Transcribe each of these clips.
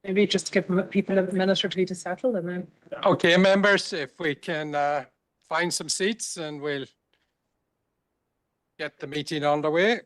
Maybe just give people a minute or two to settle and then. Okay, members, if we can find some seats and we'll get the meeting on the way.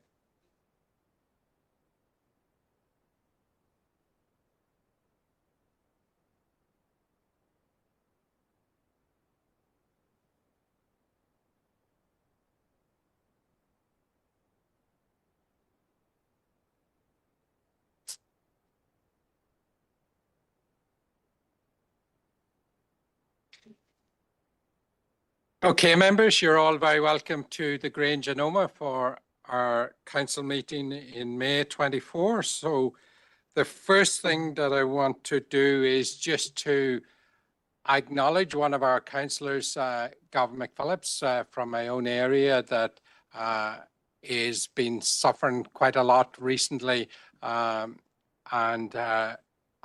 Okay, members, you're all very welcome to the Grange in Omagh for our council meeting in May 24. So the first thing that I want to do is just to acknowledge one of our councillors, Gavin McPhillips, from my own area that is been suffering quite a lot recently, and I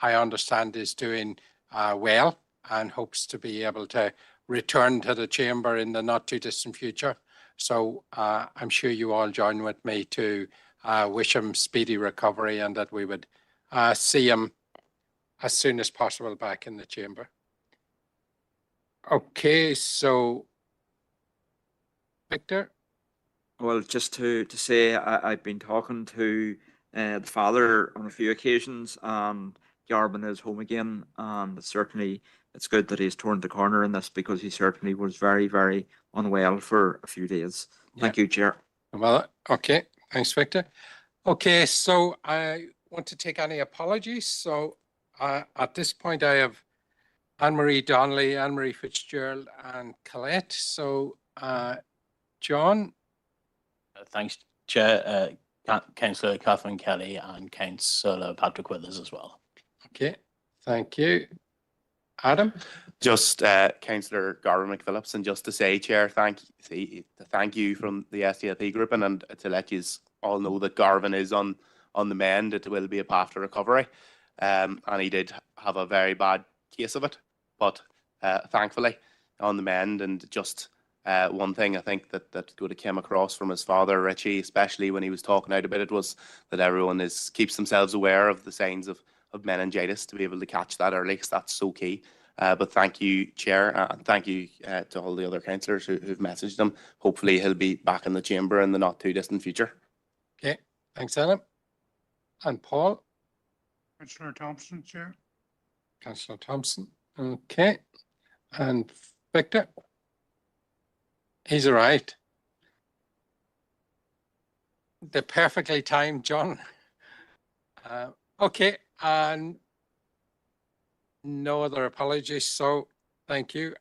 understand is doing well and hopes to be able to return to the chamber in the not too distant future. So I'm sure you all join with me to wish him speedy recovery and that we would see him as soon as possible back in the chamber. Okay, so Victor. Well, just to say, I've been talking to the father on a few occasions, and Garvin is home again, and certainly it's good that he's turned the corner in this because he certainly was very, very unwell for a few days. Thank you, Chair. Well, okay, thanks, Victor. Okay, so I want to take any apologies. So at this point, I have Anne-Marie Donnelly, Anne-Marie Fitzgerald, and Colette. So, John. Thanks, Chair. Councillor Catherine Kelly and Councillor Patrick Withers as well. Okay, thank you. Adam? Just Councillor Garvin McPhillips, and just to say, Chair, thank you from the SDLP group, and to let you all know that Garvin is on the mend. It will be a path to recovery, and he did have a very bad case of it, but thankfully on the mend. And just one thing I think that would have came across from his father, Richie, especially when he was talking out about it, was that everyone keeps themselves aware of the signs of meningitis to be able to catch that early, because that's so key. But thank you, Chair, and thank you to all the other councillors who've messaged him. Hopefully he'll be back in the chamber in the not too distant future. Okay, thanks, Adam. And Paul? Councillor Thompson, Chair. Councillor Thompson, okay. And Victor? He's all right. They're perfectly timed, John. Okay, and no other apologies, so thank you.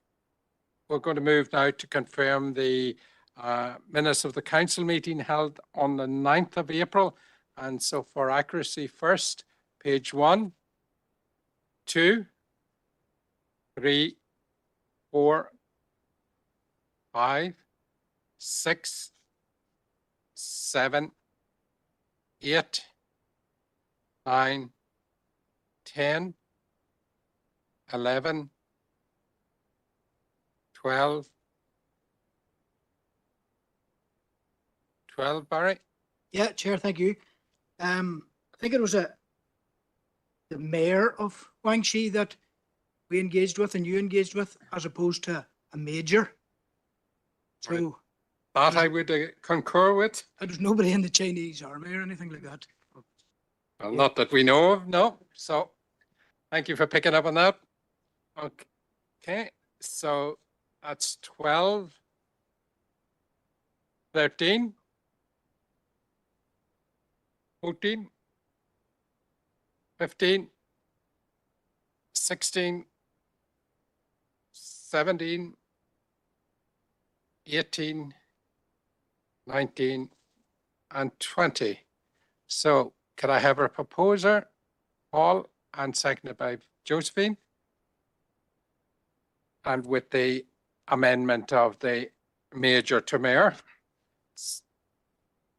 We're going to move now to confirm the minutes of the council meeting held on the 9th of April. And so for accuracy first, page 1, 2, 3, 4, 5, 6, 7, 8, 9, 10, 11, 12, 12, Barry? Yeah, Chair, thank you. I think it was the mayor of Guangxi that we engaged with and you engaged with, as opposed to a major. So right. That I would concur with. There's nobody in the Chinese army or anything like that. Well, not that we know of, no. So thank you for picking up on that. Okay, so that's 12, 13, 14, 15, 16, 17, 18, 19, and 20. So could I have a proposer, Paul, and seconded by Josephine? And with the amendment of the major to mayor.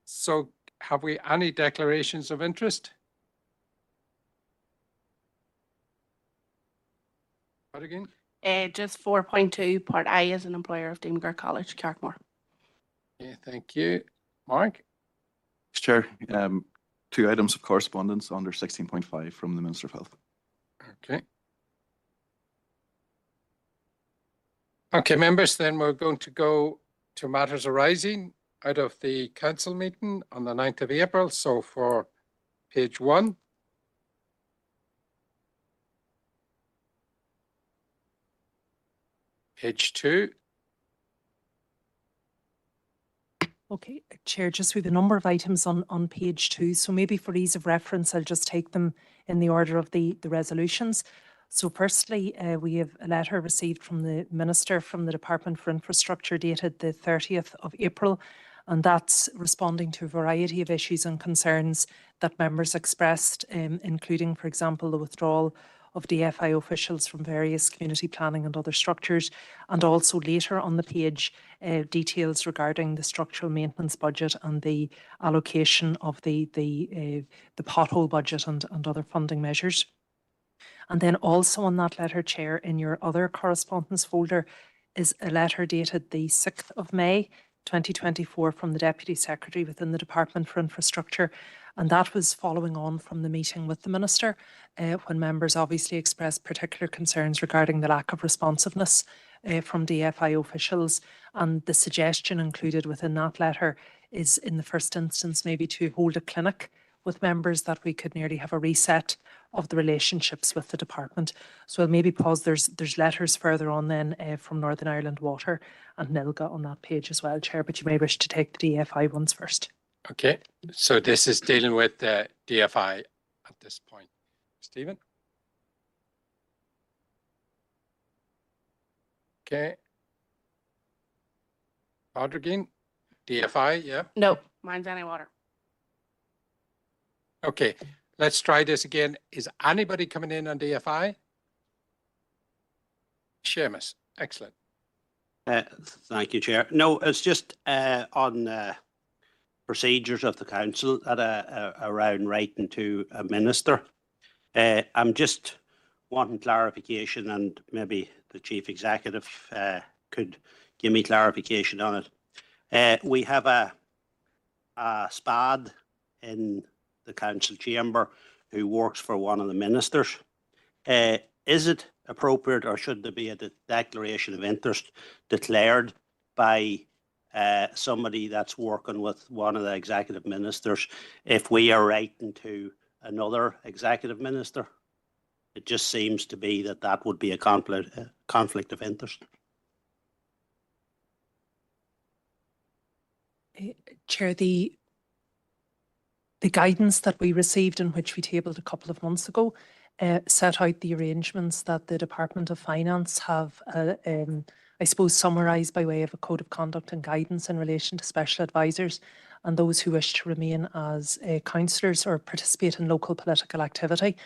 So have we any declarations of interest? What again? Just 4.2, Part I as an employer of Deemgar College, Carrickmore. Okay, thank you. Mark? Chair, 2 items of correspondence under 16.5 from the Minister of Health. Okay. Okay, members, then we're going to go to matters arising out of the council meeting on the 9th of April. So for page 1. Page 2. Okay, Chair, just with a number of items on page 2. So maybe for ease of reference, I'll just take them in the order of the resolutions. So firstly, we have a letter received from the Minister from the Department for Infrastructure dated the 30th of April, and that's responding to a variety of issues and concerns that members expressed, including, for example, the withdrawal of DFI officials from various community planning and other structures, and also later on the page, details regarding the structural maintenance budget and the allocation of the pothole budget and other funding measures. And then also on that letter, Chair, in your other correspondence folder is a letter dated the 6th of May 2024 from the Deputy Secretary within the Department for Infrastructure. And that was following on from the meeting with the Minister, when members obviously expressed particular concerns regarding the lack of responsiveness from DFI officials. And the suggestion included within that letter is, in the first instance, maybe to hold a clinic with members, that we could nearly have a reset of the relationships with the department. So I'll maybe pause. There's letters further on then from Northern Ireland Water and NILGA on that page as well, Chair, but you may wish to take the DFI ones first. Okay, so this is dealing with the DFI at this point. Stephen? Okay. Padraig, DFI, yeah. No, mine's any water. Okay, let's try this again. Is anybody coming in on DFI? Seamus, excellent. Thank you, Chair. No, it's just on procedures of the council around writing to a minister. I'm just wanting clarification, and maybe the chief executive could give me clarification on it. We have a SPAD in the council chamber who works for one of the ministers. Is it appropriate, or should there be a declaration of interest declared by somebody that's working with one of the executive ministers if we are writing to another executive minister? It just seems to be that would be a conflict of interest. Chair, the guidance that we received, in which we tabled a couple of months ago, set out the arrangements that the Department of Finance have, I suppose, summarised by way of a code of conduct and guidance in relation to special advisors and those who wish to remain as councillors or participate in local political activity.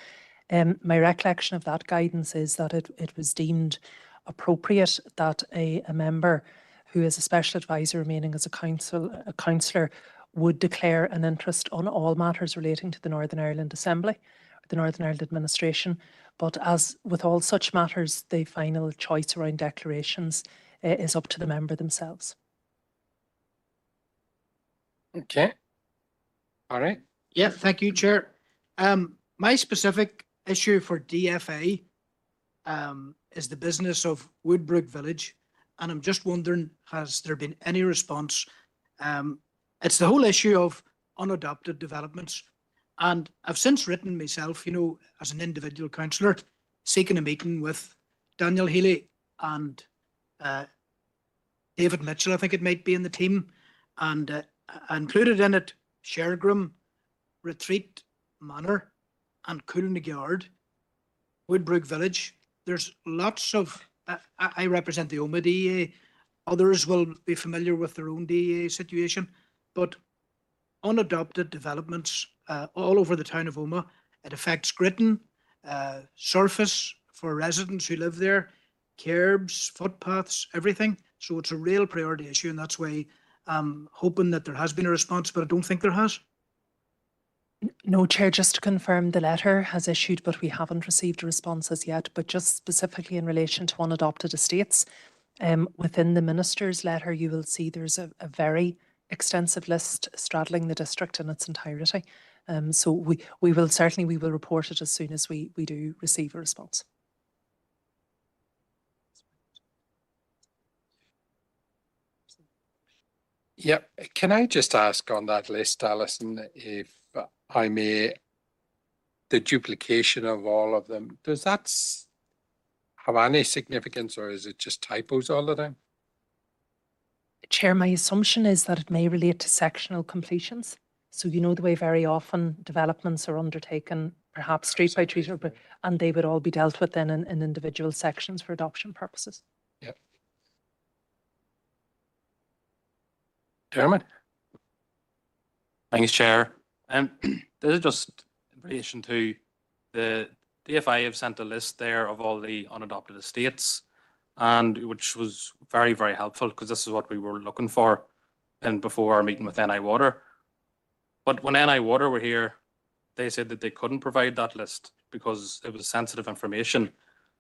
My recollection of that guidance is that it was deemed appropriate that a member who is a special advisor remaining as a councillor would declare an interest on all matters relating to the Northern Ireland Assembly, or the Northern Ireland Administration. But as with all such matters, the final choice around declarations is up to the member themselves. Okay. All right. Yeah, thank you, Chair. My specific issue for DFA is the business of Woodbrook Village, and I'm just wondering, has there been any response? It's the whole issue of unadopted developments, and I've since written myself, as an individual councillor, seeking a meeting with Daniel Healy and David Mitchell, I think it might be, in the team, and I included in it Shergram, Retreat Manor and Coolnagyard, Woodbrook Village. There's lots of, I represent the Omagh DEA, others will be familiar with their own DEA situation, but unadopted developments all over the town of Omagh. It affects Gritton, surface for residents who live there, curbs, footpaths, everything. So it's a real priority issue, and that's why I'm hoping that there has been a response, but I don't think there has. No, Chair, just to confirm, the letter has issued, but we haven't received a response as yet. But just specifically in relation to unadopted estates, within the Minister's letter, you will see there's a very extensive list straddling the district in its entirety. So we will certainly, we will report it as soon as we do receive a response. Yep. Can I just ask on that list, Alison, if I may, the duplication of all of them, does that have any significance, or is it just typos all the time? Chair, my assumption is that it may relate to sectional completions. So you know the way very often developments are undertaken, perhaps street by street, and they would all be dealt with then in individual sections for adoption purposes. Yep. Dermot? Thanks, Chair. This is just in relation to the DFI have sent a list there of all the unadopted estates, and which was very, very helpful because this is what we were looking for and before our meeting with NI Water. But when NI Water were here, they said that they couldn't provide that list because it was sensitive information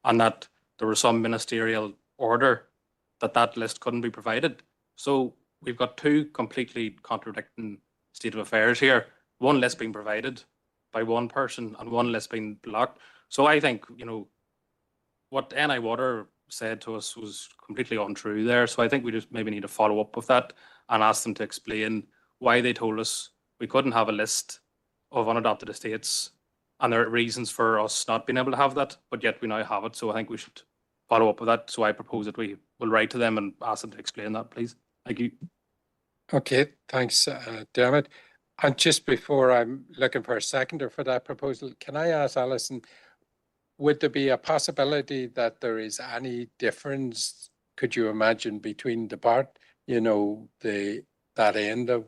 and that there was some ministerial order that that list couldn't be provided. So we've got two completely contradicting state of affairs here. One list being provided by one person and one list being blocked. So I think, you know, what NI Water said to us was completely untrue there. So I think we just maybe need to follow up with that and ask them to explain why they told us we couldn't have a list of unadopted estates and there are reasons for us not being able to have that, but yet we now have it. So I think we should follow up with that. So I propose that we will write to them and ask them to explain that, please. Thank you. Okay, thanks, Dermot. And just before I'm looking for a seconder for that proposal, can I ask Alison, would there be a possibility that there is any difference, could you imagine, between the part, you know, that end of?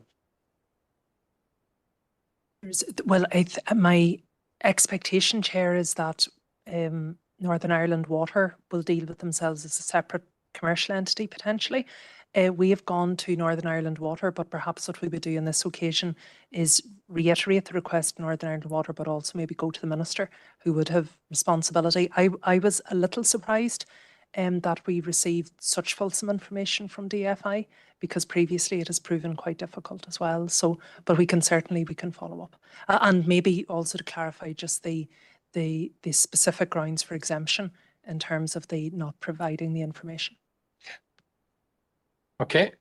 Well, my expectation, Chair, is that Northern Ireland Water will deal with themselves as a separate commercial entity potentially. We have gone to Northern Ireland Water, but perhaps what we would do on this occasion is reiterate the request to Northern Ireland Water, but also maybe go to the Minister who would have responsibility. I was a little surprised that we received such fulsome information from DFI because previously it has proven quite difficult as well. So, but we can follow up. And maybe also to clarify just the specific grounds for exemption in terms of the not providing the information. Okay,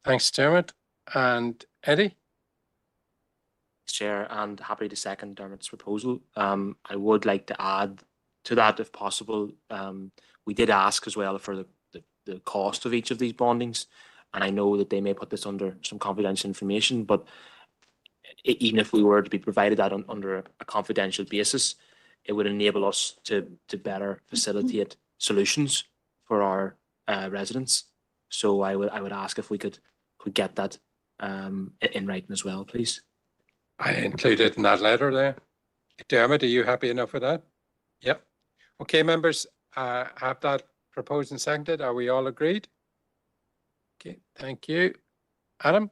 thanks, Dermot. And Eddie? Chair, and happy to second Dermot's proposal. I would like to add to that, if possible. We did ask as well for the cost of each of these bondings, and I know that they may put this under some confidential information, but even if we were to be provided that under a confidential basis, it would enable us to better facilitate solutions for our residents. So I would ask if we could get that in writing as well, please. I included in that letter there. Dermot, are you happy enough with that? Yep. Okay, members, have that proposed and seconded. Are we all agreed? Okay, thank you. Adam?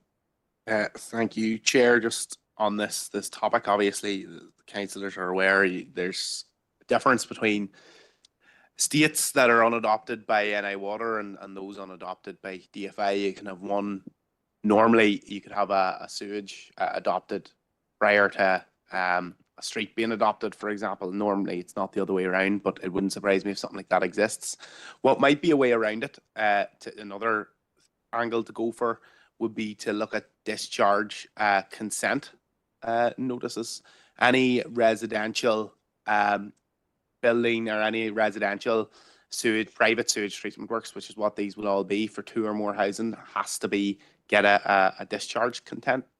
Thank you, Chair. Just on this topic, obviously, the councillors are aware there's a difference between states that are unadopted by NI Water and those unadopted by DFI. You can have one. Normally, you could have a sewage adopted prior to a street being adopted, for example. Normally, it's not the other way around, but it wouldn't surprise me if something like that exists. What might be a way around it, to another angle to go for, would be to look at discharge consent notices. Any residential building or any residential private sewage treatment works, which is what these will all be for 2 or more housing, has to get a discharge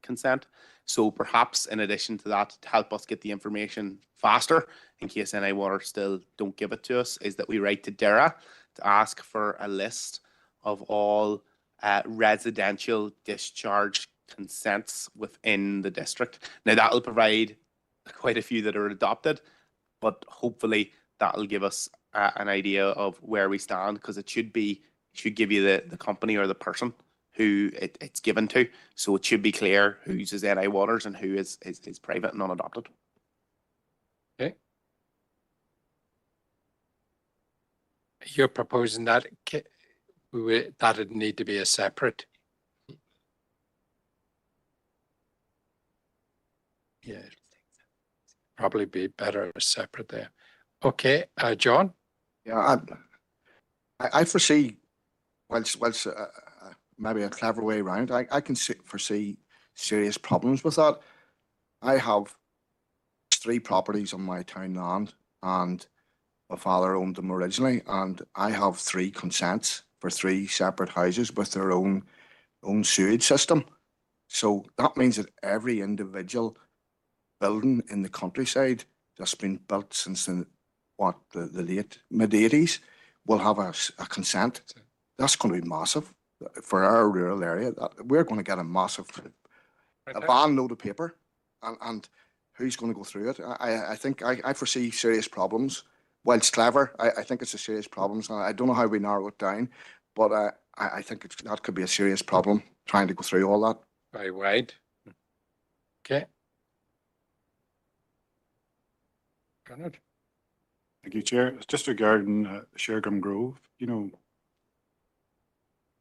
consent. So perhaps in addition to that, to help us get the information faster, in case NI Water still don't give it to us, is that we write to DERA to ask for a list of all residential discharge consents within the district. Now that'll provide quite a few that are adopted, but hopefully that'll give us an idea of where we stand, because it should give you the company or the person who it's given to, so it should be clear who uses NI Waters and who is private and unadopted. Okay. You're proposing that it'd need to be a separate. Yeah. probably be better separate there. Okay, John? Yeah, I foresee, whilst maybe a clever way around, I can foresee serious problems with that. I have 3 properties on my town land, and my father owned them originally, and I have 3 consents for 3 separate houses with their own sewage system. So that means that every individual building in the countryside that's been built since the late mid-80s will have a consent. That's going to be massive for our rural area. We're going to get a massive a van load of paper, and who's going to go through it? I think I foresee serious problems. While it's clever, I think it's a serious problem. So I don't know how we narrow it down, but I think that could be a serious problem trying to go through all that. Very wide. Okay. Bernard? Thank you, Chair. It's just regarding Shergrim Grove. You know,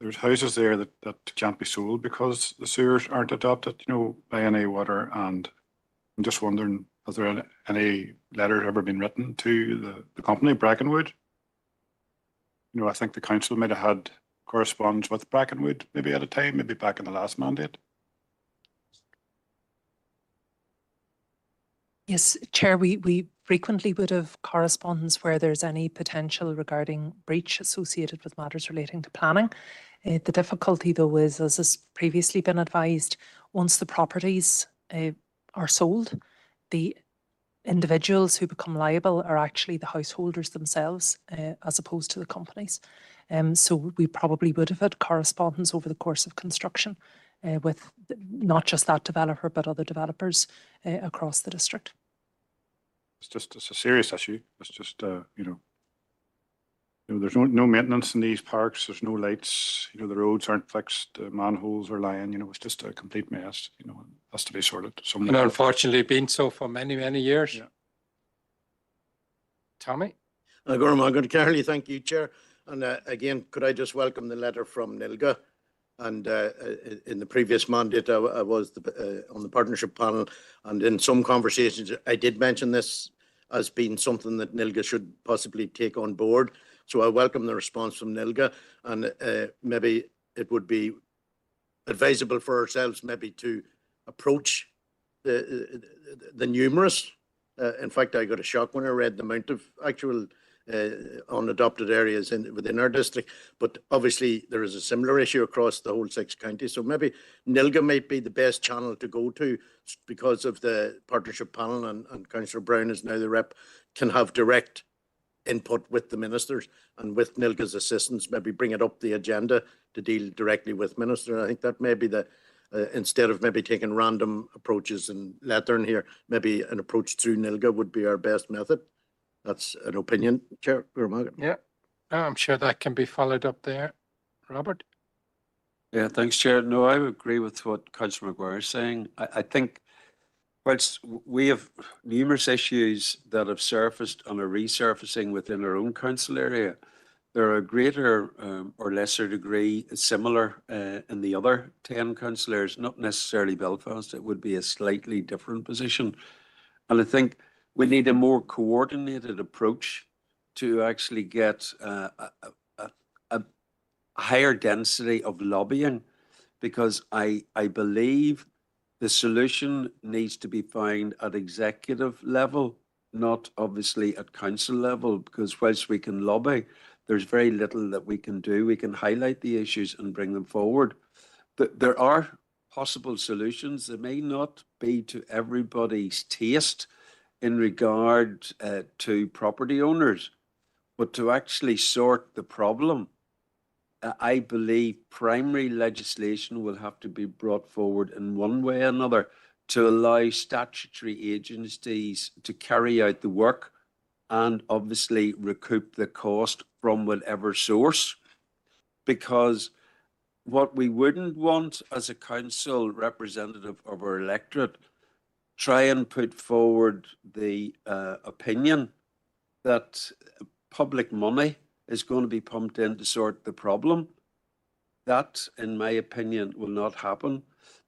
there's houses there that can't be sold because the sewers aren't adopted, you know, by NA Water. And I'm just wondering, has there any letter ever been written to the company, Brackenwood? You know, I think the council might have had correspondence with Brackenwood maybe at a time, maybe back in the last mandate. Yes, Chair, we frequently would have correspondence where there's any potential regarding breach associated with matters relating to planning. The difficulty, though, is, as has previously been advised, once the properties are sold, the individuals who become liable are actually the householders themselves, as opposed to the companies. So we probably would have had correspondence over the course of construction with not just that developer, but other developers across the district. It's a serious issue. It's just, you know, there's no maintenance in these parks. There's no lights. You know, the roads aren't fixed. The manholes are lying. You know, it's just a complete mess. You know, it has to be sorted. And unfortunately, been so for many, many years. Yeah. Tommy? Good Carly, thank you, Chair. And again, could I just welcome the letter from NILGA? And in the previous mandate, I was on the partnership panel, and in some conversations, I did mention this as being something that NILGA should possibly take on board. So I welcome the response from NILGA, and maybe it would be advisable for ourselves maybe to approach the numerous. In fact, I got a shock when I read the amount of actual unadopted areas within our district, but obviously there is a similar issue across the whole 6 counties. So maybe NILGA might be the best channel to go to because of the partnership panel, and Councillor Brown is now the rep, can have direct input with the ministers, and with NILGA's assistance, maybe bring it up the agenda to deal directly with minister. I think that may be the, instead of maybe taking random approaches and lettering here, maybe an approach through NILGA would be our best method. That's an opinion, Chair. Yeah, I'm sure that can be followed up there. Robert? Yeah, thanks, Chair. No, I agree with what Councillor McGuire is saying. I think whilst we have numerous issues that have surfaced and are resurfacing within our own council area, there are a greater or lesser degree similar in the other 10 council areas, not necessarily Belfast. It would be a slightly different position. And I think we need a more coordinated approach to actually get a higher density of lobbying, because I believe the solution needs to be found at executive level, not obviously at council level, because whilst we can lobby, there's very little that we can do. We can highlight the issues and bring them forward. There are possible solutions. They may not be to everybody's taste in regard to property owners, but to actually sort the problem, I believe primary legislation will have to be brought forward in one way or another to allow statutory agencies to carry out the work and obviously recoup the cost from whatever source. Because what we wouldn't want as a council representative of our electorate, try and put forward the opinion that public money is going to be pumped in to sort the problem. That, in my opinion, will not happen.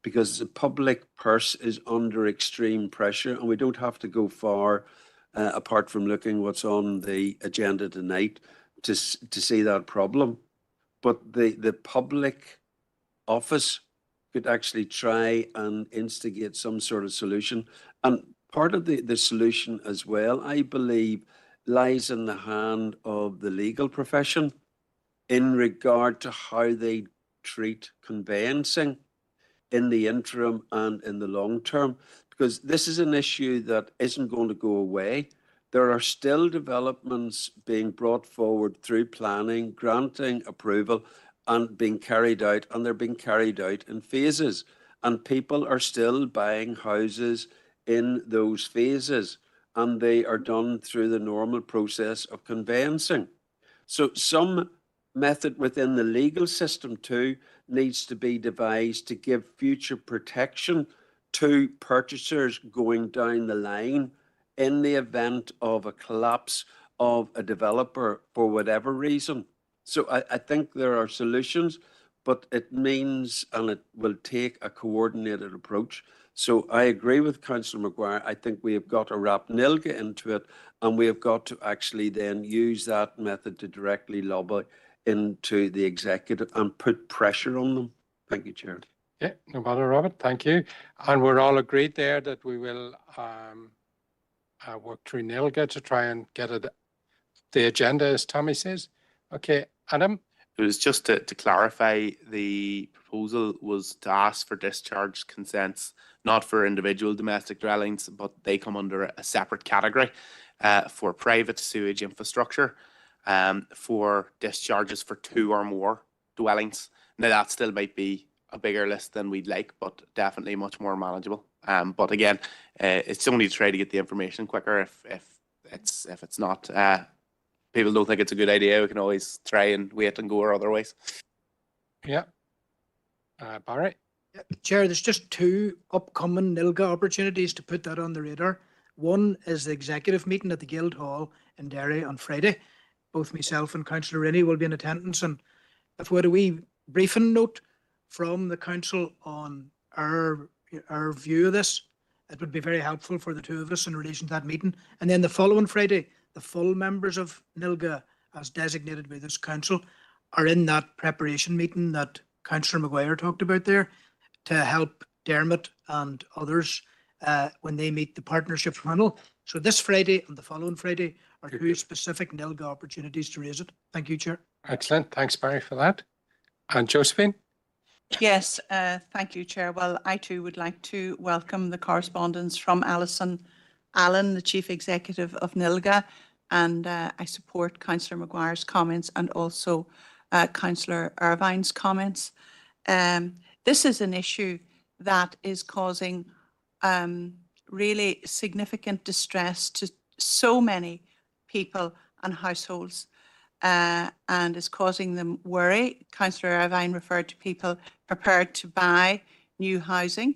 because the public purse is under extreme pressure, and we don't have to go far apart from looking what's on the agenda tonight to see that problem. But the public office could actually try and instigate some sort of solution. And part of the solution as well, I believe, lies in the hand of the legal profession in regard to how they treat conveyancing in the interim and in the long term, because this is an issue that isn't going to go away. There are still developments being brought forward through planning, granting approval, and being carried out, and they're being carried out in phases. And people are still buying houses in those phases, and they are done through the normal process of conveyancing. So some method within the legal system too needs to be devised to give future protection to purchasers going down the line in the event of a collapse of a developer for whatever reason. So I think there are solutions, but it means, and it will take a coordinated approach. So I agree with Councillor Maguire. I think we have got to wrap NILGA into it, and we have got to actually then use that method to directly lobby into the executive and put pressure on them. Thank you, Chair. Yeah, no bother, Robert. Thank you. And we're all agreed there that we will work through NILGA to try and get it the agenda, as Tommy says. Okay, Adam. It was just to clarify, the proposal was to ask for discharge consents, not for individual domestic dwellings, but they come under a separate category for private sewage infrastructure, for discharges for 2 or more dwellings. Now that still might be a bigger list than we'd like, but definitely much more manageable. But again, it's only to try to get the information quicker. If it's not, people don't think it's a good idea, we can always try and wait and go or otherwise. Yeah. Barry? Yeah, Chair, there's just 2 upcoming NILGA opportunities to put that on the radar. One is the executive meeting at the Guildhall in Derry on Friday. Both myself and Councillor Rennie will be in attendance, and if we had a wee briefing note from the council on our view of this, it would be very helpful for the 2 of us in relation to that meeting. And then the following Friday, the full members of NILGA, as designated by this council, are in that preparation meeting that Councillor Maguire talked about there to help Dermot and others when they meet the partnership panel. So this Friday and the following Friday are 2 specific NILGA opportunities to raise it. Thank you, Chair. Excellent. Thanks, Barry, for that. And Josephine? Yes, thank you, Chair. Well, I too would like to welcome the correspondence from Alison Allen, the Chief Executive of NILGA, and I support Councillor Maguire's comments and also Councillor Irvine's comments. This is an issue that is causing really significant distress to so many people and households, and is causing them worry. Councillor Irvine referred to people prepared to buy new housing,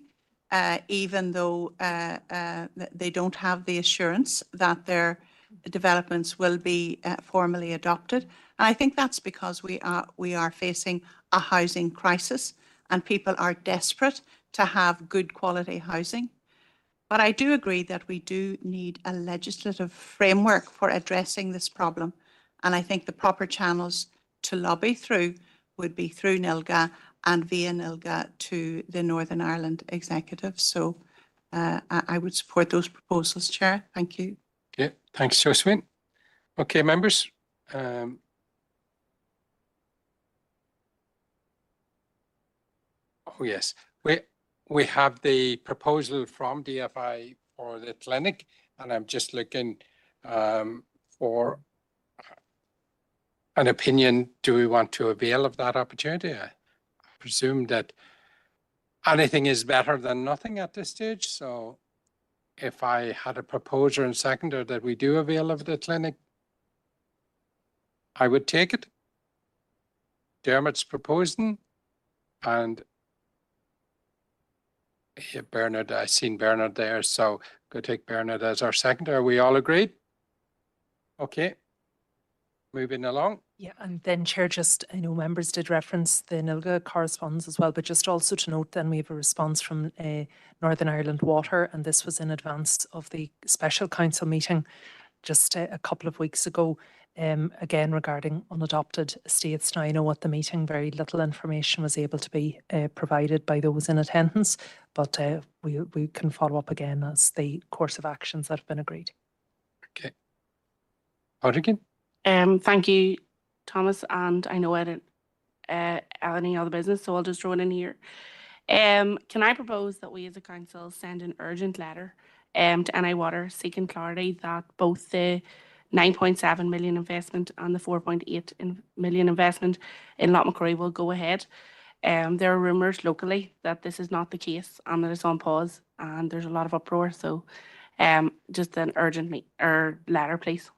even though they don't have the assurance that their developments will be formally adopted. And I think that's because we are facing a housing crisis and people are desperate to have good quality housing. But I do agree that we do need a legislative framework for addressing this problem. And I think the proper channels to lobby through would be through NILGA and via NILGA to the Northern Ireland Executive. So I would support those proposals, Chair. Thank you. Okay, thanks, Josephine. Okay, members. Oh, yes. We have the proposal from DFI for the clinic, and I'm just looking for an opinion. Do we want to avail of that opportunity? I presume that anything is better than nothing at this stage. So if I had a proposer and seconder that we do avail of the clinic, I would take it. Dermot's proposing, and yeah, Bernard, I seen Bernard there, so go take Bernard as our seconder. Are we all agreed? Okay. moving along. Yeah, and then Chair, just, I know members did reference the NILGA correspondence as well, but just also to note then we have a response from Northern Ireland Water, and this was in advance of the special council meeting just a couple of weeks ago, again regarding unadopted estates. Now I know at the meeting very little information was able to be provided by those in attendance, but we can follow up again as the course of actions that have been agreed. Okay. Padraig? Thank you, Thomas, and I know I didn't any other business, so I'll just throw it in here. Can I propose that we as a council send an urgent letter to NI Water seeking clarity that both the 9.7 million investment and the 4.8 million investment in Loch McCrory will go ahead. There are rumours locally that this is not the case and that it's on pause, and there's a lot of uproar. So just an urgent letter, please.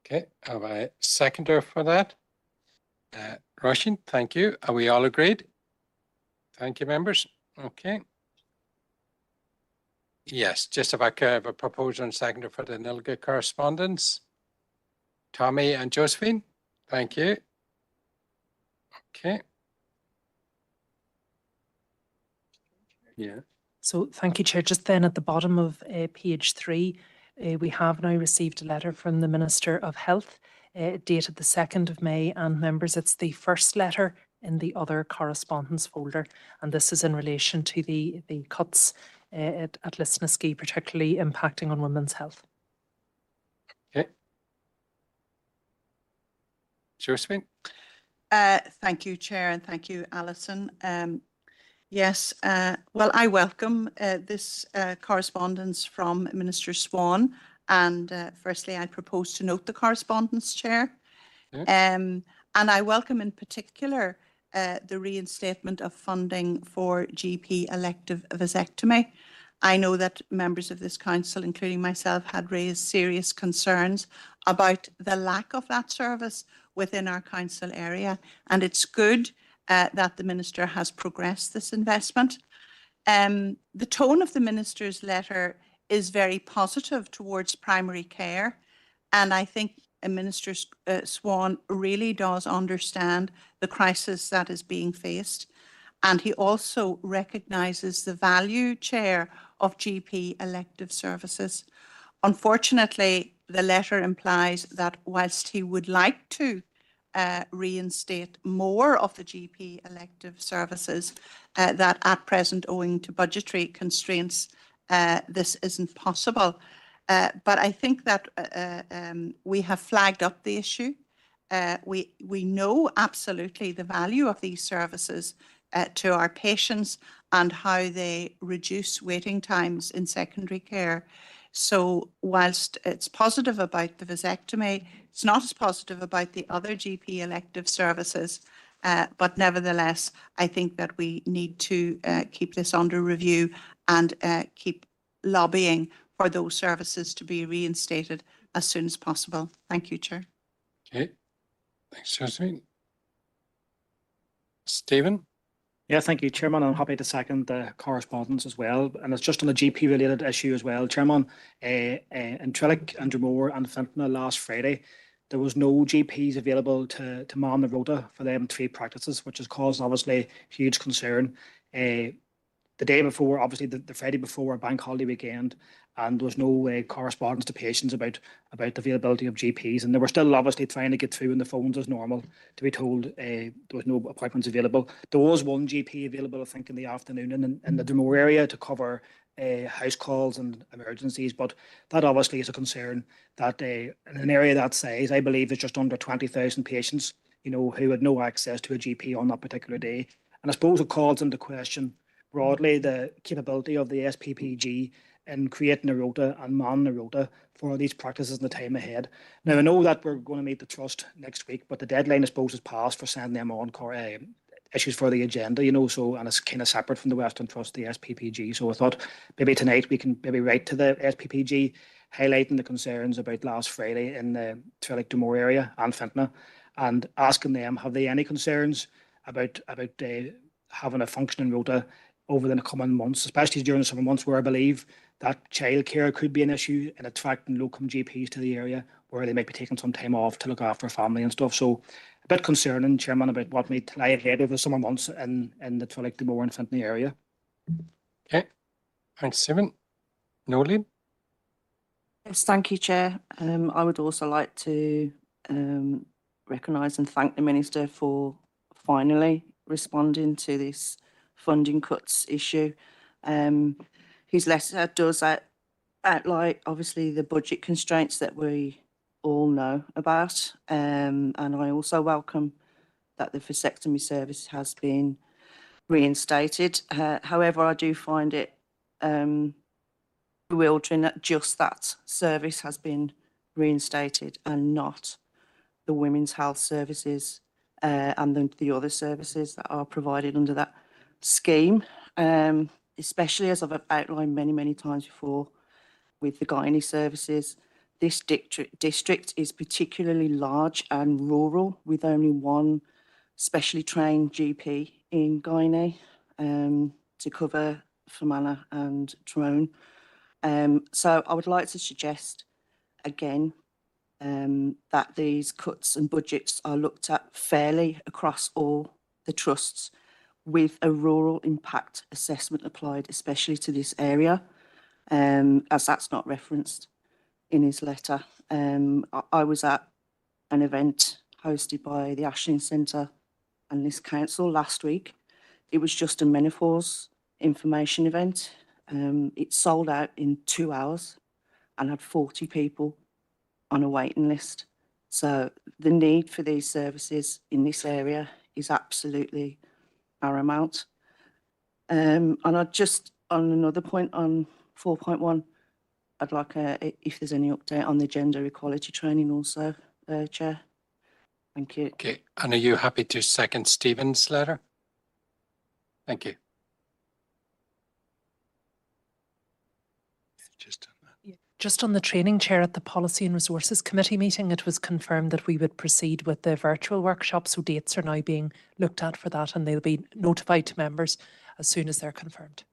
Okay, have a seconder for that? Roisin, thank you. Are we all agreed? Thank you, members. Okay. Yes, just if I could have a proposal and seconder for the NILGA correspondence. Tommy and Josephine, thank you. Okay. Yeah. So thank you, Chair. Just then at the bottom of page 3, we have now received a letter from the Minister of Health dated the 2nd of May, and members, it's the first letter in the other correspondence folder, and this is in relation to the cuts at Lisnaskea, particularly impacting on women's health. Okay. Josephine? Thank you, Chair, and thank you, Alison. Yes, well, I welcome this correspondence from Minister Swan, and firstly, I propose to note the correspondence, Chair. Yeah. And I welcome in particular the reinstatement of funding for GP elective vasectomy. I know that members of this council, including myself, had raised serious concerns about the lack of that service within our council area, and it's good that the Minister has progressed this investment. The tone of the Minister's letter is very positive towards primary care, and I think Minister Swan really does understand the crisis that is being faced, and he also recognises the value, Chair, of GP elective services. Unfortunately, the letter implies that whilst he would like to reinstate more of the GP elective services, that at present, owing to budgetary constraints, this isn't possible. But I think that we have flagged up the issue. We know absolutely the value of these services to our patients and how they reduce waiting times in secondary care. So whilst it's positive about the vasectomy, it's not as positive about the other GP elective services. But nevertheless, I think that we need to keep this under review and keep lobbying for those services to be reinstated as soon as possible. Thank you, Chair. Okay, thanks, Josephine. Stephen? Yeah, thank you, Chairman. I'm happy to second the correspondence as well. And it's just on a GP related issue as well, Chairman. In Trillick and Dromore and Fintona last Friday, there was no GPs available to man the rota for them 3 practices, which has caused obviously huge concern. The day before, obviously the Friday before, bank holiday weekend, and there was no correspondence to patients about the availability of GPs, and they were still obviously trying to get through on the phones as normal to be told there was no appointments available. There was one GP available, I think, in the afternoon in the Dromore area to cover house calls and emergencies, but that obviously is a concern that in an area that size, I believe there's just under 20,000 patients, who had no access to a GP on that particular day. And I suppose it calls into question broadly the capability of the SPPG in creating a rota and manning a rota for these practices in the time ahead. Now, I know that we're going to meet the Trust next week, but the deadline, I suppose, is passed for sending them on issues for the agenda, so, and it's kind of separate from the Western Trust, the SPPG. So I thought maybe tonight we can maybe write to the SPPG highlighting the concerns about last Friday in the Trillick Dromore area and Fintona, and asking them, have they any concerns about having a functioning rota over the coming months, especially during the summer months, where I believe that childcare could be an issue in attracting locum GPs to the area where they might be taking some time off to look after family and stuff. So a bit concerning, Chairman, about what might lie ahead over summer months in the Trillick, Dromore and Fintony area. Okay, thanks, Stephen. Noeline? Yes, thank you, Chair. I would also like to recognise and thank the Minister for finally responding to this funding cuts issue. His letter does outline, obviously, the budget constraints that we all know about. And I also welcome that the vasectomy service has been reinstated. However, I do find it bewildering that just that service has been reinstated and not the women's health services and the other services that are provided under that scheme, especially as I've outlined many times before with the gynae services. This district is particularly large and rural, with only one specially trained GP in gynae to cover Fermanagh and Tyrone. So I would like to suggest again that these cuts and budgets are looked at fairly across all the trusts, with a rural impact assessment applied, especially to this area, as that's not referenced in his letter. I was at an event hosted by the Ashling Centre and this council last week. It was just a menopause information event. It sold out in 2 hours and had 40 people on a waiting list. So the need for these services in this area is absolutely paramount. And I just, on another point on 4.1, I'd like if there's any update on the gender equality training also, Chair. Thank you. Okay, and are you happy to second Stephen's letter? Thank you. Just on the training, Chair, at the Policy and Resources Committee meeting, it was confirmed that we would proceed with the virtual workshop. So dates are now being looked at for that, and they'll be notified to members as soon as they're confirmed.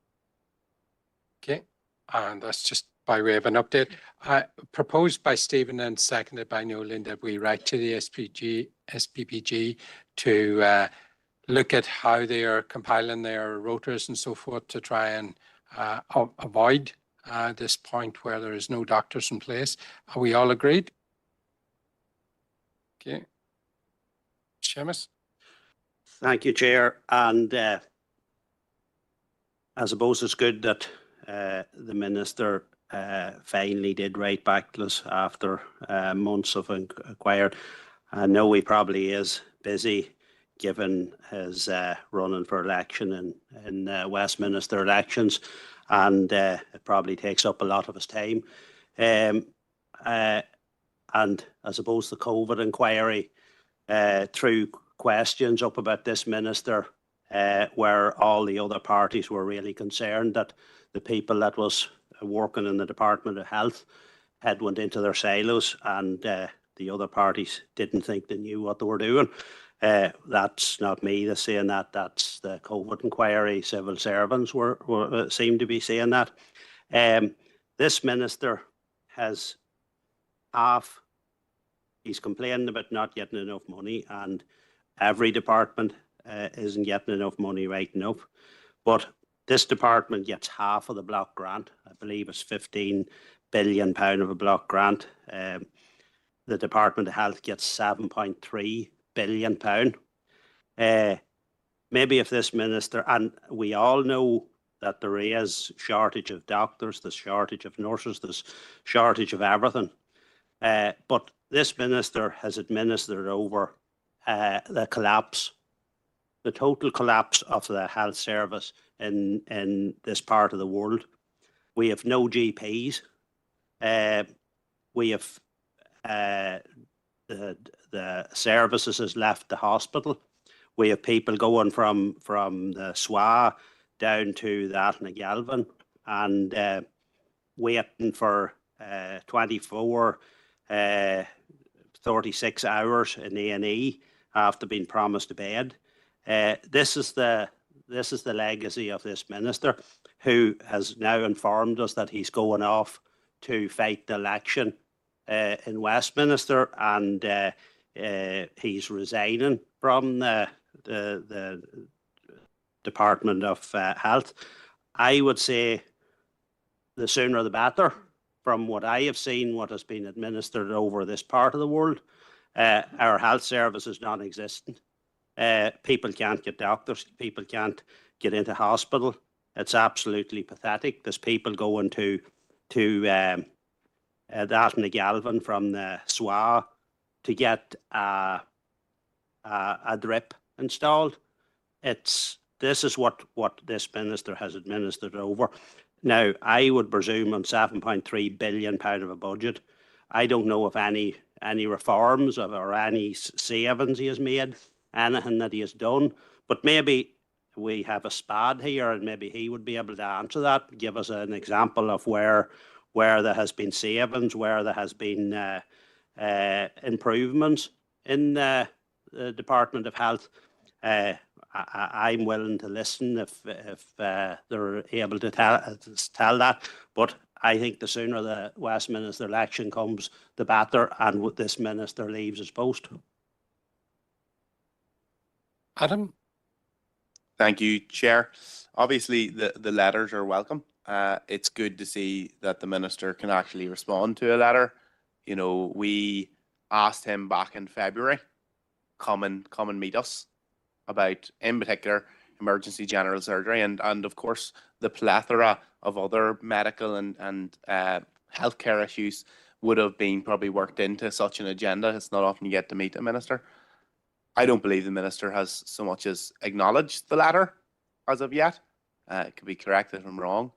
Okay, and that's just by way of an update. Proposed by Stephen and seconded by Noeline that we write to the SPPG to look at how they are compiling their rotas and so forth to try and avoid this point where there is no doctors in place. Are we all agreed? Okay. Seamus? Thank you, Chair. And I suppose it's good that the Minister finally did write back to us after months of inquiry. I know he probably is busy given his running for election in Westminster elections, and it probably takes up a lot of his time. And I suppose the COVID inquiry threw questions up about this minister, where all the other parties were really concerned that the people that was working in the Department of Health had went into their silos, and the other parties didn't think they knew what they were doing. That's not me that's saying that. That's the COVID inquiry. Civil servants seem to be saying that. This minister has he's complaining about not getting enough money, and every department isn't getting enough money right enough. But this department gets half of the block grant. I believe it's £15 billion of a block grant. The Department of Health gets £7.3 billion. Maybe if this minister, and we all know that there is shortage of doctors, there's shortage of nurses, there's shortage of everything. But this minister has administered over the total collapse of the health service in this part of the world. We have no GPs. We have the services has left the hospital. We have people going from the SWA down to that in the Galvin and waiting for 24, 36 hours in A&E after being promised a bed. This is the legacy of this minister, who has now informed us that he's going off to fight the election in Westminster, and he's resigning from the Department of Health. I would say the sooner the better. From what I have seen, what has been administered over this part of the world, our health service is non-existent. People can't get doctors, people can't get into hospital. It's absolutely pathetic. There's people going to that in the Galvin from the SWA to get a drip installed. This is what this minister has administered over. Now, I would presume on £7.3 billion of a budget, I don't know if any reforms or any savings he has made, anything that he has done, but maybe we have a SPAD here and maybe he would be able to answer that, give us an example of where there has been savings, where there has been improvements in the Department of Health. I'm willing to listen if they're able to tell that, but I think the sooner the Westminster election comes, the better, and this minister leaves his post. Adam? Thank you, Chair. Obviously, the letters are welcome. It's good to see that the minister can actually respond to a letter. You know, we asked him back in February, come and meet us about, in particular, emergency general surgery and of course the plethora of other medical and healthcare issues would have been probably worked into such an agenda. It's not often you get to meet a minister. I don't believe the minister has so much as acknowledged the letter as of yet. It could be corrected if I'm wrong.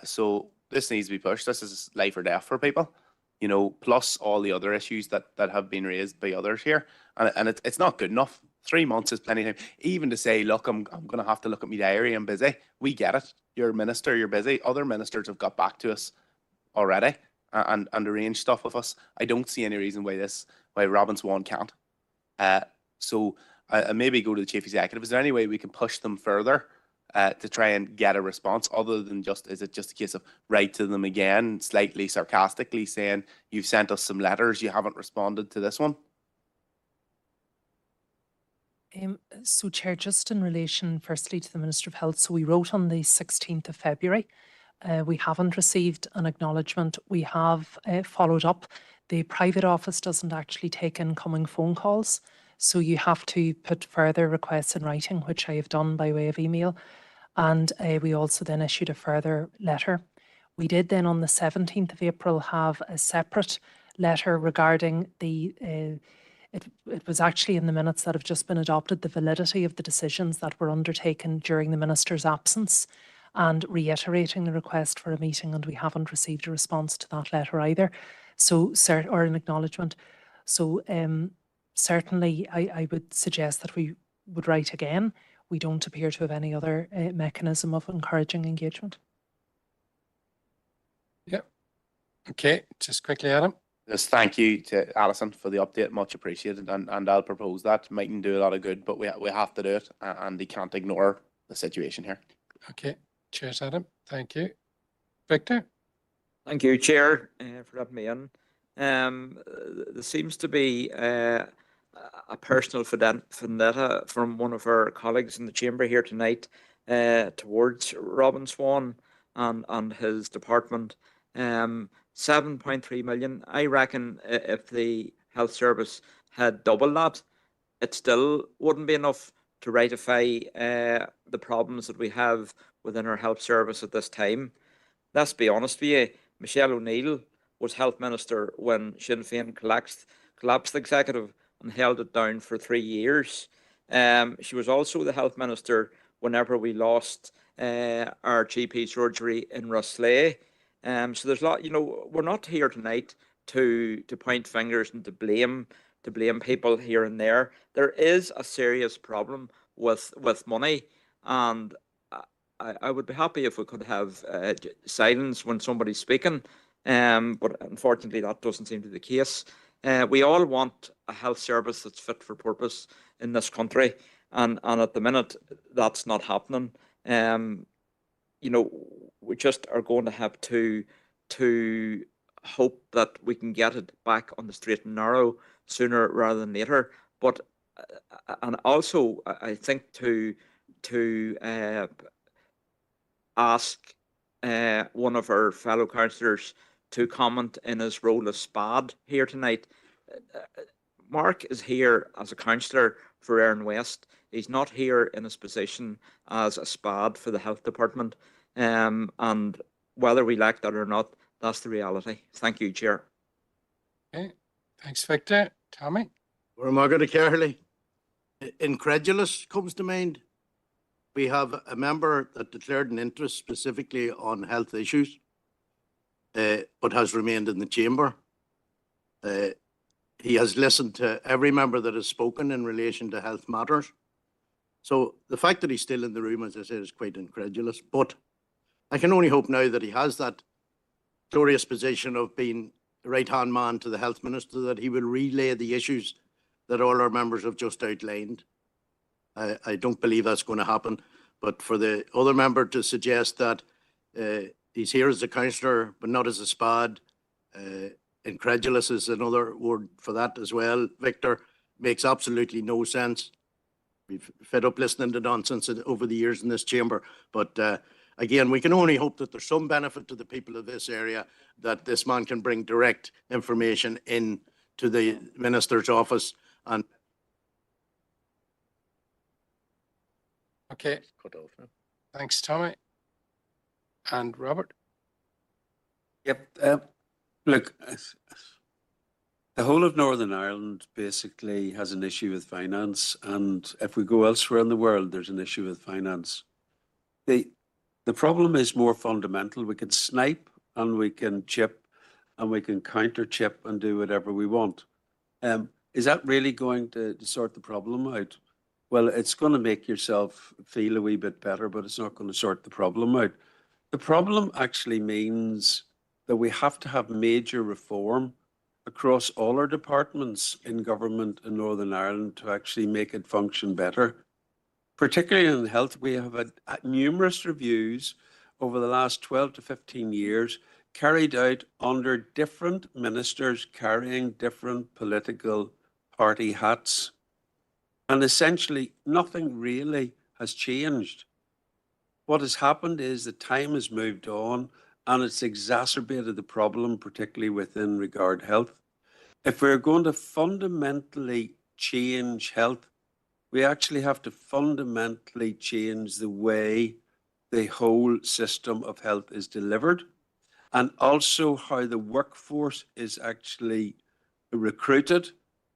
So this needs to be pushed. This is life or death for people, you know, plus all the other issues that have been raised by others here. And it's not good enough. 3 months is plenty of time. Even to say, look, I'm going to have to look at my diary, I'm busy. We get it. You're a minister, you're busy. Other ministers have got back to us already and arranged stuff with us. I don't see any reason why Robin Swan can't. So maybe go to the chief executive. Is there any way we can push them further to try and get a response other than is it just a case of write to them again, slightly sarcastically saying, you've sent us some letters, you haven't responded to this one? So, Chair, just in relation firstly to the Minister of Health, so we wrote on the 16th of February. We haven't received an acknowledgement. We have followed up. The private office doesn't actually take incoming phone calls, so you have to put further requests in writing, which I have done by way of email. And we also then issued a further letter. We did then on the 17th of April have a separate letter regarding the it was actually in the minutes that have just been adopted, the validity of the decisions that were undertaken during the Minister's absence, and reiterating the request for a meeting, and we haven't received a response to that letter either, so or an acknowledgement. So certainly I would suggest that we would write again. We don't appear to have any other mechanism of encouraging engagement. Yeah. Okay, just quickly, Adam. Just thank you to Alison for the update, much appreciated, and I'll propose that. Mightn't do a lot of good, but we have to do it, and he can't ignore the situation here. Okay, cheers, Adam. Thank you. Victor? Thank you, Chair, for letting me in. There seems to be a personal vendetta from one of our colleagues in the chamber here tonight towards Robin Swan and his department. 7.3 million. I reckon if the health service had doubled that, it still wouldn't be enough to rectify the problems that we have within our health service at this time. Let's be honest with you, Michelle O'Neill was health minister when Sinn Féin collapsed the executive and held it down for 3 years. She was also the health minister whenever we lost our GP surgery in Rosslea. So there's a lot, you know, we're not here tonight to point fingers and to blame people here and there. There is a serious problem with money, and I would be happy if we could have silence when somebody's speaking, but unfortunately that doesn't seem to be the case. We all want a health service that's fit for purpose in this country, and at the minute that's not happening. You know, we just are going to have to hope that we can get it back on the straight and narrow sooner rather than later. But and also I think to ask one of our fellow councillors to comment in his role as SPAD here tonight. Mark is here as a councillor for Erin West. He's not here in his position as a SPAD for the health department. And whether we like that or not, that's the reality. Thank you, Chair. Okay, thanks, Victor. Tommy? We're Margaret Carley. Incredulous comes to mind. We have a member that declared an interest specifically on health issues, but has remained in the chamber. He has listened to every member that has spoken in relation to health matters. So the fact that he's still in the room, as I said, is quite incredulous. But I can only hope now that he has that glorious position of being the right-hand man to the health minister, that he will relay the issues that all our members have just outlined. I don't believe that's going to happen. But for the other member to suggest that he's here as a councillor, but not as a SPAD, incredulous is another word for that as well, Victor, makes absolutely no sense. We've fed up listening to nonsense over the years in this chamber. But again, we can only hope that there's some benefit to the people of this area, that this man can bring direct information in to the minister's office. And okay, thanks, Tommy. And Robert? Yep. Look, the whole of Northern Ireland basically has an issue with finance, and if we go elsewhere in the world, there's an issue with finance. The problem is more fundamental. We can snipe and we can chip and we can counter chip and do whatever we want. Is that really going to sort the problem out? Well, it's going to make yourself feel a wee bit better, but it's not going to sort the problem out. The problem actually means that we have to have major reform across all our departments in government in Northern Ireland to actually make it function better. Particularly in health, we have had numerous reviews over the last 12 to 15 years carried out under different ministers carrying different political party hats. And essentially, nothing really has changed. What has happened is that time has moved on and it's exacerbated the problem, particularly within regard health. If we're going to fundamentally change health, we actually have to fundamentally change the way the whole system of health is delivered, and also how the workforce is actually recruited,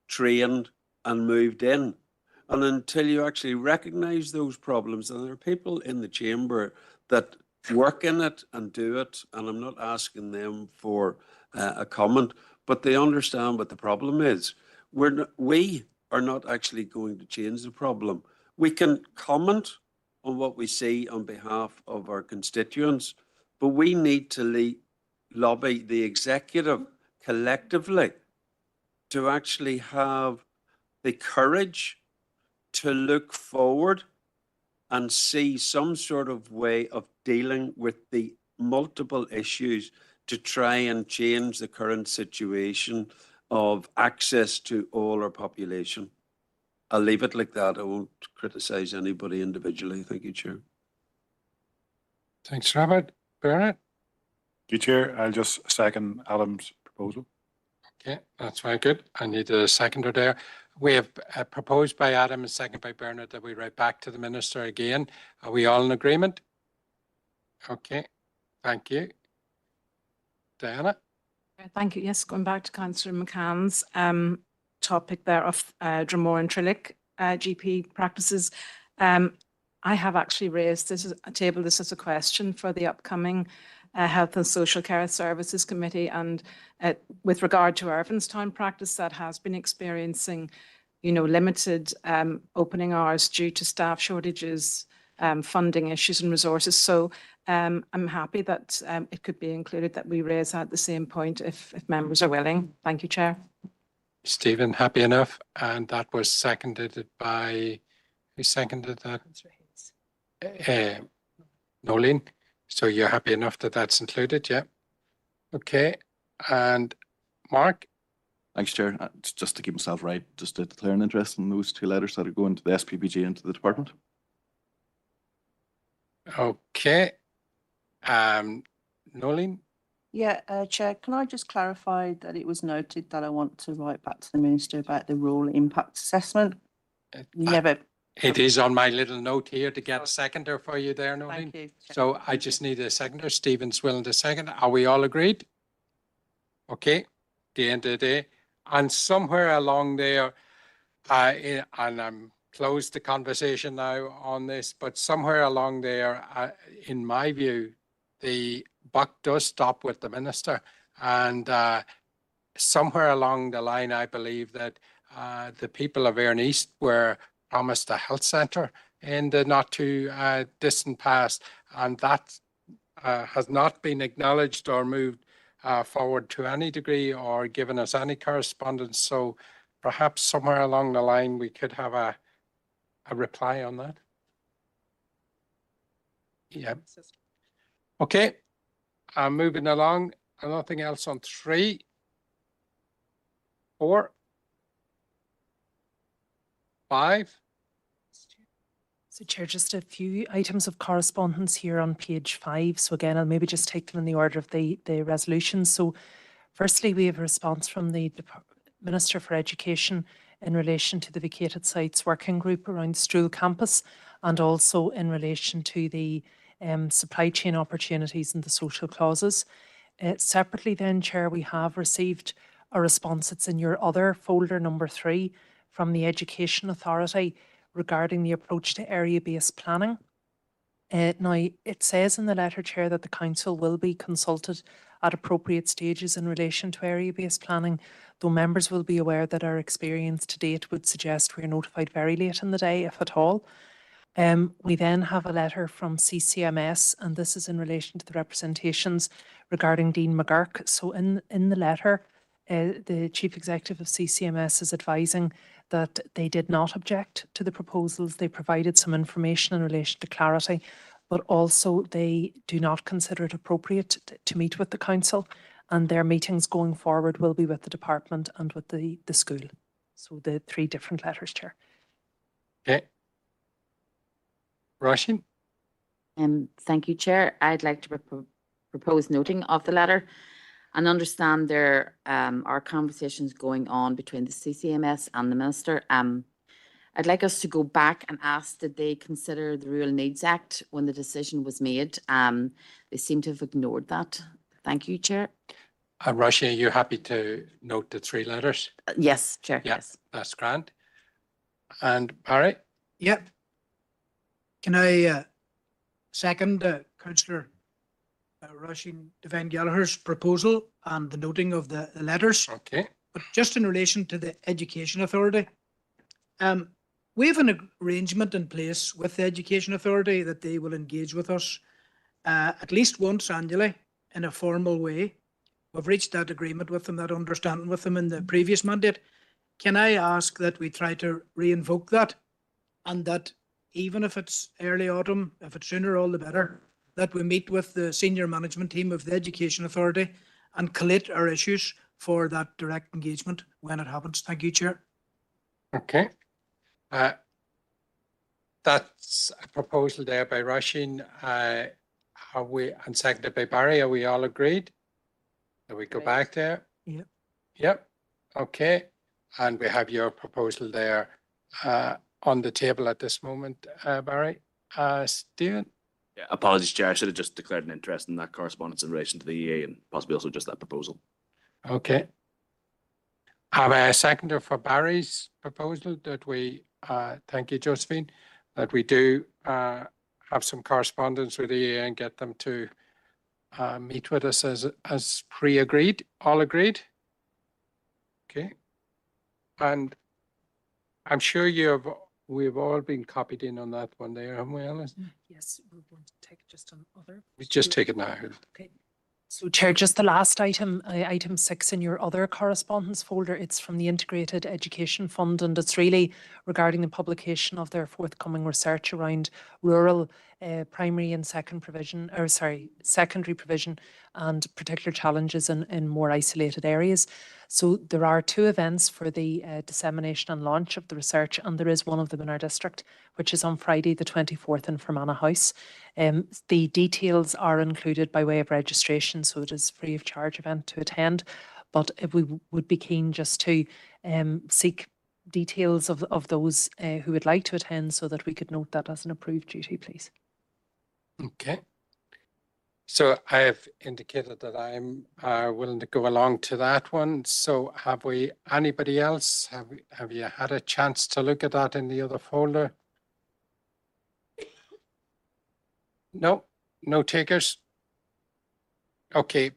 trained, and moved in. And until you actually recognize those problems, and there are people in the chamber that work in it and do it, and I'm not asking them for a comment, but they understand what the problem is. We are not actually going to change the problem. We can comment on what we see on behalf of our constituents, but we need to lobby the executive collectively to actually have the courage to look forward and see some sort of way of dealing with the multiple issues to try and change the current situation of access to all our population. I'll leave it like that. I won't criticise anybody individually. Thank you, Chair. Thanks, Robert. Bernard? Thank you, Chair. I'll just second Adam's proposal. Okay, that's very good. I need a seconder there. We have proposed by Adam and second by Bernard that we write back to the minister again. Are we all in agreement? Okay, thank you. Diana? Thank you. Yes, going back to Councillor McCann's topic there of Dromore and Trillick GP practices. I have actually raised this, tabled this as a question for the upcoming Health and Social Care Services Committee, and with regard to Irvinstown practice that has been experiencing, limited opening hours due to staff shortages, funding issues and resources. So I'm happy that it could be included, that we raise at the same point if members are willing. Thank you, Chair. Stephen, happy enough? And that was seconded by, who seconded that? Nolene. So you're happy enough that that's included, yeah? Okay. And Mark? Thanks, Chair. Just to keep myself right, just to declare an interest in those 2 letters that are going to the SPPG and to the department. Okay. Nolene? Yeah, Chair, can I just clarify that it was noted that I want to write back to the Minister about the rural impact assessment? Never. It is on my little note here to get a seconder for you there, Nolene. Thank you. Chair. So I just need a seconder. Stephen's willing to second. Are we all agreed? Okay, the end of the day. And somewhere along there, and I'm closed the conversation now on this, but somewhere along there, in my view, the buck does stop with the minister. And somewhere along the line, I believe that the people of Erne East were promised a health centre in the not too distant past, and that has not been acknowledged or moved forward to any degree or given us any correspondence. So perhaps somewhere along the line we could have a reply on that. Yeah. Okay. Moving along. Nothing else on 3, 4, 5. So Chair, just a few items of correspondence here on page 5. So again, I'll maybe just take them in the order of the resolutions. So firstly, we have a response from the Minister for Education in relation to the vacated sites working group around Stroul campus, and also in relation to the supply chain opportunities and the social clauses. Separately then, Chair, we have received a response, it's in your other folder, number 3, from the Education Authority regarding the approach to area-based planning. Now, it says in the letter, Chair, that the Council will be consulted at appropriate stages in relation to area-based planning, though members will be aware that our experience to date would suggest we are notified very late in the day, if at all. We then have a letter from CCMS, and this is in relation to the representations regarding Dean McGurk. So in the letter, the Chief Executive of CCMS is advising that they did not object to the proposals. They provided some information in relation to clarity, but also they do not consider it appropriate to meet with the Council, and their meetings going forward will be with the department and with the school. So the 3 different letters, Chair. Okay. Roisin? Thank you, Chair. I'd like to propose noting of the letter and understand there are conversations going on between the CCMS and the Minister. I'd like us to go back and ask, did they consider the Rural Needs Act when the decision was made? They seem to have ignored that. Thank you, Chair. Roisin, are you happy to note the 3 letters? Yes, Chair. Yeah, yes. That's grand. And Barry? Yep. Can I second Councillor Roisin Devine Gallagher's proposal and the noting of the letters? Okay. But just in relation to the Education Authority, we have an arrangement in place with the Education Authority that they will engage with us at least once annually in a formal way. We've reached that agreement with them, that understanding with them in the previous mandate. Can I ask that we try to re-invoke that, and that even if it's early autumn, if it's sooner, all the better, that we meet with the senior management team of the Education Authority and collate our issues for that direct engagement when it happens. Thank you, Chair. Okay. That's a proposal there by Roisin. Are we, and seconded by Barry, are we all agreed? Do we go back there? Yep. Yep. Okay. And we have your proposal there on the table at this moment, Barry. Stephen? Yeah, apologies, Chair. I should have just declared an interest in that correspondence in relation to the EA and possibly also just that proposal. Okay. Have a seconder for Barry's proposal that we, thank you, Josephine, that we do have some correspondence with the EA and get them to meet with us as pre-agreed. All agreed? Okay. And I'm sure we've all been copied in on that one there, haven't we, Alice? Yes, we want to take just on other. We just take it now. Okay. So Chair, just the last item, item 6 in your other correspondence folder, it's from the Integrated Education Fund, and it's really regarding the publication of their forthcoming research around rural primary and secondary provision and particular challenges in more isolated areas. So there are 2 events for the dissemination and launch of the research, and there is one of them in our district, which is on Friday the 24th in Fermanagh House. The details are included by way of registration, so it is free of charge event to attend. But we would be keen just to seek details of those who would like to attend so that we could note that as an approved duty, please. Okay. So I have indicated that I'm willing to go along to that one. So have we, anybody else? Have you had a chance to look at that in the other folder? No, no takers. Okay,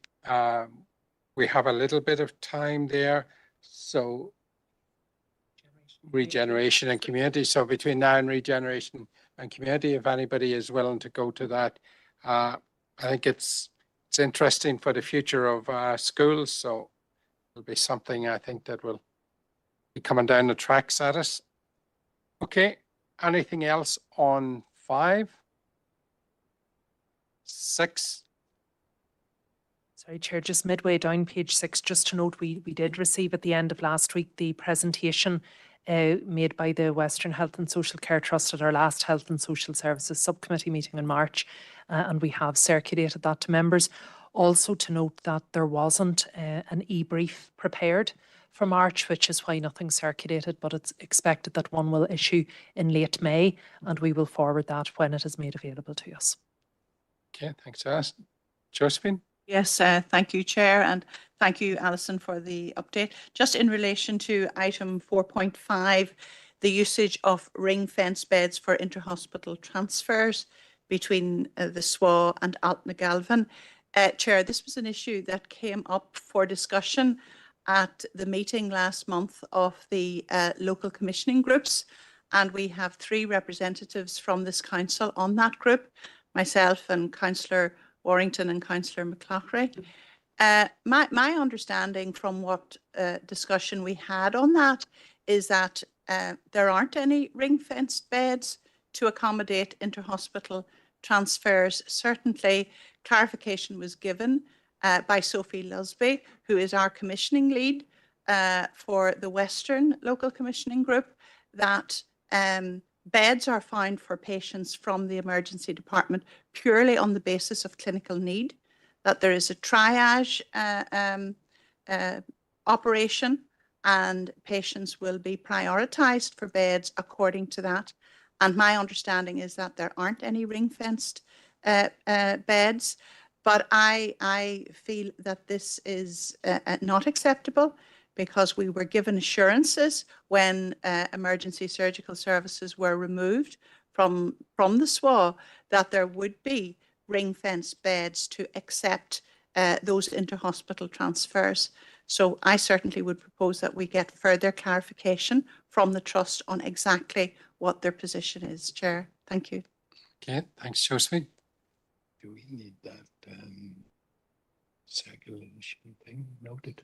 we have a little bit of time there. So regeneration and community. So between now and regeneration and community, if anybody is willing to go to that, I think it's interesting for the future of schools. So it'll be something I think that will be coming down the tracks at us. Okay, anything else on 5? 6? Sorry, Chair, just midway down page 6, just to note, we did receive at the end of last week the presentation made by the Western Health and Social Care Trust at our last Health and Social Services Subcommittee meeting in March, and we have circulated that to members. Also to note that there wasn't an e-brief prepared for March, which is why nothing circulated, but it's expected that one will issue in late May, and we will forward that when it is made available to us. Okay, thanks, Alice. Josephine? Yes, thank you, Chair, and thank you, Alison, for the update. Just in relation to item 4.5, the usage of ring fence beds for interhospital transfers between the SWA and Altnagalvin. Chair, this was an issue that came up for discussion at the meeting last month of the local commissioning groups, and we have 3 representatives from this council on that group, myself and Councillor Warrington and Councillor McClaughry. My understanding from what discussion we had on that is that there aren't any ring-fenced beds to accommodate interhospital transfers. Certainly, clarification was given by Sophie Lusby, who is our commissioning lead for the Western Local Commissioning Group, that beds are found for patients from the emergency department purely on the basis of clinical need, that there is a triage operation and patients will be prioritised for beds according to that. And my understanding is that there aren't any ring-fenced beds, but I feel that this is not acceptable, because we were given assurances when emergency surgical services were removed from the SWA that there would be ring-fenced beds to accept those interhospital transfers. So I certainly would propose that we get further clarification from the Trust on exactly what their position is, Chair. Thank you. Okay, thanks, Josephine. Do we need that circulation thing noted?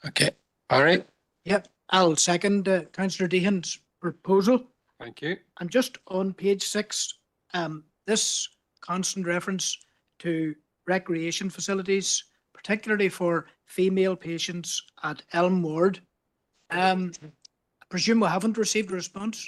Okay, all right. Yep, I'll second Councillor Deehan's proposal. Thank you. And just on page 6, this constant reference to recreation facilities, particularly for female patients at Elm Ward. I presume we haven't received a response?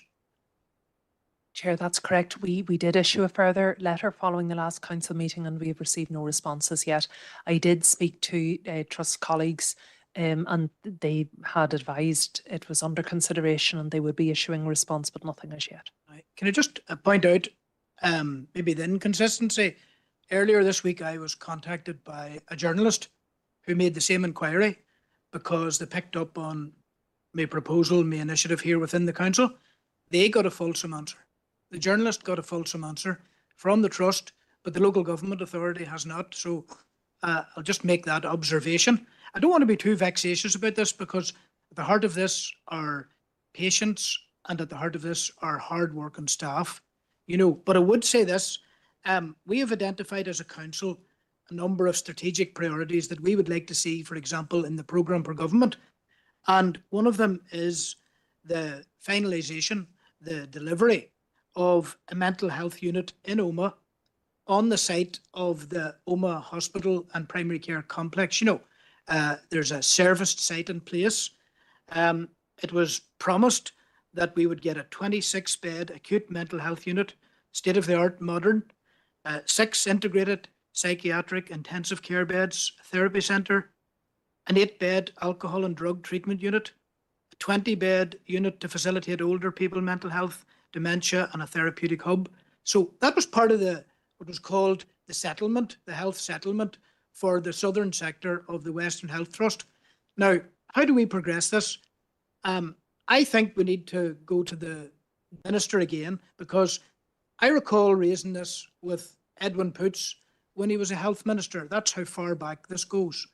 Chair, that's correct. We did issue a further letter following the last council meeting, and we have received no responses yet. I did speak to Trust colleagues, and they had advised it was under consideration and they would be issuing a response, but nothing as yet. Can I just point out maybe the inconsistency? Earlier this week, I was contacted by a journalist who made the same inquiry because they picked up on my proposal, my initiative here within the council. They got a fulsome answer. The journalist got a fulsome answer from the Trust, but the local government authority has not. So I'll just make that observation. I don't want to be too vexatious about this, because at the heart of this are patients, and at the heart of this are hard-working staff. You know, but I would say this, we have identified as a council a number of strategic priorities that we would like to see, for example, in the programme for government. And one of them is the finalisation, the delivery of a mental health unit in Oma on the site of the Oma Hospital and Primary Care Complex. You know, there's a serviced site in place. It was promised that we would get a 26-bed acute mental health unit, state-of-the-art, modern, 6 integrated psychiatric intensive care beds, a therapy centre, an 8-bed alcohol and drug treatment unit, a 20-bed unit to facilitate older people mental health, dementia, and a therapeutic hub. So that was part of what was called the settlement, the health settlement for the southern sector of the Western Health Trust. Now, how do we progress this? I think we need to go to the minister again, because I recall raising this with Edwin Poots when he was a health minister. That's how far back this goes.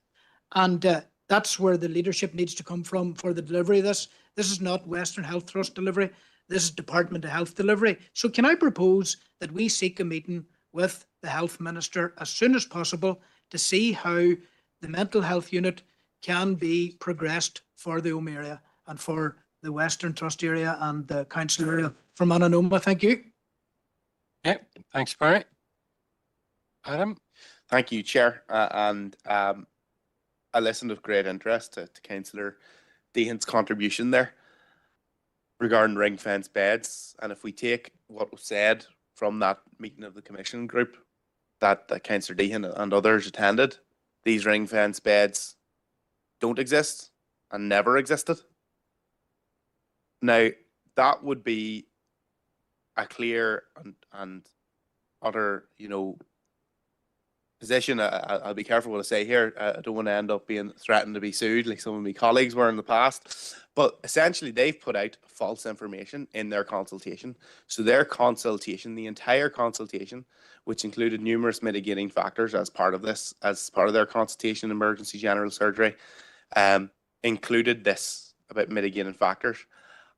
And that's where the leadership needs to come from for the delivery of this. This is not Western Health Trust delivery. This is Department of Health delivery. So can I propose that we seek a meeting with the health minister as soon as possible to see how the mental health unit can be progressed for the Oma area and for the Western Trust area and the council area from Ananoma. Thank you. Okay, thanks, Barry. Adam? Thank you, Chair. I listened with great interest to Councillor Deehan's contribution there regarding ring fence beds. And if we take what was said from that meeting of the Commission group that Councillor Deehan and others attended, these ring fence beds don't exist and never existed. Now, that would be a clear and utter, position. I'll be careful what I say here. I don't want to end up being threatened to be sued like some of my colleagues were in the past. But essentially, they've put out false information in their consultation. So their consultation, the entire consultation, which included numerous mitigating factors as part of this, as part of their consultation, emergency general surgery, included this about mitigating factors.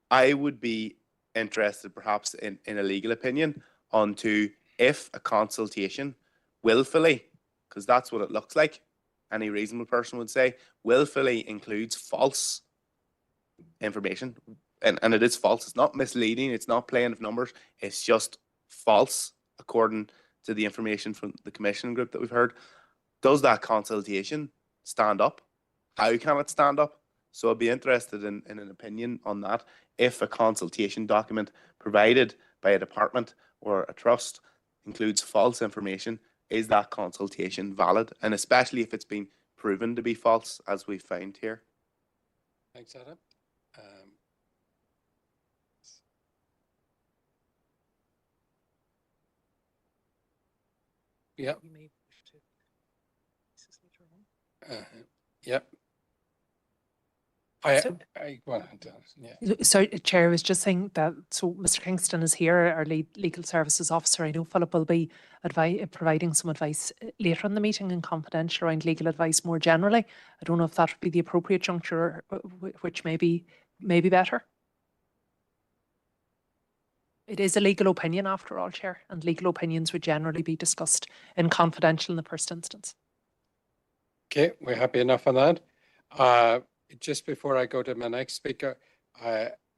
I would be interested perhaps in a legal opinion onto if a consultation willfully, because that's what it looks like, any reasonable person would say, willfully includes false information. And it is false. It's not misleading. It's not playing with numbers. It's just false according to the information from the Commission group that we've heard. Does that consultation stand up? How can it stand up? So I'd be interested in an opinion on that. If a consultation document provided by a department or a trust includes false information, is that consultation valid? And especially if it's been proven to be false, as we found here. Thanks, Adam. Yeah. Yep. I go on. Yeah. Sorry, Chair, I was just saying that, so Mr. Kingston is here, our legal services officer. I know Philip will be providing some advice later in the meeting and confidential around legal advice more generally. I don't know if that would be the appropriate juncture, which may be better. It is a legal opinion after all, Chair, and legal opinions would generally be discussed in confidential in the first instance. Okay, we're happy enough on that. Just before I go to my next speaker,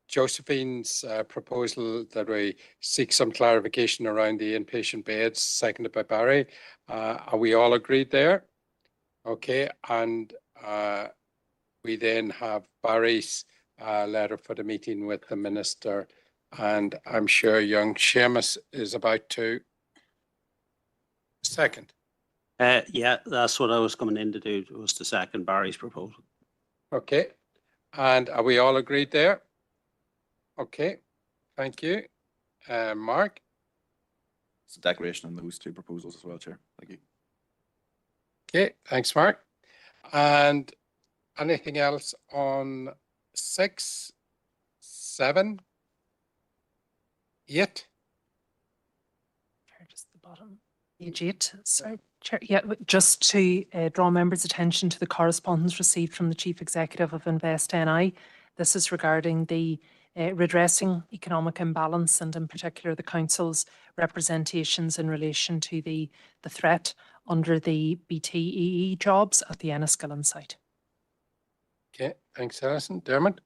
Josephine's proposal that we seek some clarification around the inpatient beds, seconded by Barry. Are we all agreed there? Okay, and we then have Barry's letter for the meeting with the Minister, and I'm sure young Seamus is about to second. Yeah, that's what I was coming in to do, was to second Barry's proposal. Okay, and are we all agreed there? Okay, thank you. Mark? It's a declaration on those two proposals as well, Chair. Thank you. Okay, thanks, Mark. And anything else on 6, 7, 8? Just the bottom, page 8. Sorry, Chair. Yeah, just to draw members' attention to the correspondence received from the Chief Executive of Invest NI. This is regarding the redressing economic imbalance and in particular the Council's representations in relation to the threat under the BTEE jobs at the Enniskillen site. Okay, thanks, Alison. Dermot?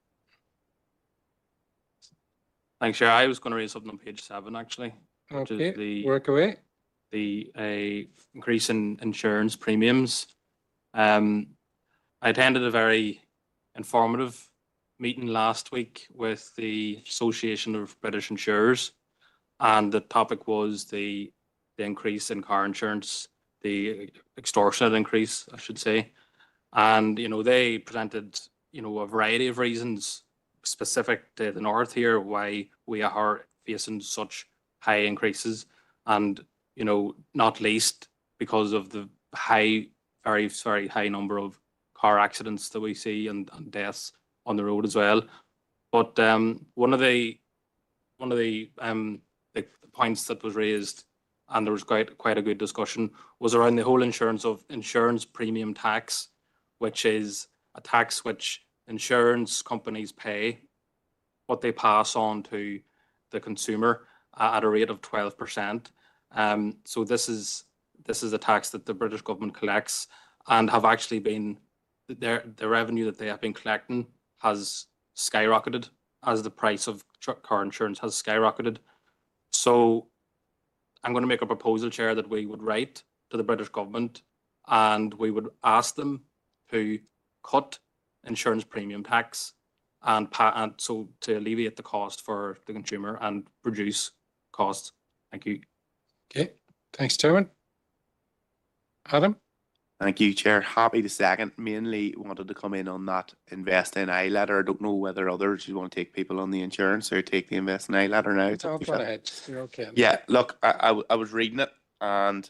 Thanks, Chair. I was going to raise something on page 7, actually, which Okay, is the work away. increase in insurance premiums. I attended a very informative meeting last week with the Association of British Insurers, and the topic was the increase in car insurance, the extortionate increase, I should say. And, they presented, a variety of reasons specific to the north here why we are facing such high increases. And, not least because of the very, very high number of car accidents that we see and deaths on the road as well. But one of the points that was raised, and there was quite a good discussion, was around the whole insurance premium tax, which is a tax which insurance companies pay, what they pass on to the consumer at a rate of 12%. So this is a tax that the British government collects, and have actually been the revenue that they have been collecting has skyrocketed as the price of car insurance has skyrocketed. So I'm going to make a proposal, Chair, that we would write to the British government and we would ask them to cut insurance premium tax and so to alleviate the cost for the consumer and reduce costs. Thank you. Okay, thanks, Chairman. Adam? Thank you, Chair. Happy to second. Mainly wanted to come in on that Invest in I letter. I don't know whether others you want to take people on the insurance or take the Invest in I letter now. Go ahead. You're okay. Yeah, look, I was reading it, and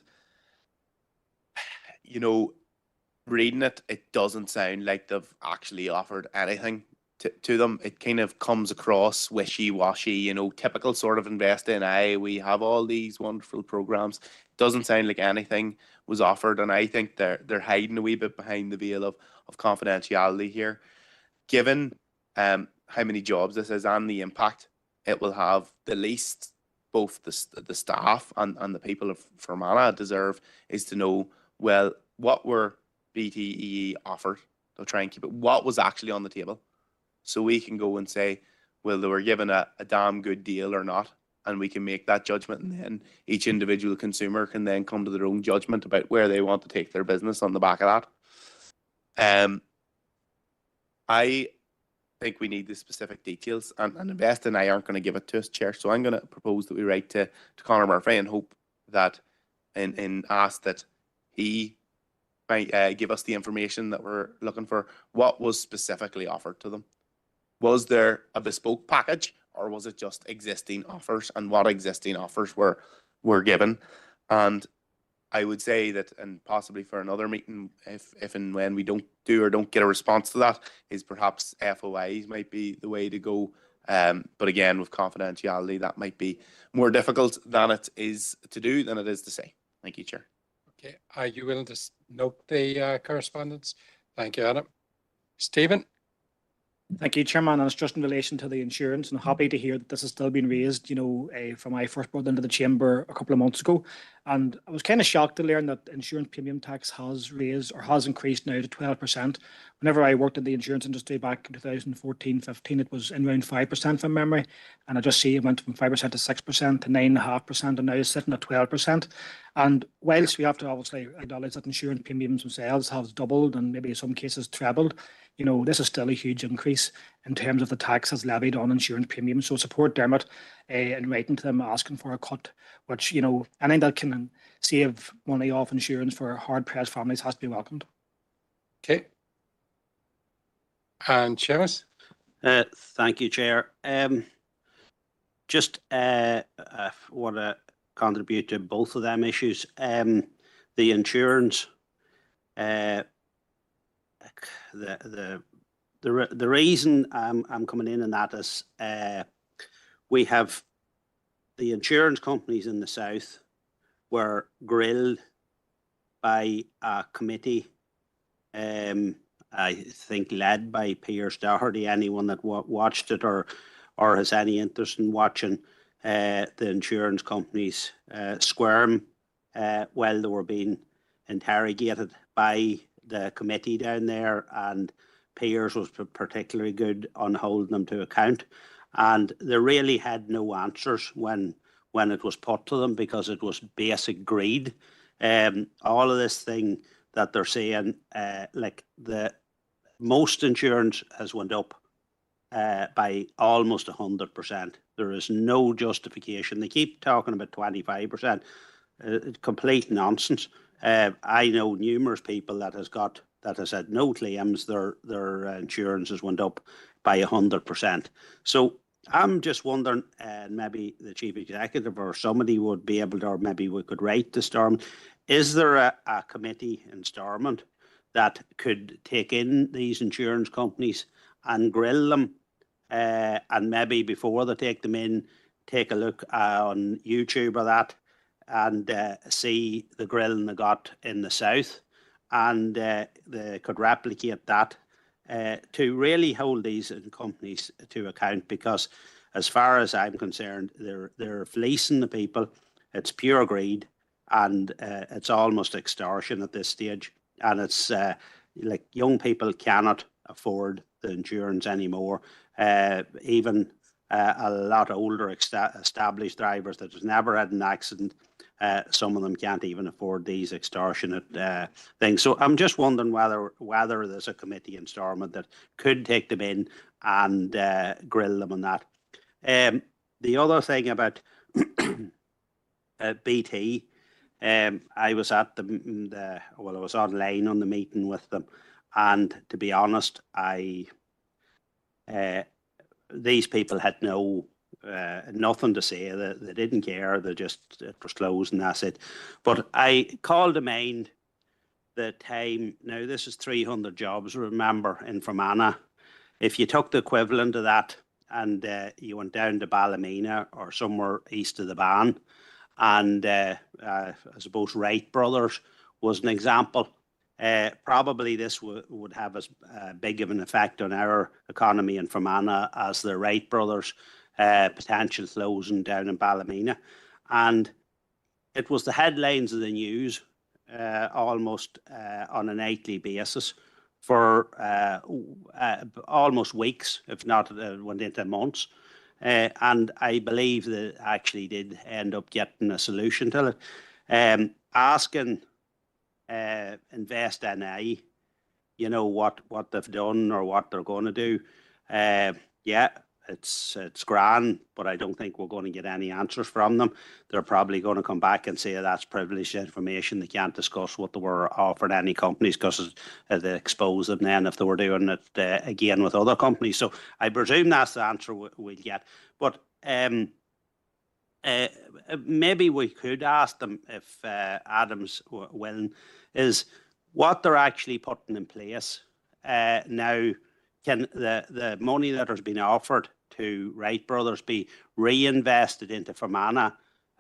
reading it, it doesn't sound like they've actually offered anything to them. It kind of comes across wishy-washy, typical sort of Invest in I. We have all these wonderful programs. Doesn't sound like anything was offered, and I think they're hiding a wee bit behind the veil of confidentiality here. Given how many jobs this is and the impact it will have, the least both the staff and the people of Fermanagh deserve is to know, well, what were BTEE offered? They'll try and keep it. What was actually on the table? So we can go and say, well, they were given a damn good deal or not, and we can make that judgment, and then each individual consumer can then come to their own judgment about where they want to take their business on the back of that. I think we need the specific details, and Invest in I aren't going to give it to us, Chair. So I'm going to propose that we write to Conor Murphy and hope that, and ask that he might give us the information that we're looking for. What was specifically offered to them? Was there a bespoke package, or was it just existing offers, and what existing offers were given? And I would say that, and possibly for another meeting, if and when we don't get a response to that, is perhaps FOIs might be the way to go. But again, with confidentiality, that might be more difficult than it is to do than it is to say. Thank you, Chair. Okay, are you willing to note the correspondence? Thank you, Adam. Stephen? Thank you, Chairman. And it's just in relation to the insurance, and happy to hear that this has still been raised, from I first brought into the chamber a couple of months ago. And I was kind of shocked to learn that insurance premium tax has raised or has increased now to 12%. Whenever I worked in the insurance industry back in 2014-15, it was in around 5% from memory. And I just see it went from 5% to 6% to 9.5%, and now it's sitting at 12%. And whilst we have to obviously acknowledge that insurance premiums themselves have doubled and maybe in some cases trebled, this is still a huge increase in terms of the tax that's levied on insurance premiums. So support Dermot in writing to them asking for a cut, which, anything that can save money off insurance for hard-pressed families has to be welcomed. Okay. And Seamus? Thank you, Chair. Just want to contribute to both of them issues. The insurance, the reason I'm coming in on that is we have the insurance companies in the south were grilled by a committee, I think led by Piers Doherty. Anyone that watched it or has any interest in watching the insurance companies squirm while they were being interrogated by the committee down there, and Piers was particularly good on holding them to account. and they really had no answers when it was put to them, because it was basic greed. All of this thing that they're saying, like the most insurance has went up by almost 100%. There is no justification. They keep talking about 25%. Complete nonsense. I know numerous people that has had no claims. Their insurance has went up by 100%. So I'm just wondering, maybe the chief executive or somebody would be able to, or maybe we could write to Stormont. Is there a committee in Stormont that could take in these insurance companies and grill them, and maybe before they take them in, take a look on YouTube or that, and see the grilling they got in the south, and they could replicate that to really hold these companies to account, because as far as I'm concerned, they're fleecing the people. It's pure greed, and it's almost extortion at this stage. And it's like young people cannot afford the insurance anymore. Even a lot of older established drivers that has never had an accident, some of them can't even afford these extortionate things. So I'm just wondering whether there's a committee in Stormont that could take them in and grill them on that. The other thing about BT, I was at I was online on the meeting with them, and to be honest, these people had nothing to say. They didn't care. It was closed and that's it. But I called to mind the time. Now this is 300 jobs. Remember, in Fermanagh, if you took the equivalent of that and you went down to Ballymena or somewhere east of the Ban, and I suppose Wright Brothers was an example. Probably this would have as big of an effect on our economy in Fermanagh as the Wright Brothers potential closing down in Ballymena. And it was the headlines of the news almost on a nightly basis for almost weeks, if not went into months. And I believe that actually did end up getting a solution to it. Asking Invest NI, you know, what they've done or what they're going to do. Yeah, it's grand, but I don't think we're going to get any answers from them. They're probably going to come back and say that's privileged information. They can't discuss what they were offering any companies because they expose them then if they were doing it again with other companies. So I presume that's the answer we'll get. But maybe we could ask them, if Adam's willing, is what they're actually putting in place now. Can the money that has been offered to Wright Brothers be reinvested into Fermanagh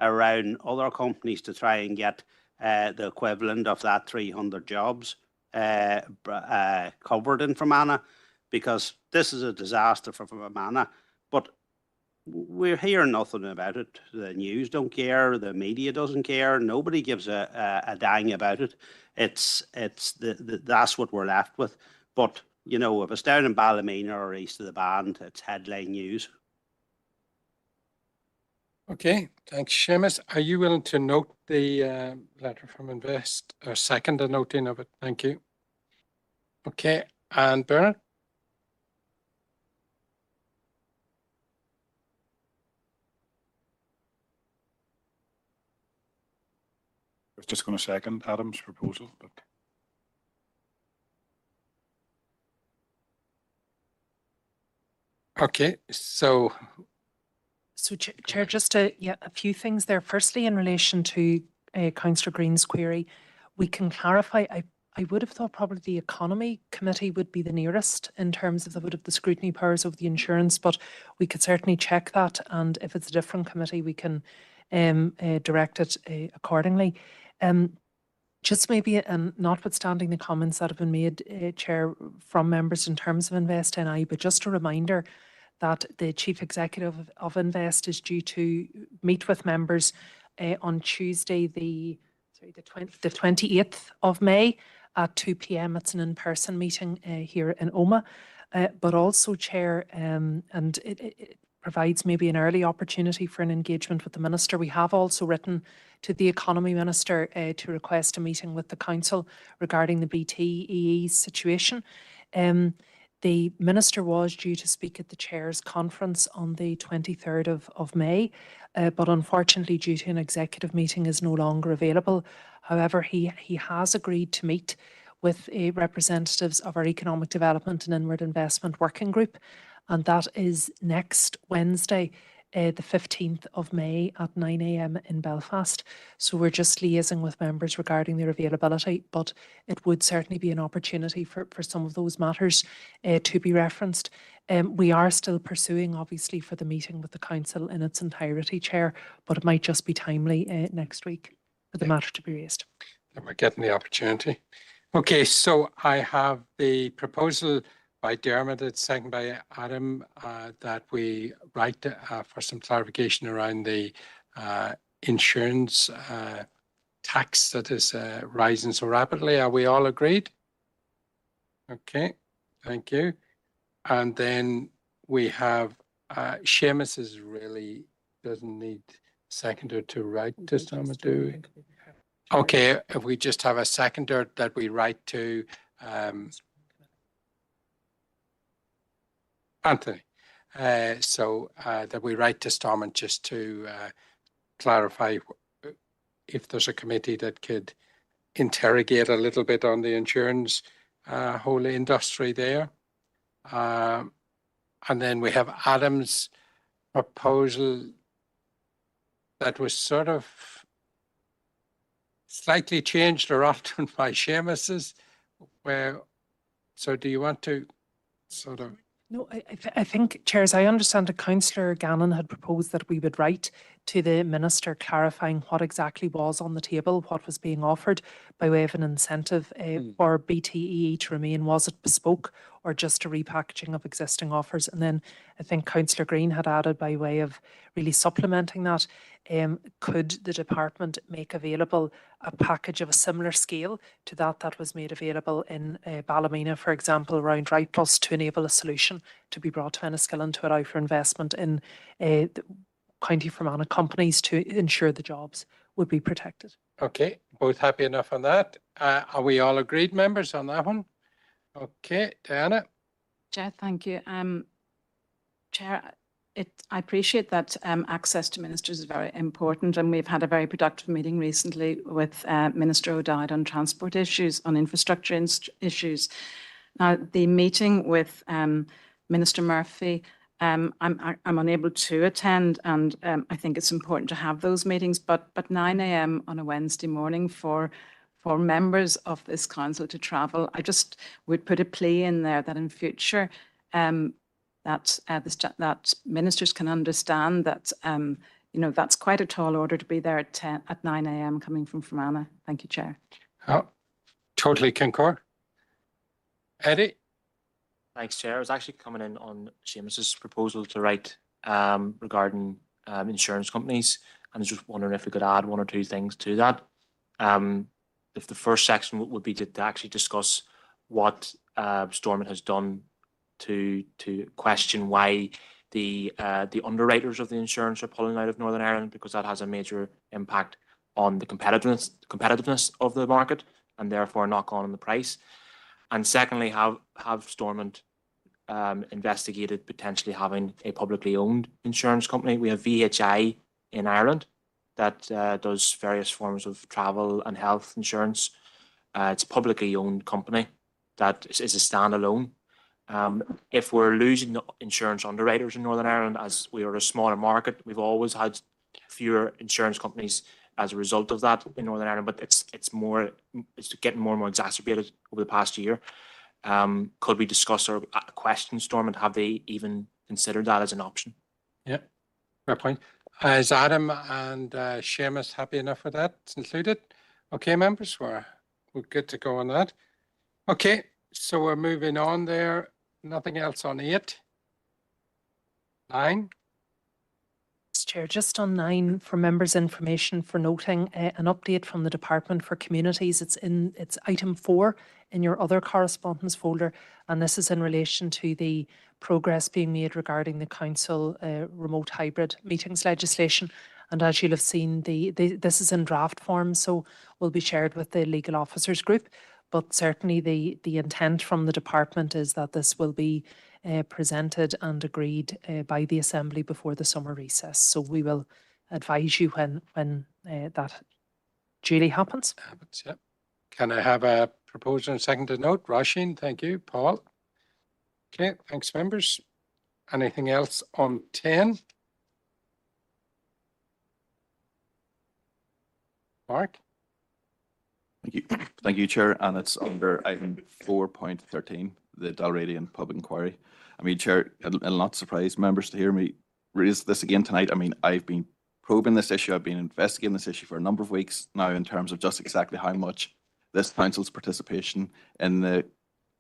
around other companies to try and get the equivalent of that 300 jobs covered in Fermanagh? Because this is a disaster for Fermanagh, but we're hearing nothing about it. The news don't care. The media doesn't care. Nobody gives a dang about it. It's that's what we're left with. But you know, if it's down in Ballymena or east of the Band, it's headline news. Okay, thanks, Seamus. Are you willing to note the letter from Invest, or second a noting of it? Thank you. Okay, and Bernard? I was just going to second Adam's proposal, but okay, so Chair, just a few things there. Firstly, in relation to Councillor Green's query, we can clarify. I would have thought probably the Economy Committee would be the nearest in terms of the scrutiny powers of the insurance, but we could certainly check that, and if it's a different committee, we can direct it accordingly. Just maybe, notwithstanding the comments that have been made, Chair, from members in terms of Invest NI, but just a reminder that the Chief Executive of Invest is due to meet with members on Tuesday, the 28th of May at 2 p.m. It's an in-person meeting here in Omagh. But also, Chair, and provides maybe an early opportunity for an engagement with the Minister. We have also written to the Economy Minister to request a meeting with the Council regarding the BTEE situation. The Minister was due to speak at the Chairs' Conference on the 23rd of May, but unfortunately due to an executive meeting is no longer available. However, he has agreed to meet with representatives of our Economic Development and Inward Investment Working Group, and that is next Wednesday, the 15th of May at 9 a.m. in Belfast. So we're just liaising with members regarding their availability, but it would certainly be an opportunity for some of those matters to be referenced. We are still pursuing, obviously, for the meeting with the Council in its entirety, Chair, but it might just be timely next week for the matter to be raised. Then we're getting the opportunity. Okay, so I have the proposal by Dermot, it's seconded by Adam, that we write for some clarification around the insurance tax that is rising so rapidly. Are we all agreed? Okay, thank you. And then we have Seamus is really doesn't need seconder to write this time, do we? Okay, if we just have a seconder that we write to Anthony, so that we write to Stormont just to clarify if there's a committee that could interrogate a little bit on the insurance whole industry there. And then we have Adam's proposal that was sort of slightly changed or altered by Seamus's. So do you want to sort of? No, I think, Chairs, I understand that Councillor Gannon had proposed that we would write to the Minister clarifying what exactly was on the table, what was being offered by way of an incentive for BTEE to remain. Was it bespoke or just a repackaging of existing offers? And then I think Councillor Green had added by way of really supplementing that, could the department make available a package of a similar scale to that was made available in Ballymena, for example, around Right Plus, to enable a solution to be brought to Enniskillen to allow for investment in County Fermanagh companies to ensure the jobs would be protected. Okay, both happy enough on that. Are we all agreed, members, on that one? Okay, Diana? Chair, thank you. Chair, I appreciate that access to ministers is very important, and we've had a very productive meeting recently with Minister O'Dowd on transport issues, on infrastructure issues. Now, the meeting with Minister Murphy, I'm unable to attend, and I think it's important to have those meetings, but 9 a.m. on a Wednesday morning for members of this council to travel, I just would put a plea in there that in future that ministers can understand that that's quite a tall order to be there at 9 a.m. coming from Fermanagh. Thank you, Chair. Oh, totally concur. Eddie? Thanks, Chair. I was actually coming in on Seamus's proposal to write regarding insurance companies, and I was just wondering if we could add one or two things to that. If the first section would be to actually discuss what Stormont has done to question why the underwriters of the insurance are pulling out of Northern Ireland, because that has a major impact on the competitiveness of the market and therefore knock on the price. And secondly, have Stormont investigated potentially having a publicly owned insurance company. We have VHI in Ireland that does various forms of travel and health insurance. It's a publicly owned company that is a standalone. If we're losing insurance underwriters in Northern Ireland, as we are a smaller market, we've always had fewer insurance companies as a result of that in Northern Ireland, but it's getting more and more exacerbated over the past year. Could we discuss or question Stormont? Have they even considered that as an option? Yeah, fair point. Is Adam and Seamus happy enough with that? It's included? Okay, members, we're good to go on that. Okay, so we're moving on there. Nothing else on 8. 9. Yes, Chair. Just on 9, for members' information for noting, an update from the Department for Communities. It's item 4 in your other correspondence folder, and this is in relation to the progress being made regarding the council remote hybrid meetings legislation. And as you'll have seen, this is in draft form, so will be shared with the legal officers group. But certainly the intent from the department is that this will be presented and agreed by the Assembly before the summer recess. So we will advise you when that duly happens. Yeah. Can I have a proposal and seconded note? Roisin, thank you. Paul? Okay, thanks, members. Anything else on 10? Mark? Thank you. Thank you, Chair. And it's under item 4.13, the Dalradian Pub Inquiry. I mean, Chair, it'll not surprise members to hear me raise this again tonight. I mean, I've been probing this issue. I've been investigating this issue for a number of weeks now in terms of just exactly how much this council's participation in the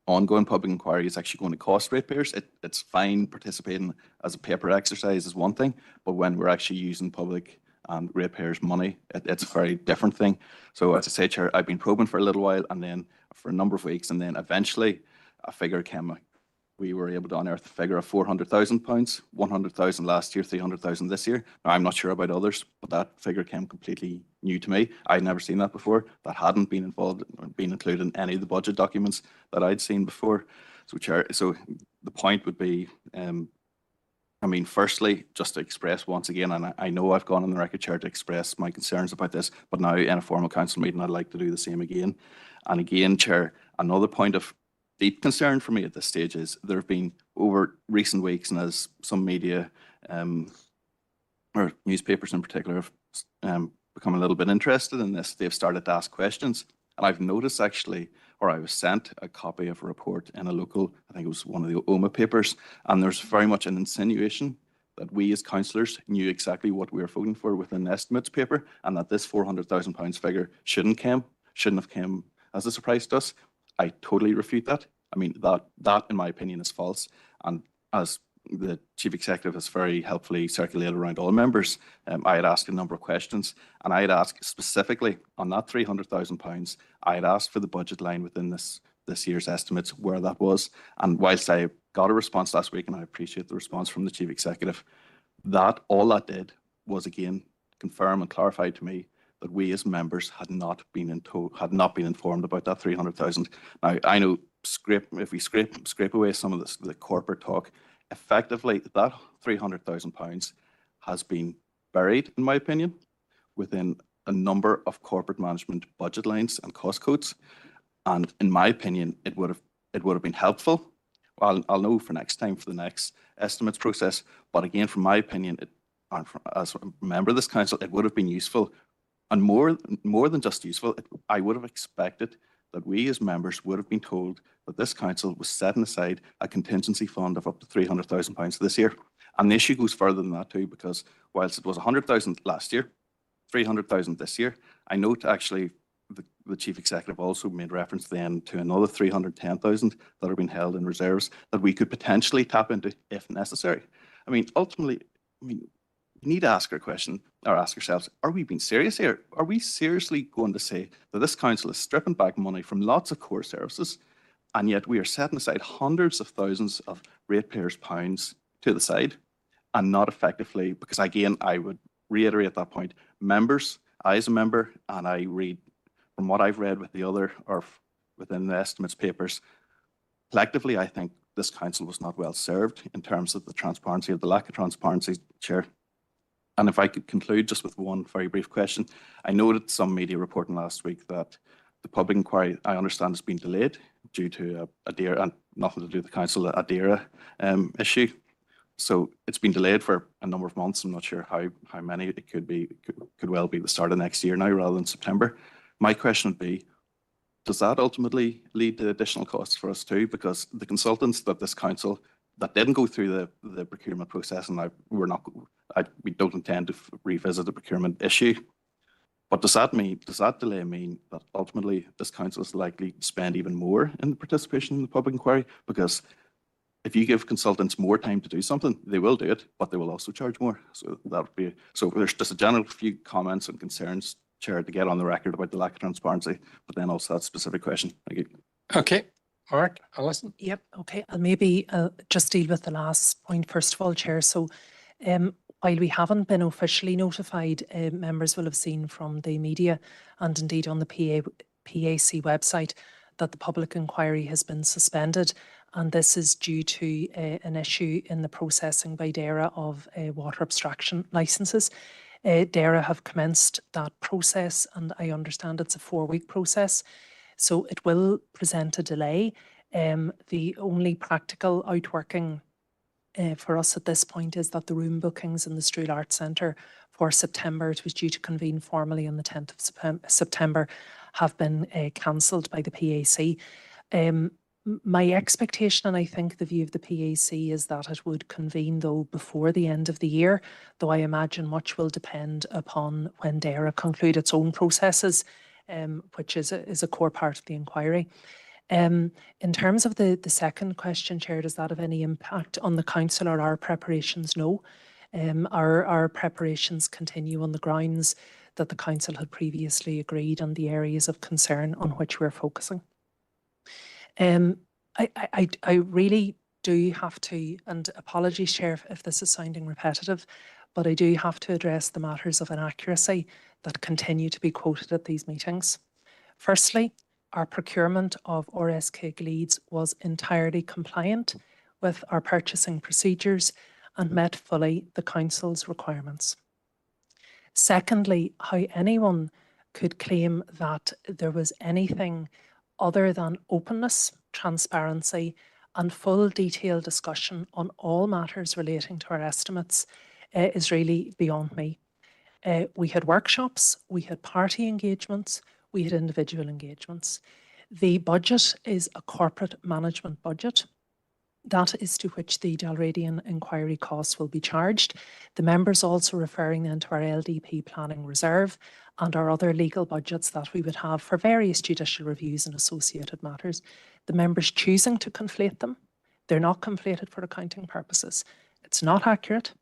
ongoing public inquiry is actually going to cost ratepayers. It's fine participating as a paper exercise is one thing, but when we're actually using public and ratepayers' money, it's a very different thing. So as I say, Chair, I've been probing for a little while and then for a number of weeks, and then eventually a figure came. We were able to unearth a figure of £400,000, 100,000 last year, 300,000 this year. Now, I'm not sure about others, but that figure came completely new to me. I'd never seen that before. That hadn't been included in any of the budget documents that I'd seen before. So, Chair, so the point would be, I mean, firstly, just to express once again, and I know I've gone on the record, Chair, to express my concerns about this, but now in a formal council meeting, I'd like to do the same again. And again, Chair, another point of deep concern for me at this stage is there have been over recent weeks, and as some media or newspapers in particular have become a little bit interested in this, they've started to ask questions. And I've noticed actually, or I was sent a copy of a report in a local, I think it was one of the OMA papers, and there's very much an insinuation that we as councillors knew exactly what we were voting for within the estimates paper, and that this £400,000 figure shouldn't have come as a surprise to us. I totally refute that. I mean, that in my opinion is false. And as the Chief Executive has very helpfully circulated around all members, I had asked a number of questions, and I had asked specifically on that £300,000, I had asked for the budget line within this year's estimates where that was. And whilst I got a response last week, and I appreciate the response from the Chief Executive, all that did was again confirm and clarify to me that we as members had not been informed about that 300,000. Now, I know if we scrape away some of the corporate talk, effectively that £300,000 has been buried, in my opinion, within a number of corporate management budget lines and cost codes. And in my opinion, it would have been helpful. Well, I'll know for next time for the next estimates process. But again, from my opinion, as a member of this council, it would have been useful. And more than just useful, I would have expected that we as members would have been told that this council was setting aside a contingency fund of up to £300,000 this year. And the issue goes further than that too, because whilst it was 100,000 last year, 300,000 this year, I note actually the Chief Executive also made reference then to another 310,000 that are being held in reserves that we could potentially tap into if necessary. I mean, ultimately, we need to ask ourselves, are we being serious here? Are we seriously going to say that this council is stripping back money from lots of core services, and yet we are setting aside hundreds of thousands of ratepayers' pounds to the side and not effectively, because again, I would reiterate that point, members, I as a member, and I read from what I've read with the other or within the estimates papers, collectively, I think this council was not well served in terms of the transparency, or the lack of transparency, Chair. And if I could conclude just with one very brief question. I noted some media reporting last week that the public inquiry, I understand, has been delayed due to a DAERA, and nothing to do with the council, a DAERA issue. So it's been delayed for a number of months. I'm not sure how many. It could well be the start of next year now rather than September. My question would be, does that ultimately lead to additional costs for us too? Because the consultants that this council that didn't go through the procurement process, and we don't intend to revisit the procurement issue. But does that delay mean that ultimately this council is likely to spend even more in the participation in the public inquiry? Because if you give consultants more time to do something, they will do it, but they will also charge more. So that would be, so there's just a general few comments and concerns, Chair, to get on the record about the lack of transparency, but then also that specific question. Thank you. Okay, Mark, Alison. Yep, okay. I'll maybe just deal with the last point first of all, Chair. So while we haven't been officially notified, members will have seen from the media and indeed on the PAC website that the public inquiry has been suspended, and this is due to an issue in the processing by DAERA of water abstraction licences. DAERA have commenced that process, and I understand it's a 4-week process, so it will present a delay. The only practical outworking for us at this point is that the room bookings in the Strual Arts Centre for September, it was due to convene formally on the 10th of September, have been cancelled by the PAC. My expectation, and I think the view of the PAC, is that it would convene though before the end of the year, though I imagine much will depend upon when DAERA conclude its own processes, which is a core part of the inquiry. In terms of the second question, Chair, does that have any impact on the Council or our preparations? No. Our preparations continue on the grounds that the Council had previously agreed on the areas of concern on which we're focusing. I really do have to, and apologies, Chair, if this is sounding repetitive, but I do have to address the matters of inaccuracy that continue to be quoted at these meetings. Firstly, our procurement of RSK Gleeds was entirely compliant with our purchasing procedures and met fully the Council's requirements. Secondly, how anyone could claim that there was anything other than openness, transparency and full detailed discussion on all matters relating to our estimates is really beyond me. We had workshops, we had party engagements, we had individual engagements. The budget is a corporate management budget. That is to which the Dalradian inquiry costs will be charged. The members also referring then to our LDP planning reserve and our other legal budgets that we would have for various judicial reviews and associated matters. The members choosing to conflate them, they're not conflated for accounting purposes. It's not accurate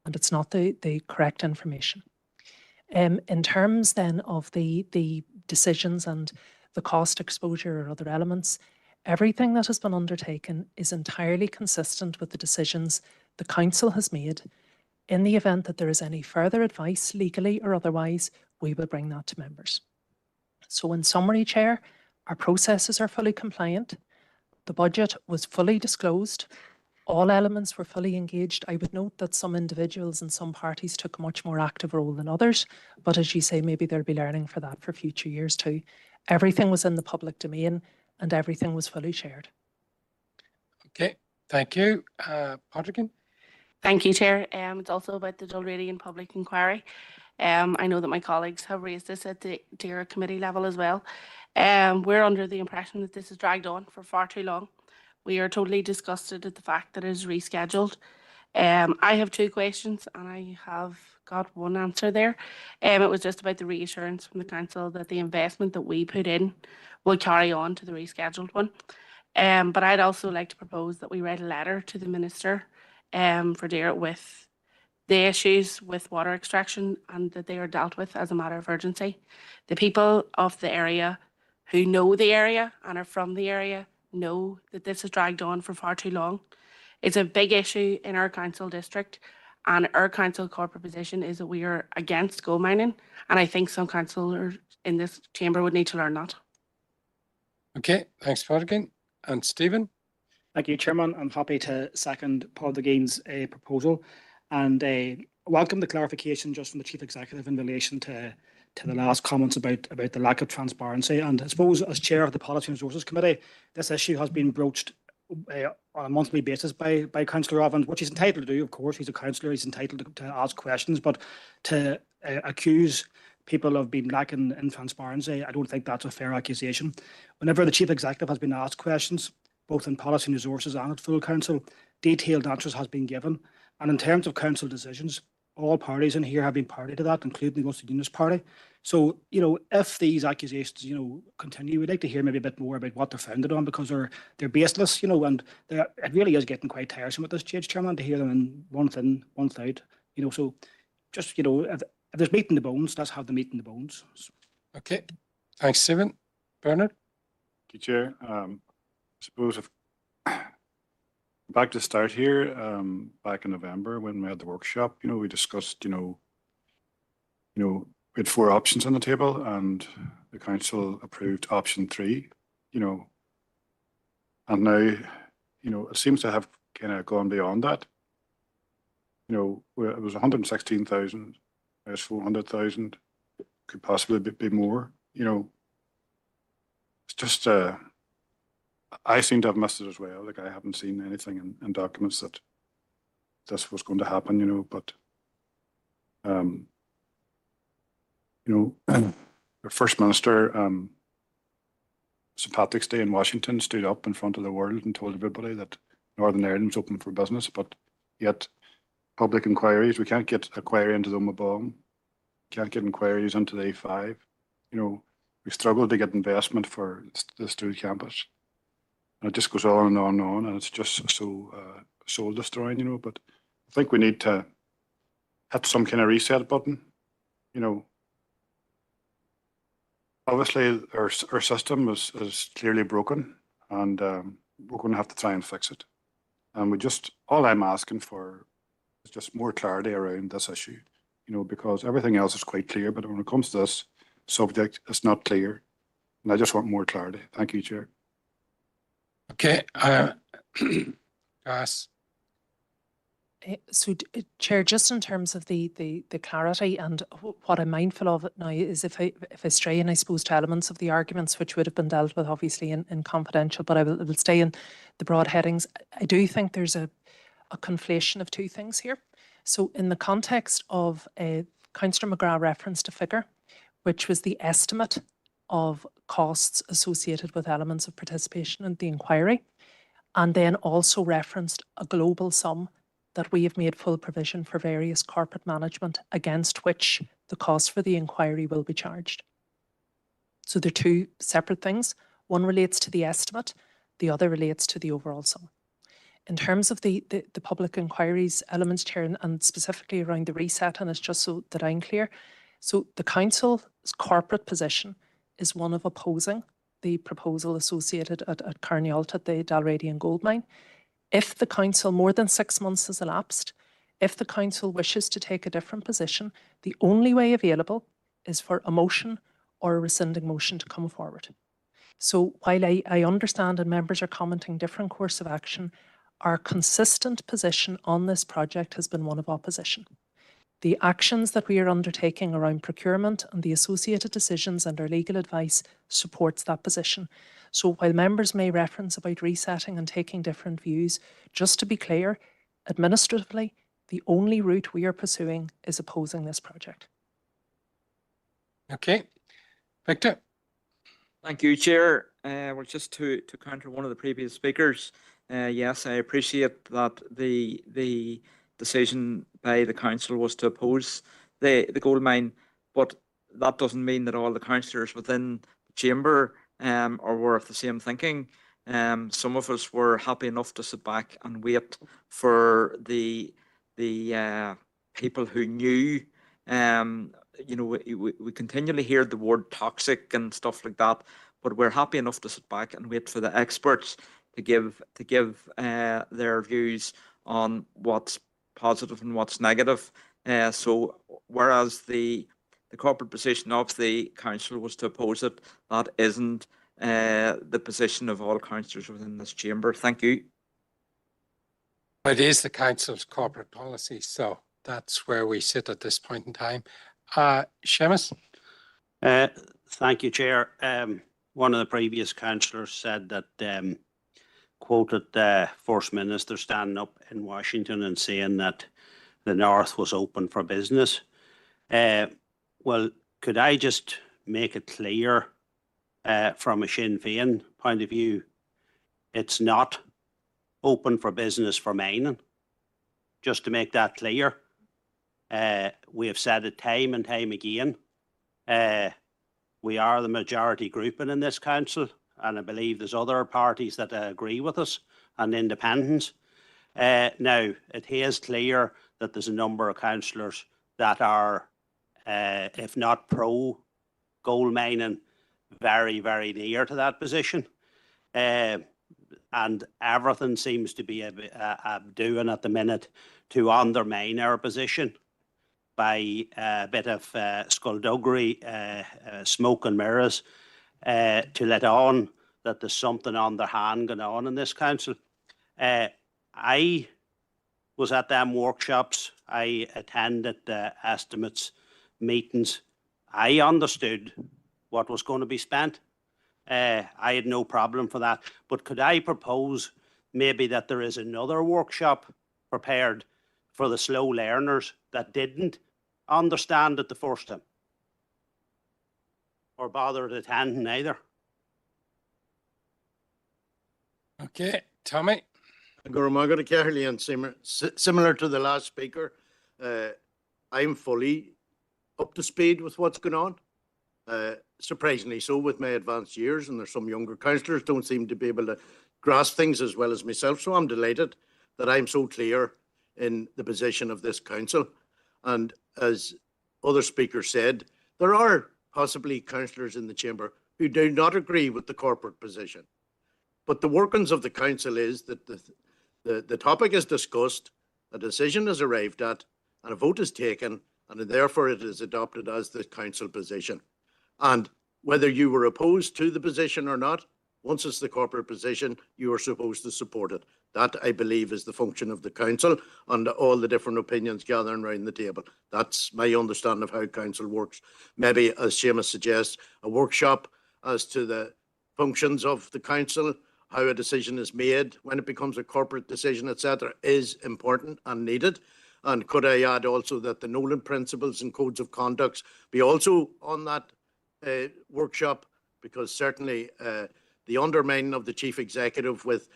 and it's not the correct information. In terms then of the decisions and the cost exposure or other elements, everything that has been undertaken is entirely consistent with the decisions the Council has made. In the event that there is any further advice, legally or otherwise, we will bring that to members. So in summary, Chair, our processes are fully compliant. The budget was fully disclosed. All elements were fully engaged. I would note that some individuals and some parties took a much more active role than others, but as you say, maybe there'll be learning for that for future years too. Everything was in the public domain and everything was fully shared. Okay, thank you. Patrick? Thank you, Chair. It's also about the Dalradian public inquiry. I know that my colleagues have raised this at the DAERA committee level as well. We're under the impression that this is dragged on for far too long. We are totally disgusted at the fact that it is rescheduled. I have 2 questions and I have got one answer there. It was just about the reassurance from the Council that the investment that we put in will carry on to the rescheduled one. But I'd also like to propose that we write a letter to the Minister for DAERA with the issues with water extraction and that they are dealt with as a matter of urgency. The people of the area who know the area and are from the area know that this has dragged on for far too long. It's a big issue in our council district, and our council corporate position is that we are against gold mining, and I think some councillors in this chamber would need to learn that. Okay, thanks, Patrick. And Stephen? Thank you, Chairman. I'm happy to second Paul Degane's proposal and welcome the clarification just from the Chief Executive in relation to the last comments about the lack of transparency. And I suppose as Chair of the Policy and Resources Committee, this issue has been broached on a monthly basis by Councillor Evans, which he's entitled to do, of course. He's a councillor, he's entitled to ask questions, but to accuse people of being lacking in transparency, I don't think that's a fair accusation. Whenever the Chief Executive has been asked questions, both in Policy and Resources and at full council, detailed answers has been given. And in terms of council decisions, all parties in here have been party to that, including the Ulster Unionist Party. So, if these accusations, continue, we'd like to hear maybe a bit more about what they're founded on, because they're baseless, and it really is getting quite tiresome at this stage, Chairman, to hear them in month out, so just, if there's meat in the bones, let's have the meat in the bones. Okay, thanks, Stephen. Bernard? Thank you, Chair. I suppose if back to start here, back in November when we had the workshop, we discussed, we had 4 options on the table, and the council approved option 3, and now, it seems to have kind of gone beyond that. It was 116,000, there's 400,000, could possibly be more, it's just, I seem to have missed it as well. Like, I haven't seen anything in documents that this was going to happen, but, the First Minister, St. Patrick's Day in Washington, stood up in front of the world and told everybody that Northern Ireland's open for business, but yet public inquiries, we can't get a query into the Omagong, can't get inquiries into the A5. We struggle to get investment for the Strood campus. And it just goes on and on and on, and it's just so soul destroying, but I think we need to hit some kind of reset button. Obviously our system is clearly broken, and we're going to have to try and fix it. And all I'm asking for is just more clarity around this issue, because everything else is quite clear, but when it comes to this subject, it's not clear. And I just want more clarity. Thank you, Chair. Okay, Gas. So, Chair, just in terms of the clarity, and what I'm mindful of it now is if I stray in, I suppose, to elements of the arguments which would have been dealt with, obviously, in confidential, but I will stay in the broad headings. I do think there's a conflation of 2 things here. So, in the context of Councillor McGrath referenced a figure, which was the estimate of costs associated with elements of participation in the inquiry, and then also referenced a global sum that we have made full provision for various corporate management against which the cost for the inquiry will be charged. So they're 2 separate things. One relates to the estimate, the other relates to the overall sum. In terms of the public inquiries elements, Chair, and specifically around the reset, and it's just so that I'm clear, so the council's corporate position is one of opposing the proposal associated at Carneyalta, the Dalradian gold mine. If the council, more than 6 months has elapsed, if the council wishes to take a different position, the only way available is for a motion or a rescinding motion to come forward. So while I understand and members are commenting different course of action, our consistent position on this project has been one of opposition. The actions that we are undertaking around procurement and the associated decisions and our legal advice supports that position. So while members may reference about resetting and taking different views, just to be clear, administratively, the only route we are pursuing is opposing this project. Okay. Victor? Thank you, Chair. Well, just to counter one of the previous speakers, yes, I appreciate that the decision by the council was to oppose the gold mine, but that doesn't mean that all the councillors within the chamber were of the same thinking. Some of us were happy enough to sit back and wait for the people who knew. We continually hear the word toxic and stuff like that, but we're happy enough to sit back and wait for the experts to give their views on what's positive and what's negative. So whereas the corporate position of the council was to oppose it, that isn't the position of all councillors within this chamber. Thank you. It is the council's corporate policy, so that's where we sit at this point in time. Seamus? Thank you, Chair. One of the previous councillors said that, quoted the First Minister standing up in Washington and saying that the North was open for business. Well, could I just make it clear from a Sinn Féin point of view, it's not open for business for mining, just to make that clear. We have said it time and time again. We are the majority grouping in this council, and I believe there's other parties that agree with us and independents. Now, it is clear that there's a number of councillors that are, if not pro gold mining, very, very near to that position. And everything seems to be doing at the minute to undermine our position by a bit of skullduggery, smoke and mirrors, to let on that there's something on their hand going on in this council. I was at them workshops. I attended the estimates meetings. I understood what was going to be spent. I had no problem for that. But could I propose maybe that there is another workshop prepared for the slow learners that didn't understand it the first time or bothered attending either? Okay, Tommy. Gormaga Carly, and similar to the last speaker, I'm fully up to speed with what's going on. Surprisingly so with my advanced years, and there's some younger councillors don't seem to be able to grasp things as well as myself. So I'm delighted that I'm so clear in the position of this council. And as other speakers said, there are possibly councillors in the chamber who do not agree with the corporate position. But the workings of the council is that the topic is discussed, a decision is arrived at, and a vote is taken, and therefore it is adopted as the council position. And whether you were opposed to the position or not, once it's the corporate position, you are supposed to support it. That, I believe, is the function of the council and all the different opinions gathering around the table. That's my understanding of how council works. Maybe, as Seamus suggests, a workshop as to the functions of the council, how a decision is made, when it becomes a corporate decision, etc., is important and needed. And could I add also that the Nolan principles and codes of conduct be also on that workshop, because certainly the undermining of the chief executive with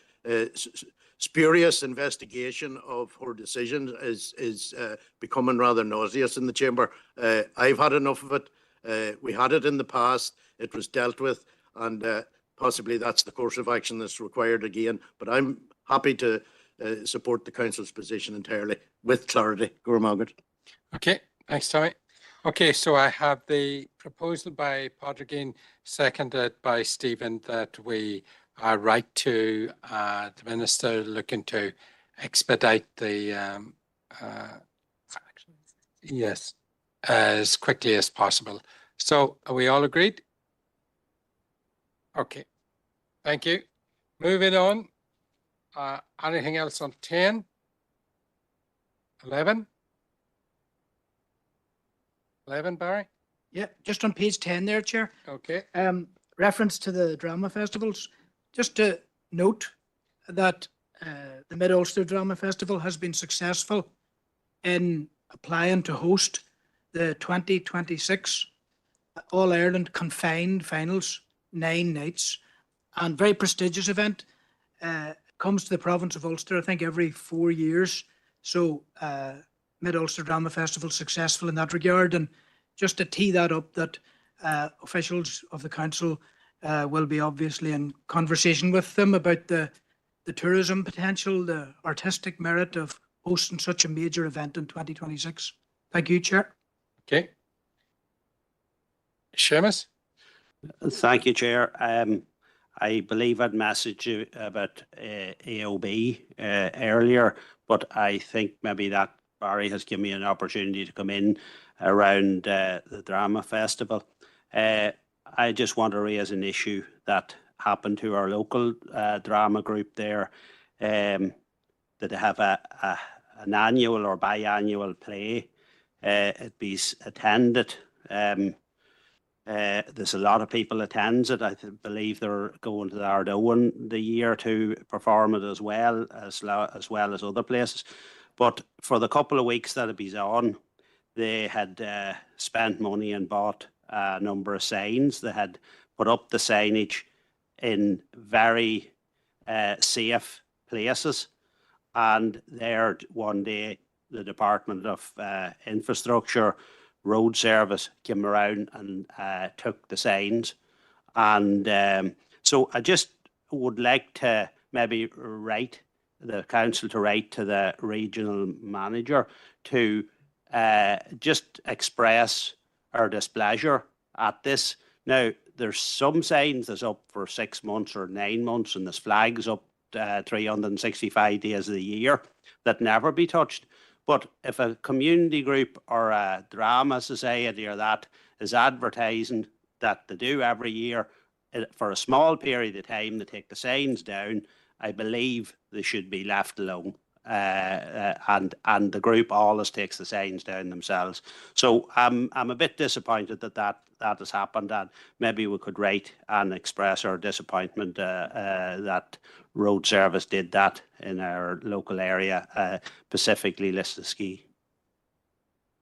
spurious investigation of her decision is becoming rather nauseous in the chamber. I've had enough of it. We had it in the past. It was dealt with, and possibly that's the course of action that's required again. But I'm happy to support the council's position entirely with clarity. Gormagat. Okay, thanks, Tommy. Okay, so I have the proposal by Padraig, seconded by Stephen, that we are right to the Minister looking to expedite the yes, as quickly as possible. So are we all agreed? Okay, thank you. Moving on. Anything else on 10? 11? 11, Barry? Yeah, just on page 10 there, Chair. Okay. Reference to the drama festivals. Just to note that the Mid-Ulster Drama Festival has been successful in applying to host the 2026 All-Ireland Confined Finals, 9 nights, and very prestigious event. Comes to the province of Ulster, I think, every 4 years. So Mid-Ulster Drama Festival successful in that regard. And just to tee that up, that officials of the council will be obviously in conversation with them about the tourism potential, the artistic merit of hosting such a major event in 2026. Thank you, Chair. Okay. Seamus? Thank you, Chair. I believe I'd messaged you about AOB earlier, but I think maybe that Barry has given me an opportunity to come in around the Drama Festival. I just want to raise an issue that happened to our local drama group there, that they have an annual or biannual play. It be attended. There's a lot of people attends it. I believe they're going to the Ardoin the year to perform it as well as other places. But for the couple of weeks that it was on, they had spent money and bought a number of signs. They had put up the signage in very safe places. And there one day the Department of Infrastructure, Road Service came around and took the signs. And so I just would like to maybe write the council to write to the regional manager to just express our displeasure at this. Now, there's some signs that's up for 6 months or 9 months, and there's flags up 365 days of the year that never be touched. But if a community group or a drama society or that is advertising that they do every year for a small period of time, they take the signs down, I believe they should be left alone. And the group always takes the signs down themselves. So I'm a bit disappointed that has happened, and maybe we could write and express our disappointment that Road Service did that in our local area, specifically Listaski.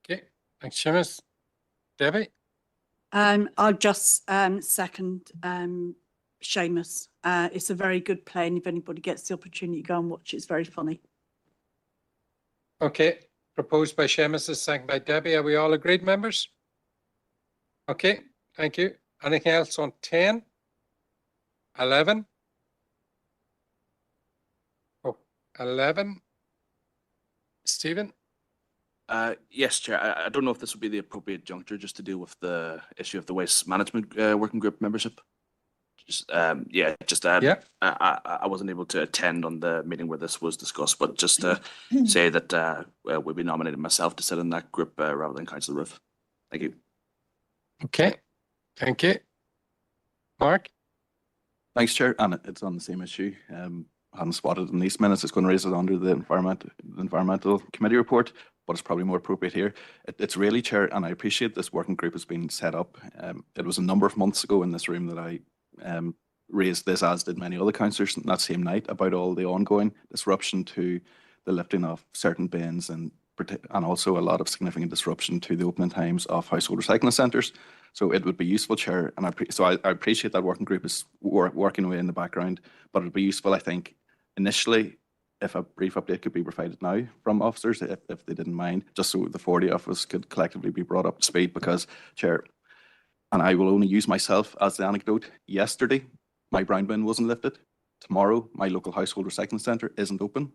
Okay, thanks, Seamus. Debbie? I'll just second Seamus. It's a very good play, and if anybody gets the opportunity, go and watch it. It's very funny. Okay, proposed by Seamus, second by Debbie. Are we all agreed, members? Okay, thank you. Anything else on 10? 11? Oh, 11. Stephen? Yes, Chair. I don't know if this would be the appropriate juncture just to deal with the issue of the waste management working group membership. I wasn't able to attend on the meeting where this was discussed, but just to say that we'll be nominating myself to sit in that group rather than Councillor Roof. Thank you. Okay, thank you. Mark? Thanks, Chair. And it's on the same issue. I hadn't spotted in these minutes. It's going to raise it under the environmental committee report, but it's probably more appropriate here. It's really, Chair, and I appreciate this working group has been set up. It was a number of months ago in this room that I raised this, as did many other councillors that same night, about all the ongoing disruption to the lifting of certain bins and also a lot of significant disruption to the opening times of household recycling centres. So it would be useful, Chair, and I appreciate that working group is working away in the background, but it would be useful, I think, initially, if a brief update could be provided now from officers, if they didn't mind, just so the 40 of us could collectively be brought up to speed, because, Chair, and I will only use myself as the anecdote, yesterday, my brown bin wasn't lifted. Tomorrow, my local household recycling centre isn't open.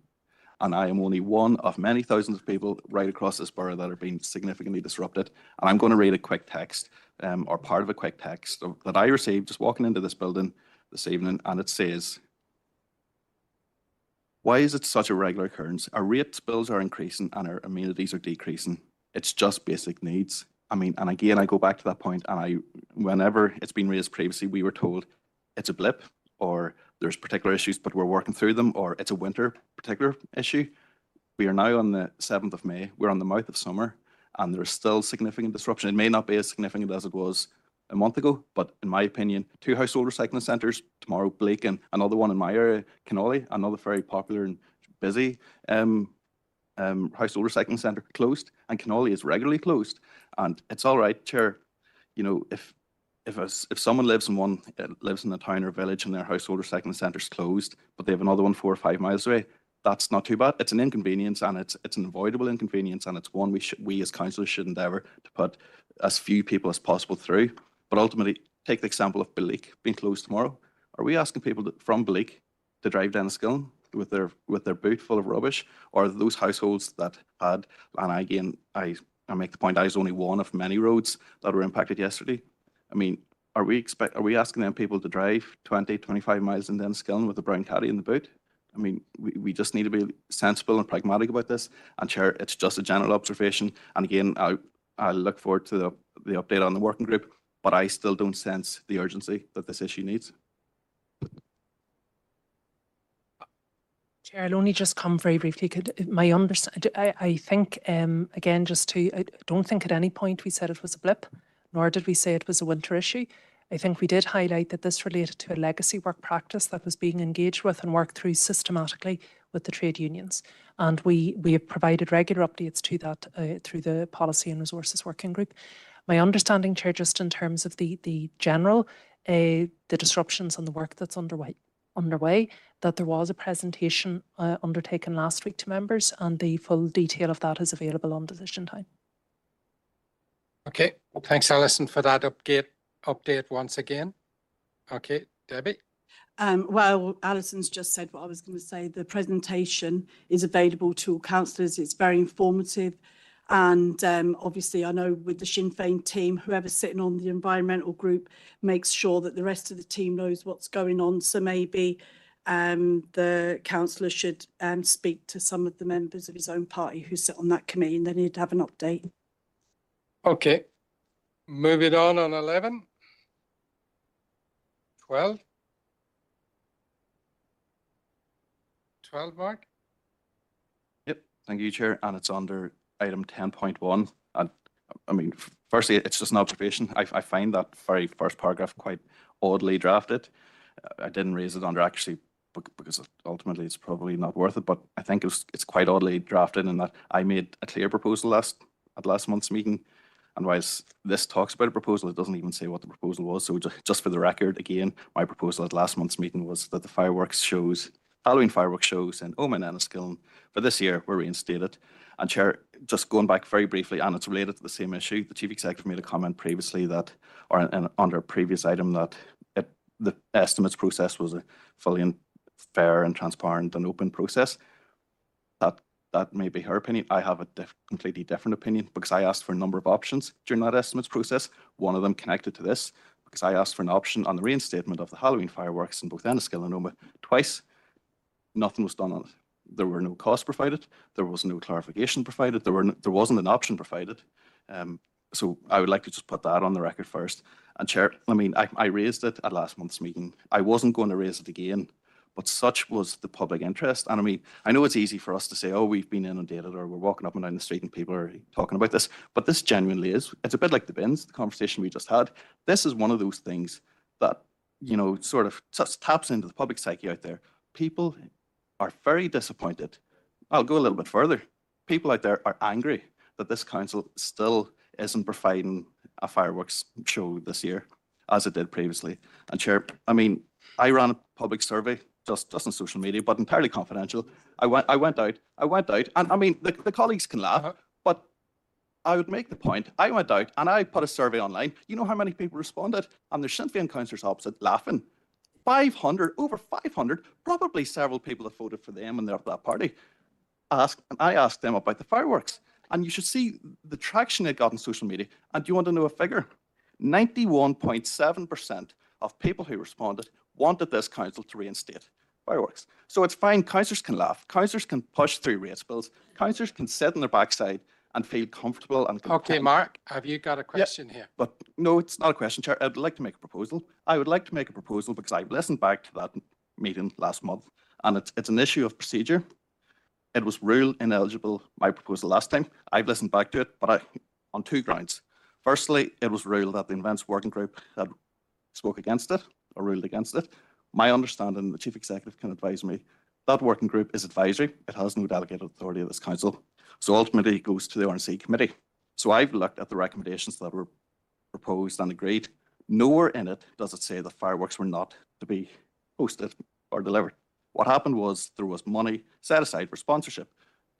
And I am only one of many thousands of people right across this borough that are being significantly disrupted. And I'm going to read a quick text, or part of a quick text that I received just walking into this building this evening, and it says, "Why is it such a regular occurrence? Our rates bills are increasing and our amenities are decreasing. It's just basic needs." I mean, and again, I go back to that point, and whenever it's been raised previously, we were told it's a blip, or there's particular issues, but we're working through them, or it's a winter particular issue. We are now on the 7th of May. We're on the mouth of summer, and there's still significant disruption. It may not be as significant as it was a month ago, but in my opinion, 2 household recycling centres tomorrow, Blake, and another one in my area, Canolly, another very popular and busy household recycling centre, closed, and Canolly is regularly closed. And it's all right, Chair, you know, if someone lives in a town or village and their household recycling centre's closed, but they have another one 4 or 5 miles away, that's not too bad. It's an inconvenience, and it's an avoidable inconvenience, and it's one we as councillors should endeavour to put as few people as possible through. But ultimately, take the example of Bleak being closed tomorrow. Are we asking people from Bleak to drive down to Skillen with their boot full of rubbish, or those households that had? And again, I make the point, I was only one of many roads that were impacted yesterday. I mean, are we asking them people to drive 20, 25 miles in Skillen with a brown caddy in the boot? I mean, we just need to be sensible and pragmatic about this. And Chair, it's just a general observation. And again, I look forward to the update on the working group, but I still don't sense the urgency that this issue needs. Chair, I'll only just come very briefly. I think, again, I don't think at any point we said it was a blip, nor did we say it was a winter issue. I think we did highlight that this related to a legacy work practice that was being engaged with and worked through systematically with the trade unions. And we have provided regular updates to that through the Policy and Resources Working Group. My understanding, Chair, just in terms of the general, the disruptions on the work that's underway, underway, that there was a presentation undertaken last week to members, and the full detail of that is available on Decision Time. Okay, thanks, Alison, for that update once again. Okay, Debbie. Well, Alison's just said what I was going to say. The presentation is available to all councillors. It's very informative. And obviously, I know with the Sinn Féin team, whoever's sitting on the environmental group makes sure that the rest of the team knows what's going on. So maybe the councillor should speak to some of the members of his own party who sit on that committee, and then he'd have an update. Okay, moving on 11. 12. 12, Mark. Yep, thank you, Chair. And it's under item 10.1. And I mean, firstly, it's just an observation. I find that very first paragraph quite oddly drafted. I didn't raise it under accuracy because ultimately it's probably not worth it, but I think it's quite oddly drafted in that I made a clear proposal at last month's meeting. And whilst this talks about a proposal, it doesn't even say what the proposal was. So just for the record, again, my proposal at last month's meeting was that the Halloween fireworks shows in Omagh and Enniskillen for this year were reinstated. And Chair, just going back very briefly, and it's related to the same issue, the Chief Executive made a comment previously that, or under a previous item, that the estimates process was a fully and fair and transparent and open process. That may be her opinion. I have a completely different opinion because I asked for a number of options during that estimates process. One of them connected to this because I asked for an option on the reinstatement of the Halloween fireworks in both Enniskillen and Omagh twice. Nothing was done on it. There were no costs provided. There was no clarification provided. There wasn't an option provided. So I would like to just put that on the record first. And Chair, I mean, I raised it at last month's meeting. I wasn't going to raise it again, but such was the public interest. And I mean, I know it's easy for us to say, oh, we've been inundated, or we're walking up and down the street and people are talking about this, but this genuinely is. It's a bit like the bins, the conversation we just had. This is one of those things that, you know, sort of just taps into the public psyche out there. People are very disappointed. I'll go a little bit further. People out there are angry that this council still isn't providing a fireworks show this year, as it did previously. And Chair, I mean, I ran a public survey just on social media, but entirely confidential. I went out, and I mean, the colleagues can laugh, but I would make the point. I went out and I put a survey online. You know how many people responded? And there's Sinn Féin councillors opposite laughing. 500, over 500, probably several people that voted for them and they're that party. I asked them about the fireworks, and you should see the traction it got on social media. And do you want to know a figure? 91.7% of people who responded wanted this council to reinstate fireworks. So it's fine, councillors can laugh, councillors can push through rates bills, councillors can sit on their backside and feel comfortable and content. Okay, Mark, have you got a question here? But no, it's not a question, Chair. I'd like to make a proposal. I would like to make a proposal because I've listened back to that meeting last month, and it's an issue of procedure. It was rule ineligible, my proposal last time. I've listened back to it, but on two grounds. Firstly, it was ruled that the Events Working Group had spoke against it or ruled against it. My understanding, the Chief Executive can advise me, that working group is advisory. It has no delegated authority of this council. So ultimately it goes to the RNC committee. So I've looked at the recommendations that were proposed and agreed. Nowhere in it does it say that fireworks were not to be hosted or delivered. What happened was there was money set aside for sponsorship,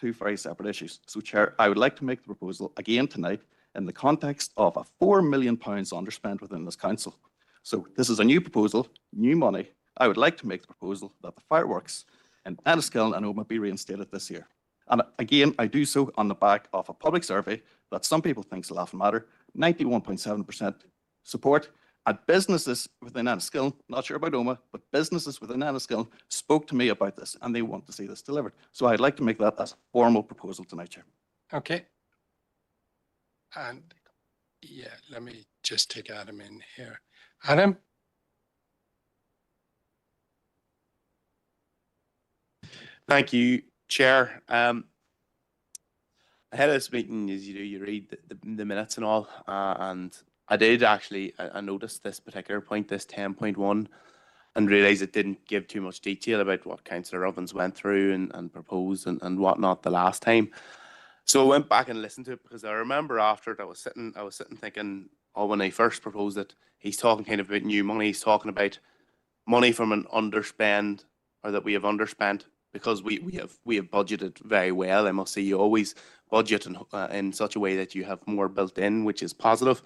two very separate issues. So Chair, I would like to make the proposal again tonight in the context of a £4 million underspent within this council. So this is a new proposal, new money. I would like to make the proposal that the fireworks in Enniskillen and Omagh be reinstated this year. And again, I do so on the back of a public survey that some people think is a laughing matter, 91.7% support. And businesses within Enniskillen, not sure about Omagh, but businesses within Enniskillen spoke to me about this and they want to see this delivered. So I'd like to make that as a formal proposal tonight, Chair. Okay. And yeah, let me just take Adam in here. Adam? Thank you, Chair. Ahead of this meeting, as you do, you read the minutes and all, and I did actually, I noticed this particular point, this 10.1, and realised it didn't give too much detail about what Councillor Ovens went through and proposed and whatnot the last time. So I went back and listened to it because I remember after it, I was sitting thinking, oh, when he first proposed it, he's talking kind of about new money, he's talking about money from an underspend, or that we have underspent, because we have budgeted very well. I must say, you always budget in such a way that you have more built in, which is positive,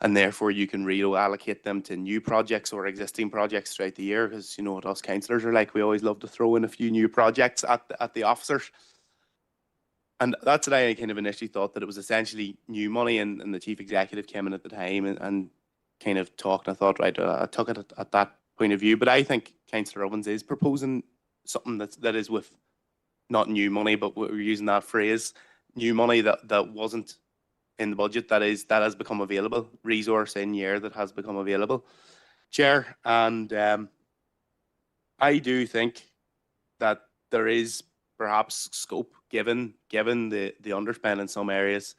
and therefore you can reallocate them to new projects or existing projects throughout the year. Because you know what us councillors are like, we always love to throw in a few new projects at the officers. And that's what I kind of initially thought, that it was essentially new money, and the chief executive came in at the time and kind of talked, and I thought, right, I took it at that point of view. But I think Councillor Ovens is proposing something that is with not new money, but we're using that phrase, new money that wasn't in the budget, that has become available, resource in year that has become available, Chair. And I do think that there is perhaps scope, given the underspend in some areas,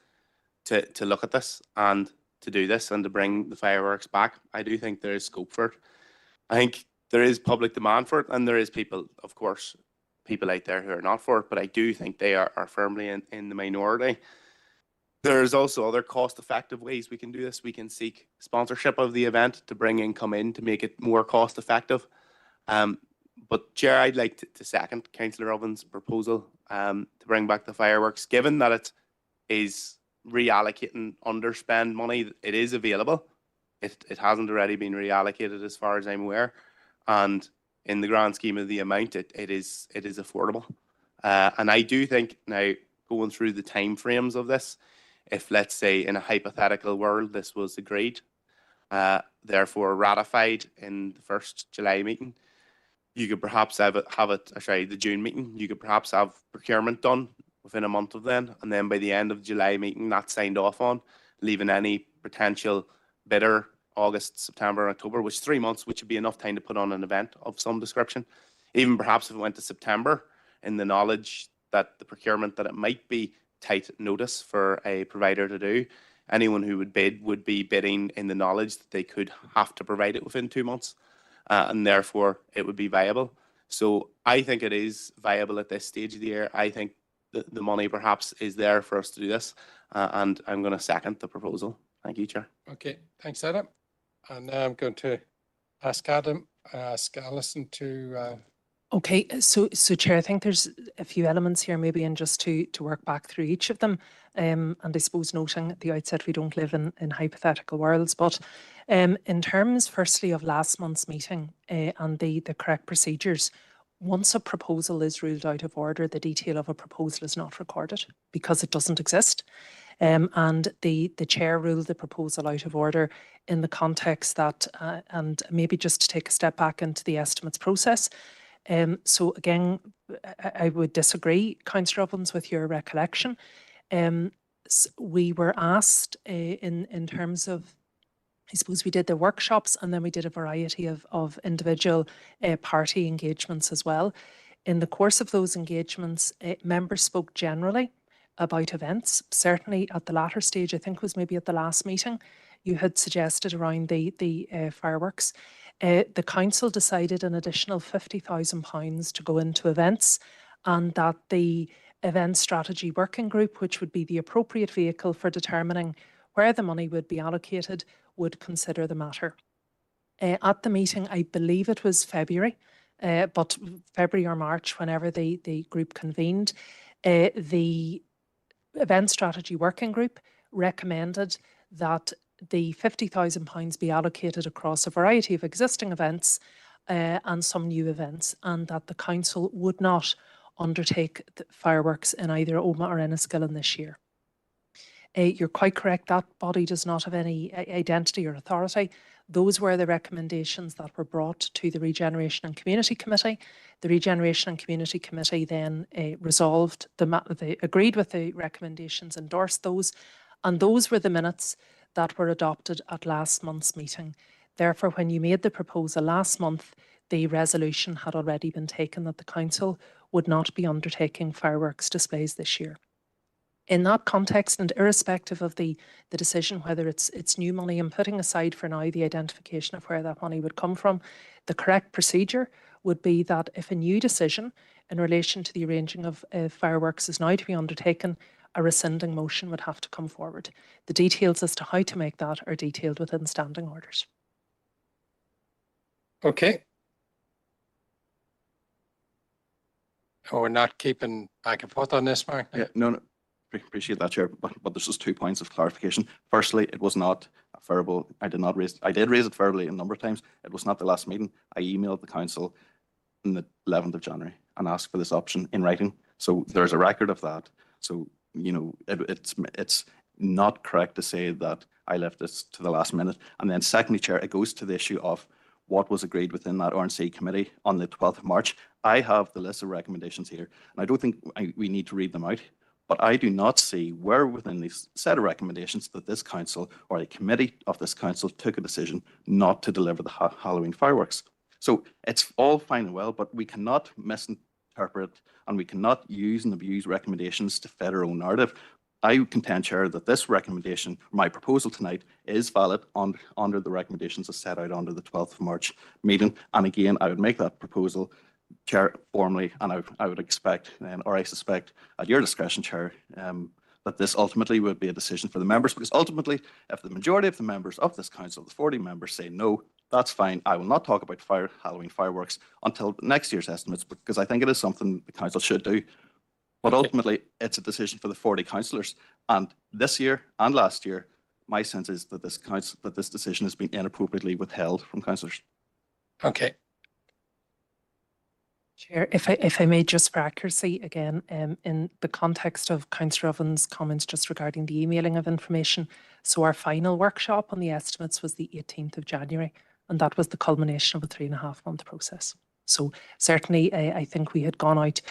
to look at this and to do this and to bring the fireworks back. I do think there is scope for it. I think there is public demand for it, and there is people, of course, people out there who are not for it, but I do think they are firmly in the minority. There's also other cost-effective ways we can do this. We can seek sponsorship of the event to bring income in, to make it more cost-effective. But Chair, I'd like to second Councillor Ovens' proposal to bring back the fireworks, given that it is reallocating underspend money. It is available. It hasn't already been reallocated as far as I'm aware. And in the grand scheme of the amount, it is affordable. And I do think, now going through the time frames of this, if, let's say, in a hypothetical world, this was agreed, therefore ratified in the first July meeting, you could perhaps have the June meeting, you could perhaps have procurement done within a month of then, and then by the end of July meeting, that's signed off on, leaving any potential bidder August, September, October, which is 3 months, which would be enough time to put on an event of some description. Even perhaps if it went to September, in the knowledge that the procurement, that it might be tight notice for a provider to do, anyone who would bid would be bidding in the knowledge that they could have to provide it within 2 months, and therefore it would be viable. So I think it is viable at this stage of the year. I think the money perhaps is there for us to do this, and I'm going to second the proposal. Thank you, Chair. Okay, thanks, Adam. And now I'm going to ask Alison to. Okay, so Chair, I think there's a few elements here, maybe, and just to work back through each of them. And I suppose noting at the outset, we don't live in hypothetical worlds, but in terms, firstly, of last month's meeting and the correct procedures, once a proposal is ruled out of order, the detail of a proposal is not recorded because it doesn't exist. And the chair ruled the proposal out of order in the context that, and maybe just to take a step back into the estimates process. So again, I would disagree, Councillor Ovens, with your recollection. We were asked in terms of, I suppose we did the workshops, and then we did a variety of individual party engagements as well. In the course of those engagements, members spoke generally about events. Certainly at the latter stage, I think was maybe at the last meeting, you had suggested around the fireworks. The council decided an additional £50,000 to go into events, and that the event strategy working group, which would be the appropriate vehicle for determining where the money would be allocated, would consider the matter. At the meeting, I believe it was February, but February or March, whenever the group convened, the event strategy working group recommended that the £50,000 be allocated across a variety of existing events and some new events, and that the council would not undertake the fireworks in either Omagh or Enniskillen this year. You're quite correct, that body does not have any identity or authority. Those were the recommendations that were brought to the Regeneration and Community Committee. The Regeneration and Community Committee then resolved, they agreed with the recommendations, endorsed those, and those were the minutes that were adopted at last month's meeting. Therefore, when you made the proposal last month, the resolution had already been taken that the council would not be undertaking fireworks displays this year. In that context, and irrespective of the decision whether it's new money, and putting aside for now the identification of where that money would come from, the correct procedure would be that if a new decision in relation to the arranging of fireworks is now to be undertaken, a rescinding motion would have to come forward. The details as to how to make that are detailed within standing orders. Okay, we're not keeping back and forth on this, Mark. Yeah, no, appreciate that, Chair, but there's just 2 points of clarification. Firstly, it was not a verbal, I did raise it verbally a number of times. It was not the last meeting. I emailed the council on the 11th of January and asked for this option in writing. So there's a record of that. So, you know, it's not correct to say that I left this to the last minute. And then secondly, Chair, it goes to the issue of what was agreed within that RNC committee on the 12th of March. I have the list of recommendations here, and I don't think we need to read them out, but I do not see where within this set of recommendations that this council or a committee of this council took a decision not to deliver the Halloween fireworks. So it's all fine and well, but we cannot misinterpret and we cannot use and abuse recommendations to fit our own narrative. I contend, Chair, that this recommendation, my proposal tonight, is valid under the recommendations as set out under the 12th of March meeting. And again, I would make that proposal, Chair, formally, and I would expect, or I suspect, at your discretion, Chair, that this ultimately would be a decision for the members, because ultimately, if the majority of the members of this council, the 40 members, say no, that's fine. I will not talk about Halloween fireworks until next year's estimates, because I think it is something the council should do. But ultimately, it's a decision for the 40 councillors. And this year and last year, my sense is that this decision has been inappropriately withheld from councillors. Okay. Chair, if I may, just for accuracy again, in the context of Councillor Ovens' comments just regarding the emailing of information, so our final workshop on the estimates was the 18th of January, and that was the culmination of a 3.5-month process. So certainly, I think we had gone out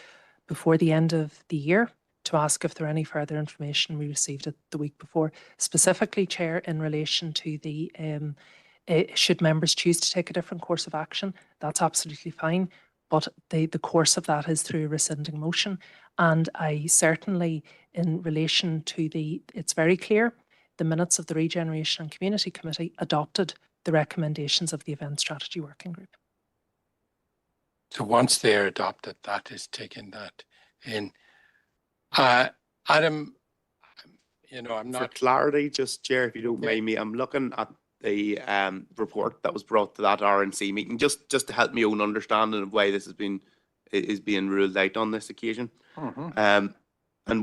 before the end of the year to ask if there were any further information. We received it the week before, specifically, Chair, in relation to the should members choose to take a different course of action, that's absolutely fine. But the course of that is through a rescinding motion. And I certainly, in relation to it's very clear, the minutes of the Regeneration and Community Committee adopted the recommendations of the Event Strategy Working Group. So once they're adopted, that is taking that in. Adam, you know, I'm not. For clarity, just Chair, if you don't mind me, I'm looking at the report that was brought to that RNC meeting, just to help me own understanding of why this is being ruled out on this occasion, and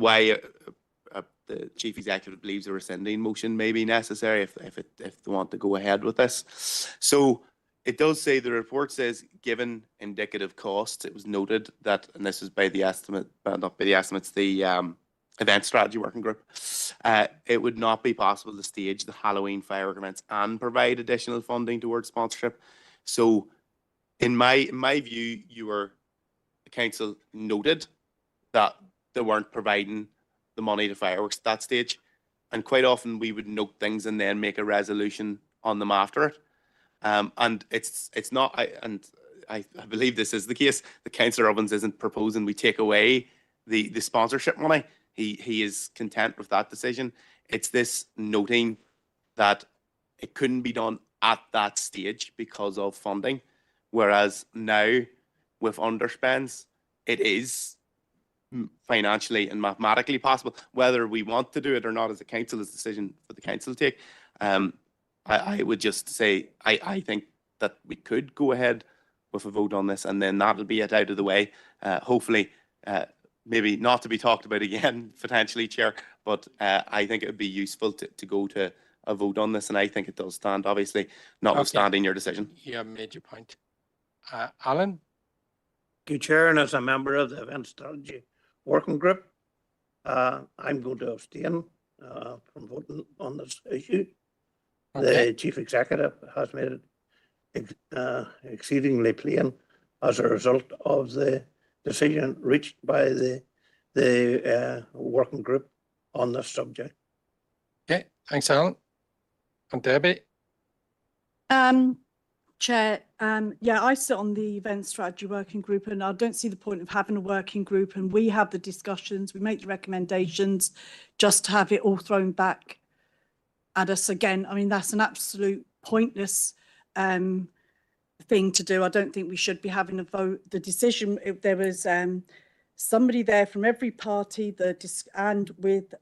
why the Chief Executive believes a rescinding motion may be necessary if they want to go ahead with this. So it does say, the report says, given indicative costs, it was noted that, and this is by the estimate, not by the estimates, the Event Strategy Working Group, it would not be possible to stage the Halloween firework events and provide additional funding towards sponsorship. So in my view, the council noted that they weren't providing the money to fireworks at that stage. And quite often we would note things and then make a resolution on them after it. And it's not, I believe this is the case, the Councillor Ovens isn't proposing we take away the sponsorship money. He is content with that decision. It's this noting that it couldn't be done at that stage because of funding, whereas now with underspends, it is financially and mathematically possible. Whether we want to do it or not as a council is a decision for the council to take. I would just say I think that we could go ahead with a vote on this, and then that'll be it out of the way. Hopefully, maybe not to be talked about again, potentially, Chair, but I think it would be useful to go to a vote on this, and I think it does stand, obviously, notwithstanding your decision. You have made your point. Alan? Thank you, Chair, and as a member of the Event Strategy Working Group, I'm going to abstain from voting on this issue. Okay. The Chief Executive has made it exceedingly plain as a result of the decision reached by the working group on this subject. Okay, thanks, Alan. And Debbie? Chair, yeah, I sit on the Event Strategy Working Group, and I don't see the point of having a working group, and we have the discussions, we make the recommendations, just to have it all thrown back at us again. I mean, that's an absolute pointless thing to do. I don't think we should be having a vote. The decision, if there was somebody there from every party, and with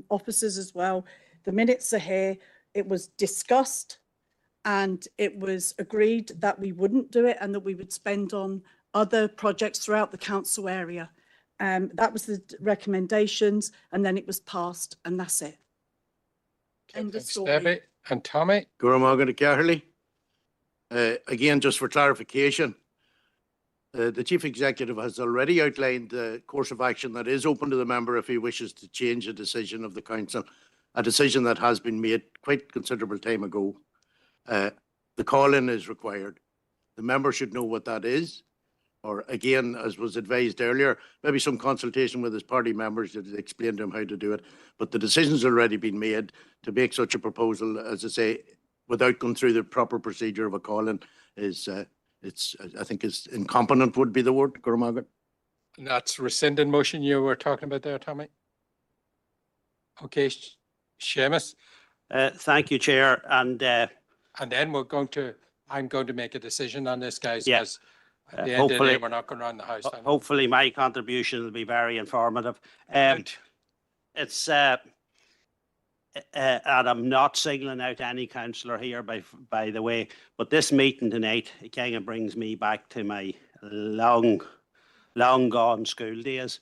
officers as well, the minutes are here. It was discussed and it was agreed that we wouldn't do it and that we would spend on other projects throughout the council area. That was the recommendations, and then it was passed, and that's it. End of Thanks, story. Debbie. And Tommy? Guramaga Caherly. Again, just for clarification, the Chief Executive has already outlined the course of action that is open to the member if he wishes to change a decision of the council, a decision that has been made quite considerable time ago. The call-in is required. The member should know what that is, or again, as was advised earlier, maybe some consultation with his party members to explain to him how to do it. But the decision's already been made to make such a proposal, as I say, without going through the proper procedure of a call-in is, I think is incompetent would be the word, Guramaga. And that's rescinding motion you were talking about there, Tommy? Okay, Seamus? Thank you, Chair. And then I'm going to make a decision on this, guys. Yeah. 'Cause at the end of the day, hopefully, we're not going around the house. I know. hopefully my contribution will be very informative. It's and I'm not singling out any councillor here by the way, but this meeting tonight, it kind of brings me back to my long gone school days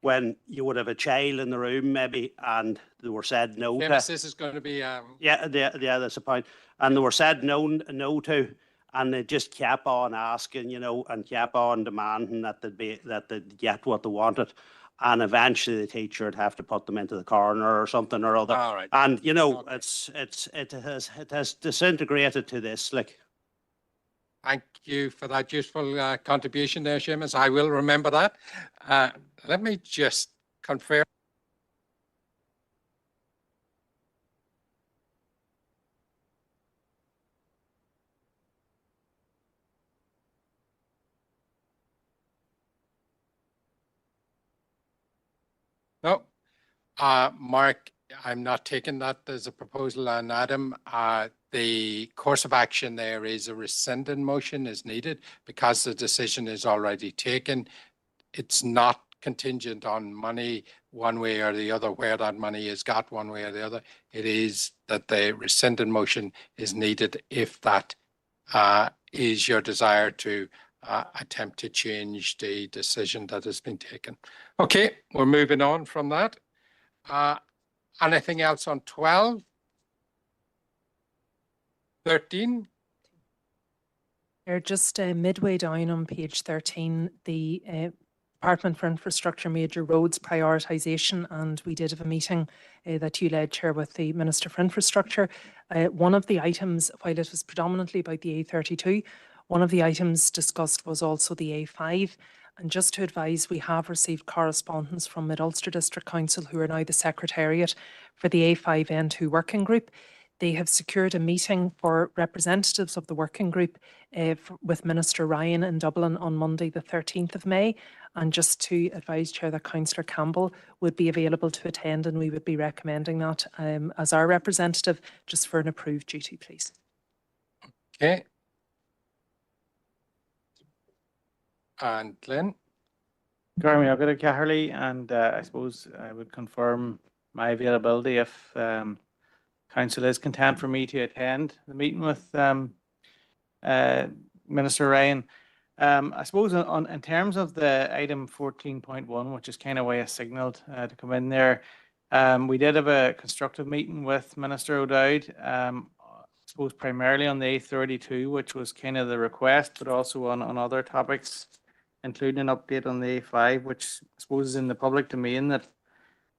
when you would have a child in the room maybe and they were said no to. Seamus, this is going to be Yeah, that's the point. And they were said no to, and they just kept on asking, and kept on demanding that they'd get what they wanted. And eventually the teacher would have to put them into the corner or something or other. All right. And it has disintegrated to this. Thank you for that useful contribution there, Seamus. I will remember that. Let me just confirm. No, Mark, I'm not taking that as a proposal. And Adam, the course of action there is a rescinding motion is needed because the decision is already taken. It's not contingent on money one way or the other, where that money is got one way or the other. It is that the rescinding motion is needed if that is your desire to attempt to change the decision that has been taken. Okay, we're moving on from that. Anything else on 12? 13? They're just midway down on page 13, the Department for Infrastructure Major Roads prioritisation, and we did have a meeting that you led, Chair, with the Minister for Infrastructure. One of the items, while it was predominantly about the A32, one of the items discussed was also the A5. And just to advise, we have received correspondence from Mid-Ulster District Council, who are now the Secretariat for the A5N2 Working Group. They have secured a meeting for representatives of the working group with Minister Ryan in Dublin on Monday, the 13th of May. And just to advise, Chair, that Councillor Campbell would be available to attend, and we would be recommending that as our representative, just for an approved duty, please. Okay. And Glenn? Garmy, I've got a Caherly, and I suppose I would confirm my availability if Council is content for me to attend the meeting with Minister Ryan. I suppose in terms of the item 14.1, which is kind of way I signalled to come in there, we did have a constructive meeting with Minister O'Dowd. I suppose primarily on the A32, which was kind of the request, but also on other topics, including an update on the A5, which I suppose is in the public domain, that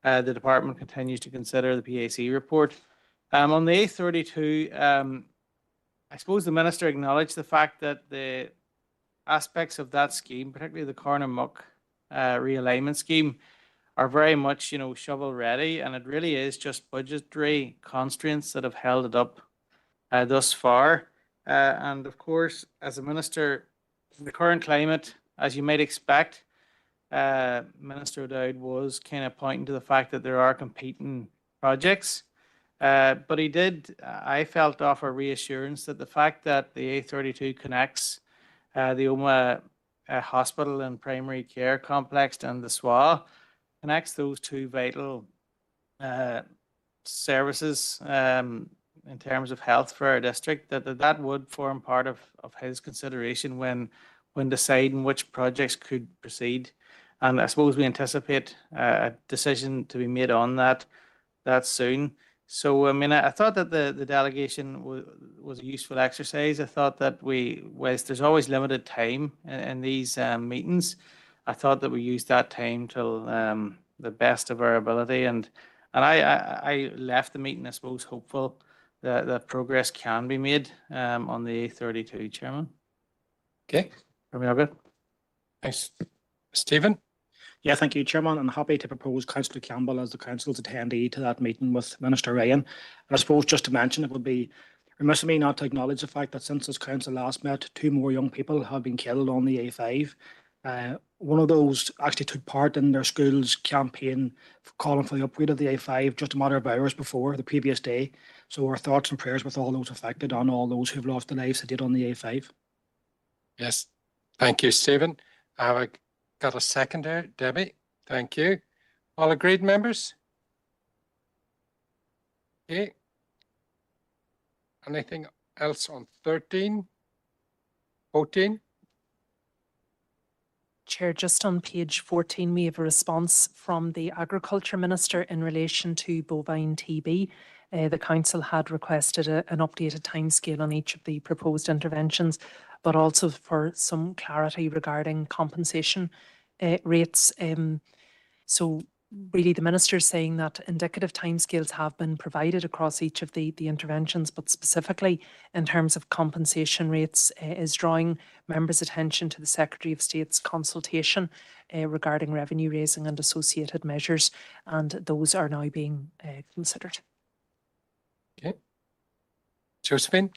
the department continues to consider the PAC report. On the A32, I suppose the Minister acknowledged the fact that the aspects of that scheme, particularly the Cornamuck realignment scheme, are very much, shovel ready, and it really is just budgetary constraints that have held it up thus far. And of course, as a Minister, in the current climate, as you might expect, Minister O'Dowd was kind of pointing to the fact that there are competing projects. But he did, I felt, offer reassurance that the fact that the A32 connects the Omagh Hospital and Primary Care Complex and the SWA, connects those two vital services in terms of health for our district, that would form part of his consideration when when deciding which projects could proceed. And I suppose we anticipate a decision to be made on that soon. So, I mean, I thought that the delegation was a useful exercise. I thought that whilst there's always limited time in these meetings, I thought that we used that time till the best of our ability. And I left the meeting, I suppose, hopeful that progress can be made on the A32, Chairman. Okay. Are we all good? Thanks. Stephen? Yeah, thank you, Chairman. I'm happy to propose Councillor Campbell as the Council's attendee to that meeting with Minister Ryan. And I suppose just to mention, it would be remiss of me not to acknowledge the fact that since this Council last met, 2 more young people have been killed on the A5. One of those actually took part in their school's campaign calling for the upgrade of the A5 just a matter of hours before the previous day. So our thoughts and prayers with all those affected and all those who've lost their lives they did on the A5. Yes. Thank you, Stephen. Have I got a second there? Debbie? Thank you. All agreed, members? Okay. Anything else on 13? 14? Chair, just on page 14, we have a response from the Agriculture Minister in relation to bovine TB. The Council had requested an updated timescale on each of the proposed interventions, but also for some clarity regarding compensation rates. So really the Minister is saying that indicative timescales have been provided across each of the interventions, but specifically in terms of compensation rates is drawing members' attention to the Secretary of State's consultation regarding revenue raising and associated measures, and those are now being considered. Okay. Josephine?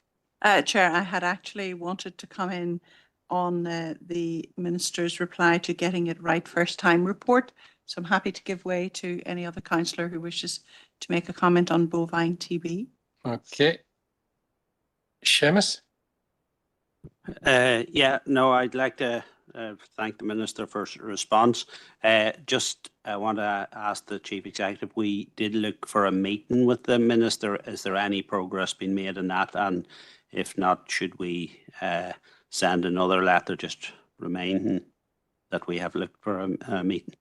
Chair, I had actually wanted to come in on the Minister's reply to getting it right first time report. So I'm happy to give way to any other councillor who wishes to make a comment on bovine TB. Okay. Seamus? Yeah, no, I'd like to thank the Minister for his response. Just I want to ask the Chief Executive, we did look for a meeting with the Minister. Is there any progress being made in that? And if not, should we send another letter just reminding that we have looked for a meeting?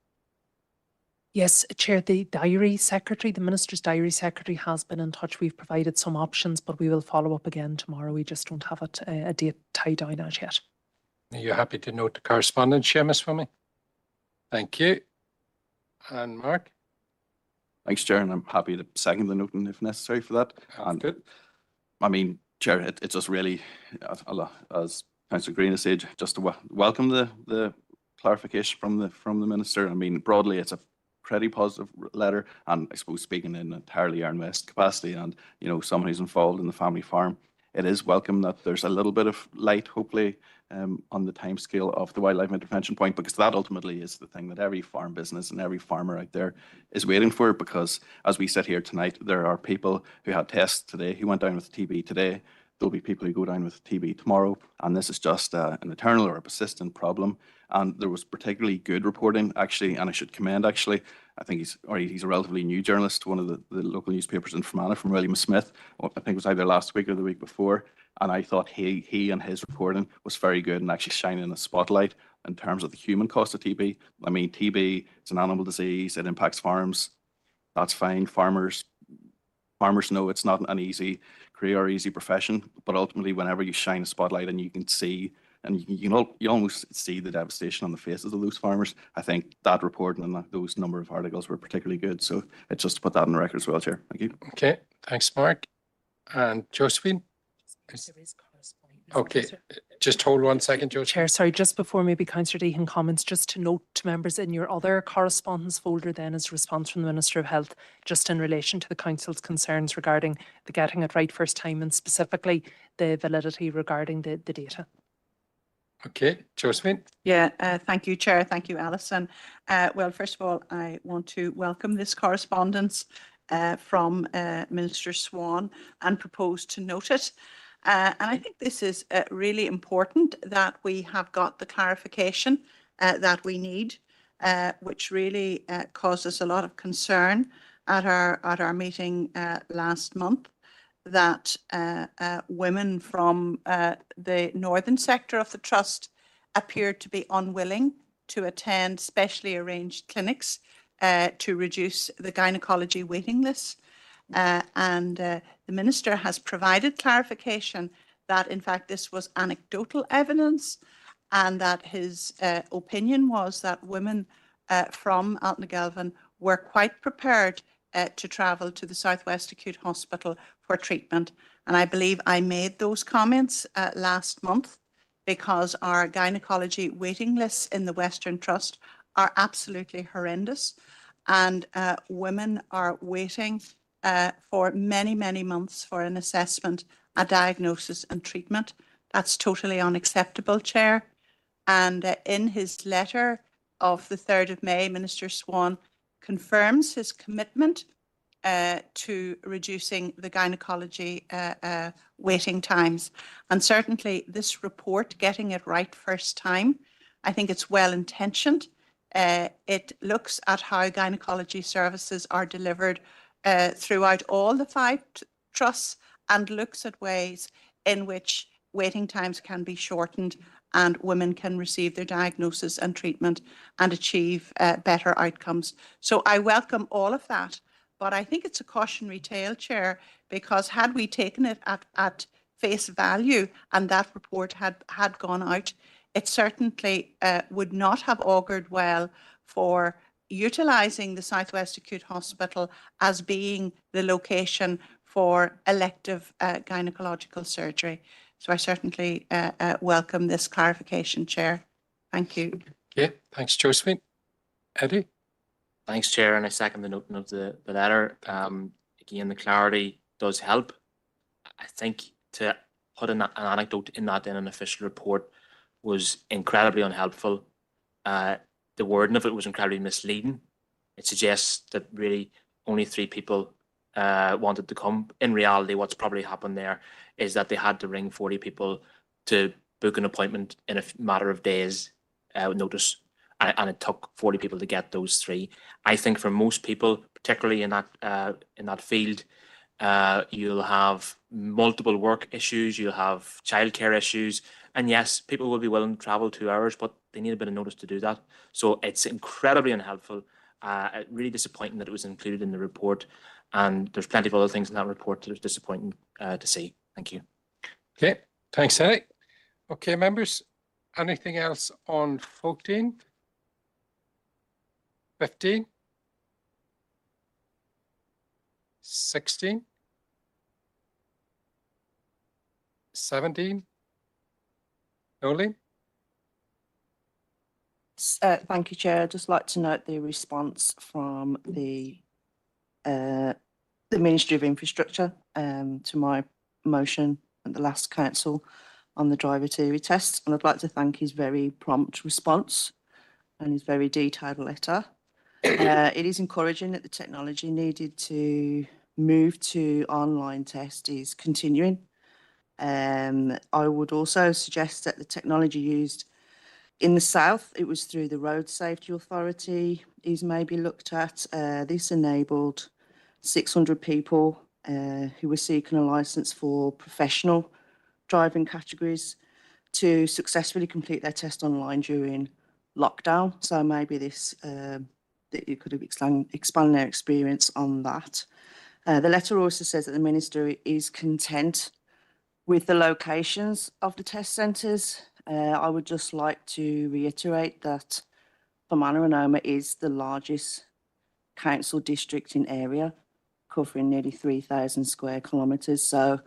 Yes, Chair, the Diary Secretary, the Minister's Diary Secretary has been in touch. We've provided some options, but we will follow up again tomorrow. We just don't have a date tied down as yet. Are you happy to note the correspondence, Seamus, for me? Thank you. And Mark? Thanks, Chair, and I'm happy to second the noting if necessary for that. And good. I mean, Chair, it's just really, as Councillor Green has said, just to welcome the clarification from the Minister. I mean, broadly, it's a pretty positive letter, and I suppose speaking in entirely Iron West capacity and, you know, someone who's involved in the family farm, it is welcome that there's a little bit of light, hopefully, on the timescale of the wildlife intervention point, because that ultimately is the thing that every farm business and every farmer out there is waiting for. Because as we sit here tonight, there are people who had tests today who went down with TB today. There'll be people who go down with TB tomorrow, and this is just an eternal or a persistent problem. And there was particularly good reporting, actually, and I should commend, actually, I think he's a relatively new journalist, one of the local newspapers in Fermanagh, from William Smith. I think it was either last week or the week before, and I thought he and his reporting was very good and actually shining a spotlight in terms of the human cost of TB. I mean, TB, it's an animal disease, it impacts farms, that's fine. Farmers know it's not an easy career or easy profession, but ultimately whenever you shine a spotlight and you can see, and you almost see the devastation on the faces of those farmers, I think that reporting and those number of articles were particularly good. So it's just to put that on the record as well, Chair. Thank you. Okay, thanks, Mark. And Josephine? Okay, just hold 1 second, Josephine. Chair, sorry, just before maybe Councillor Deehan comments, just to note to members in your other correspondence folder then is a response from the Minister of Health just in relation to the Council's concerns regarding the getting it right first time and specifically the validity regarding the data. Okay, Josephine. Yeah, thank you, Chair. Thank you, Alison. Well, first of all, I want to welcome this correspondence from Minister Swan and propose to note it. And I think this is really important that we have got the clarification that we need, which really caused us a lot of concern at our meeting last month, that women from the northern sector of the Trust appeared to be unwilling to attend specially arranged clinics to reduce the gynecology waiting lists. The Minister has provided clarification that in fact this was anecdotal evidence and that his opinion was that women from Altnagelvin were quite prepared to travel to the Southwest Acute Hospital for treatment. And I believe I made those comments last month because our gynecology waiting lists in the Western Trust are absolutely horrendous. And women are waiting for many, many months for an assessment, a diagnosis and treatment. That's totally unacceptable, Chair. And in his letter of the 3rd of May, Minister Swan confirms his commitment to reducing the gynecology waiting times. And certainly this report, getting it right first time, I think it's well intentioned. It looks at how gynecology services are delivered throughout all the 5 trusts and looks at ways in which waiting times can be shortened and women can receive their diagnosis and treatment and achieve better outcomes. So I welcome all of that, but I think it's a cautionary tale, Chair, because had we taken it at face value and that report had gone out, it certainly would not have augured well for utilising the Southwest Acute Hospital as being the location for elective gynecological surgery. So I certainly welcome this clarification, Chair. Thank you. Okay, thanks, Josephine. Eddie? Thanks, Chair, and I second the noting of the letter. Again, the clarity does help. I think to put an anecdote in an official report was incredibly unhelpful. The wording of it was incredibly misleading. It suggests that really only 3 people wanted to come. In reality, what's probably happened there is that they had to ring 40 people to book an appointment in a matter of days notice, and it took 40 people to get those 3. I think for most people, particularly in that field, you'll have multiple work issues, you'll have childcare issues, and yes, people will be willing to travel 2 hours, but they need a bit of notice to do that. So it's incredibly unhelpful. Really disappointing that it was included in the report, and there's plenty of other things in that report that was disappointing to see. Thank you. Okay, thanks, Eddie. Okay, members, anything else on 14? 15? 16? 17? Nolene? Thank you, Chair. I'd just like to note the response from the Ministry of Infrastructure to my motion at the last council on the driver theory test, and I'd like to thank his very prompt response and his very detailed letter. It is encouraging that the technology needed to move to online test is continuing. I would also suggest that the technology used in the south, it was through the Road Safety Authority, is maybe looked at. This enabled 600 people who were seeking a licence for professional driving categories to successfully complete their test online during lockdown. So maybe this, that you could have expanded their experience on that. The letter also says that the Minister is content with the locations of the test centres. I would just like to reiterate that Fermanagh and Omagh is the largest council district in area, covering nearly 3,000 square kilometres. So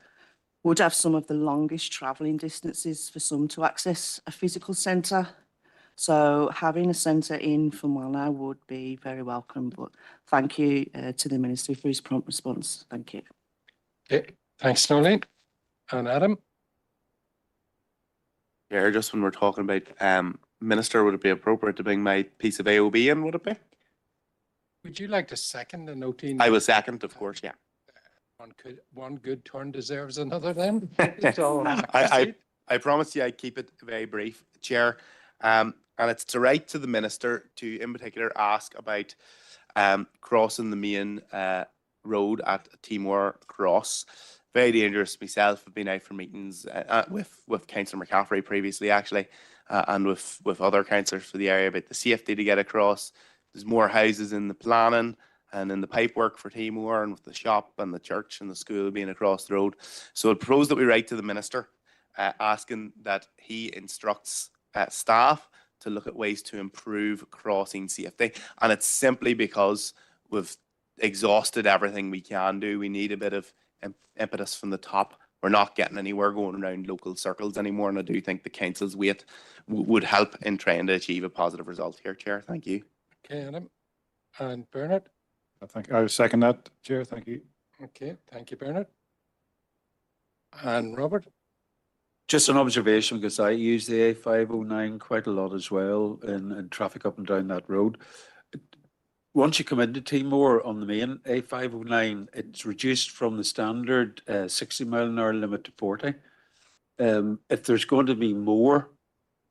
would have some of the longest travelling distances for some to access a physical centre. So having a centre in Fermanagh would be very welcome. But thank you to the Minister for his prompt response. Thank you. Okay, thanks, Nolene. And Adam? Yeah, just when we're talking about Minister, would it be appropriate to bring my piece of AOB in, would it be? Would you like to second the noting? I will second, of course, yeah. One good turn deserves another then. So, I promise you I'd keep it very brief, Chair. And it's to write to the Minister to, in particular, ask about crossing the main road at Timor Cross. Very dangerous myself. I've been out for meetings with Councillor McCaffrey previously, actually, and with other councillors for the area about the safety to get across. There's more houses in the planning and in the pipework for Timor, and with the shop and the church and the school being across the road. So I propose that we write to the Minister asking that he instructs staff to look at ways to improve crossing safety. And it's simply because we've exhausted everything we can do. We need a bit of impetus from the top. We're not getting anywhere going around local circles anymore, and I do think the council's weight would help in trying to achieve a positive result here, Chair. Thank you. Okay, Adam. And Bernard? I would second that, Chair. Thank you. Okay, thank you, Bernard. And Robert? Just an observation, because I use the A509 quite a lot as well in traffic up and down that road. Once you come into Timor on the main A509, it's reduced from the standard 60-mile-an-hour limit to 40. If there's going to be more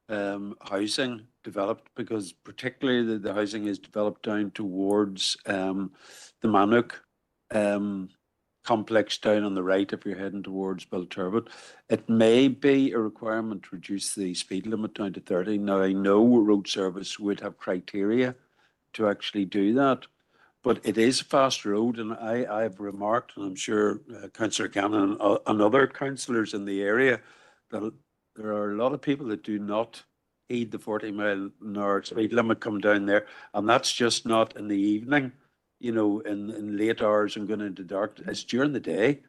housing developed, because particularly the housing is developed down towards the Manuk complex down on the right if you're heading towards Belturbet, it may be a requirement to reduce the speed limit down to 30. Now, I know road service would have criteria to actually do that, but it is a fast road, and I've remarked, and I'm sure Councillor Cannon and other councillors in the area, that there are a lot of people that do not heed the 40-mile-an-hour speed limit come down there, and that's just not in the evening, you know, in late hours and going into dark. It's during the day,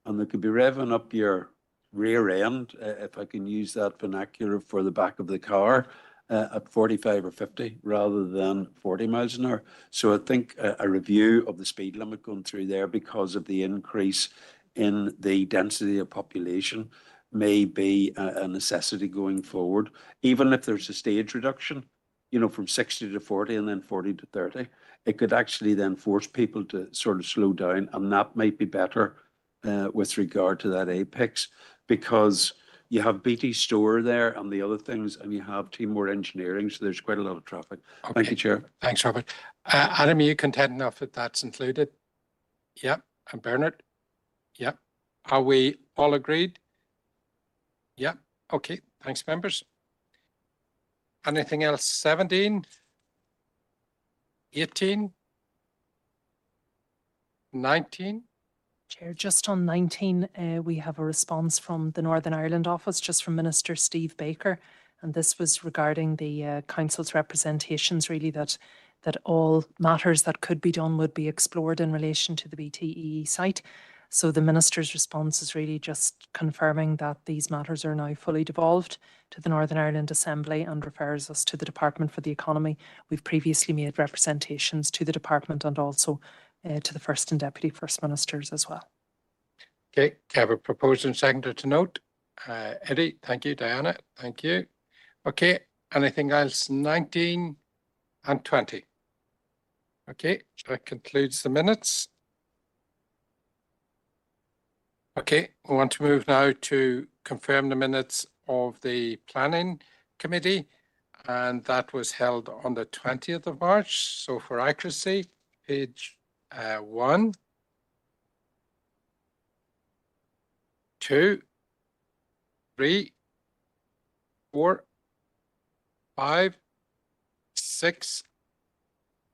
and they could be revving up your rear end, if I can use that vernacular, for the back of the car at 45 or 50 rather than 40 miles an hour. So I think a review of the speed limit going through there, because of the increase in the density of population, may be a necessity going forward. Even if there's a stage reduction, you know, from 60 to 40 and then 40 to 30, it could actually then force people to sort of slow down, and that might be better with regard to that apex, because you have BT Store there and the other things, and you have Timor Engineering, so there's quite a lot of traffic. Okay. Thank you, Chair. Thanks, Robert. Adam, are you content enough that that's included? Yep. And Bernard? Yep. Are we all agreed? Yep. Okay. Thanks, members. Anything else? 17? 18? 19? Chair, just on 19, we have a response from the Northern Ireland office, just from Minister Steve Baker, and this was regarding the council's representations, really, that all matters that could be done would be explored in relation to the BTEE site. So the Minister's response is really just confirming that these matters are now fully devolved to the Northern Ireland Assembly and refers us to the Department for the Economy. We've previously made representations to the Department and also to the First and Deputy First Ministers as well. Okay, I have a proposal and seconder to note. Eddie, thank you. Diana, thank you. Okay, anything else? 19 and 20. Okay, that concludes the minutes. Okay, we want to move now to confirm the minutes of the Planning Committee, and that was held on the 20th of March. So for accuracy, page 1, 2, 3, 4, 5, 6,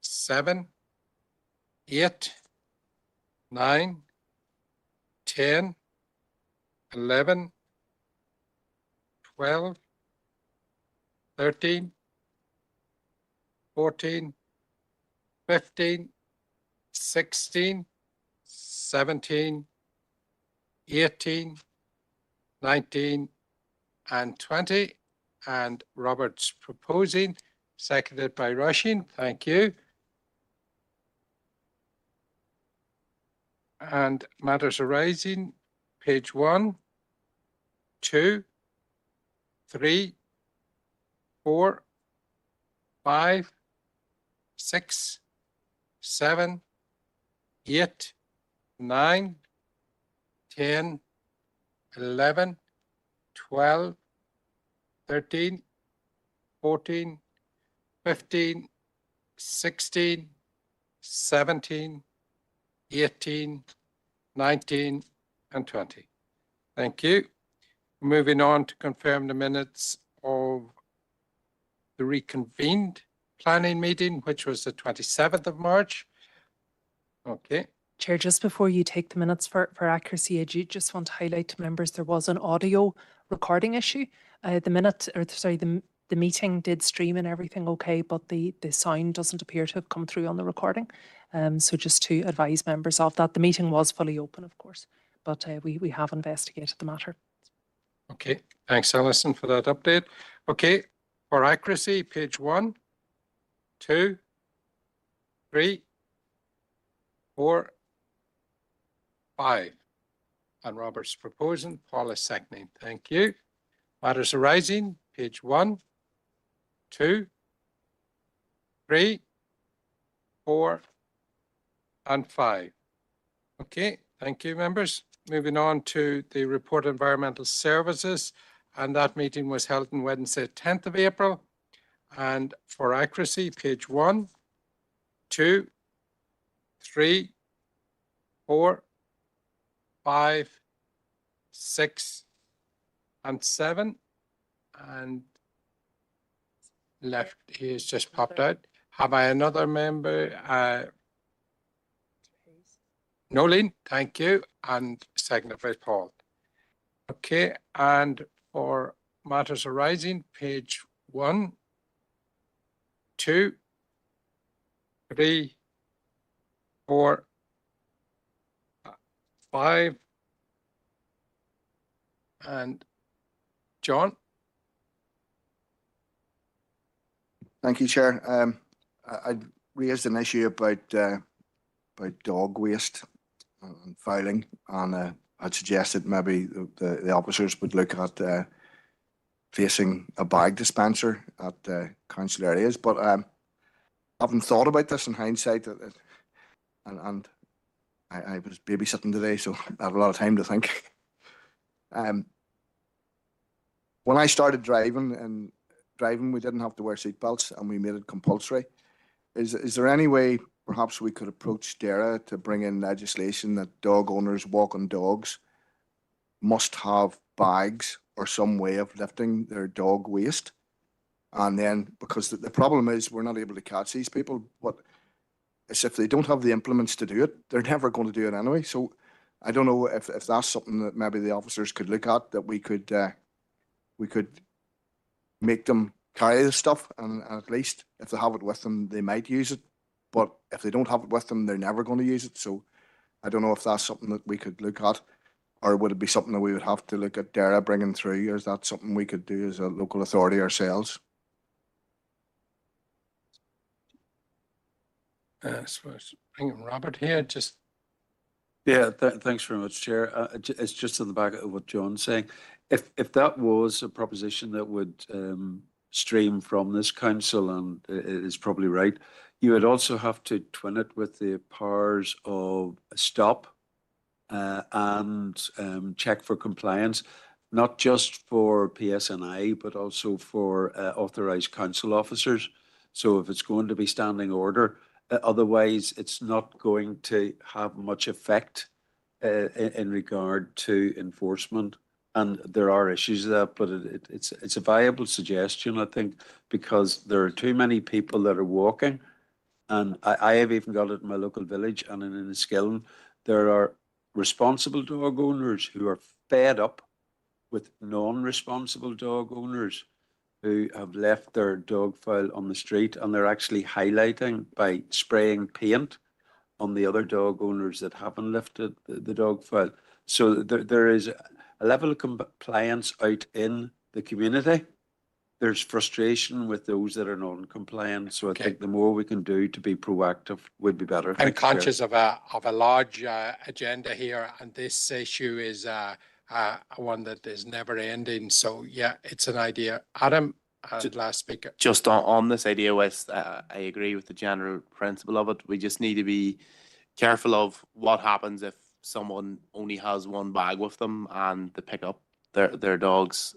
7, 8, 9, 10, 11, 12, 13, 14, 15, 16, 17, 18, 19, and 20. And Robert's proposing, seconded by Roisin. Thank you. And matters arising, page 1, 2, 3, 4, 5, 6, 7, 8, 9, 10, 11, 12, 13, 14, 15, 16, 17, 18, 19, and 20. Thank you. Moving on to confirm the minutes of the reconvened planning meeting, which was the 27th of March. Okay. Chair, just before you take the minutes for accuracy, I just want to highlight to members there was an audio recording issue. The meeting did stream and everything okay, but the sound doesn't appear to have come through on the recording. So just to advise members of that, the meeting was fully open, of course, but we have investigated the matter. Okay, thanks, Alison, for that update. Okay, for accuracy, page 1, 2, 3, 4, 5. And Robert's proposing, Paul is seconding. Thank you. Matters arising, page 1, 2, 3, 4, and 5. Okay, thank you, members. Moving on to the report of environmental services, and that meeting was held on Wednesday, 10th of April. And for accuracy, page 1, 2, 3, 4, 5, 6, and 7. And left, he has just popped out. Have I another member? Nolene, thank you, and seconded by Paul. Okay, and for matters arising, page 1, 2, 3, 4, 5, and John. Thank you, Chair. I raised an issue about dog waste and fouling, and I'd suggested maybe the officers would look at placing a bag dispenser at council areas. But I haven't thought about this in hindsight, and I was babysitting today, so I have a lot of time to think. When I started driving, we didn't have to wear seatbelts, and we made it compulsory. Is there any way perhaps we could approach DARA to bring in legislation that dog owners walking dogs must have bags or some way of lifting their dog waste? And then, because the problem is we're not able to catch these people, but it's if they don't have the implements to do it, they're never going to do it anyway. So I don't know if that's something that maybe the officers could look at, that we could make them carry the stuff, and at least if they have it with them, they might use it. But if they don't have it with them, they're never going to use it. So I don't know if that's something that we could look at, or would it be something that we would have to look at DARA bringing through, or is that something we could do as a local authority ourselves? So bringing Robert here, just. Yeah, thanks very much, Chair. It's just on the back of what John's saying. If that was a proposition that would stream from this council, and it is probably right, you would also have to twin it with the powers of stop and check for compliance, not just for PSNI, but also for authorised council officers. So if it's going to be standing order, otherwise it's not going to have much effect in regard to enforcement. And there are issues with that, but it's a viable suggestion, I think, because there are too many people that are walking. And I have even got it in my local village, and in Enniskillen, there are responsible dog owners who are fed up with non-responsible dog owners who have left their dog fowl on the street, and they're actually highlighting by spraying paint on the other dog owners that haven't lifted the dog fowl. So there is a level of compliance out in the community. There's frustration with those that are non-compliant. So I think the more we can do to be proactive would be better. I'm conscious of a large agenda here, and this issue is one that is never ending. So yeah, it's an idea. Adam, last speaker. Just on this idea, Wes, I agree with the general principle of it. We just need to be careful of what happens if someone only has one bag with them and they pick up their dog's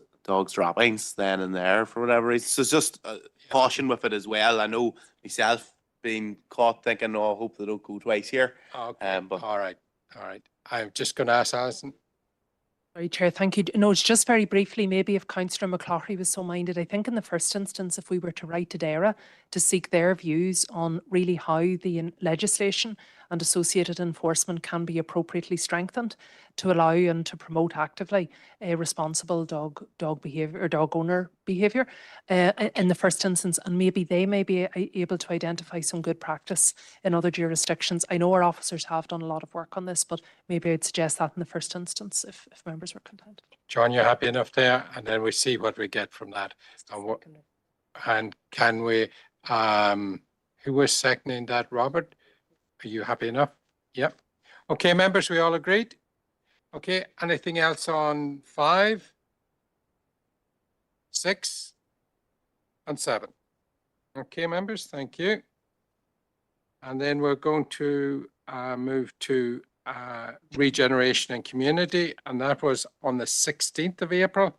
droppings then and there for whatever reason. So just caution with it as well. I know myself being caught thinking, oh, I hope they don't go twice here. Okay. But all right. I'm just going to ask Alison. Sorry, Chair, thank you. No, it's just very briefly, maybe if Councillor McCloughy was so minded, I think in the first instance, if we were to write to DAERA to seek their views on really how the legislation and associated enforcement can be appropriately strengthened to allow and to promote actively a responsible dog behaviour or dog owner behaviour in the first instance, and maybe they may be able to identify some good practice in other jurisdictions. I know our officers have done a lot of work on this, but maybe I'd suggest that in the first instance if members were content. John, you're happy enough there, and then we see what we get from that. And can we, who was seconding that, Robert? Are you happy enough? Yep. Okay, members, we all agreed? Okay, anything else on 5, 6, and 7? Okay, members, thank you. And then we're going to move to regeneration and community, and that was on the 16th of April.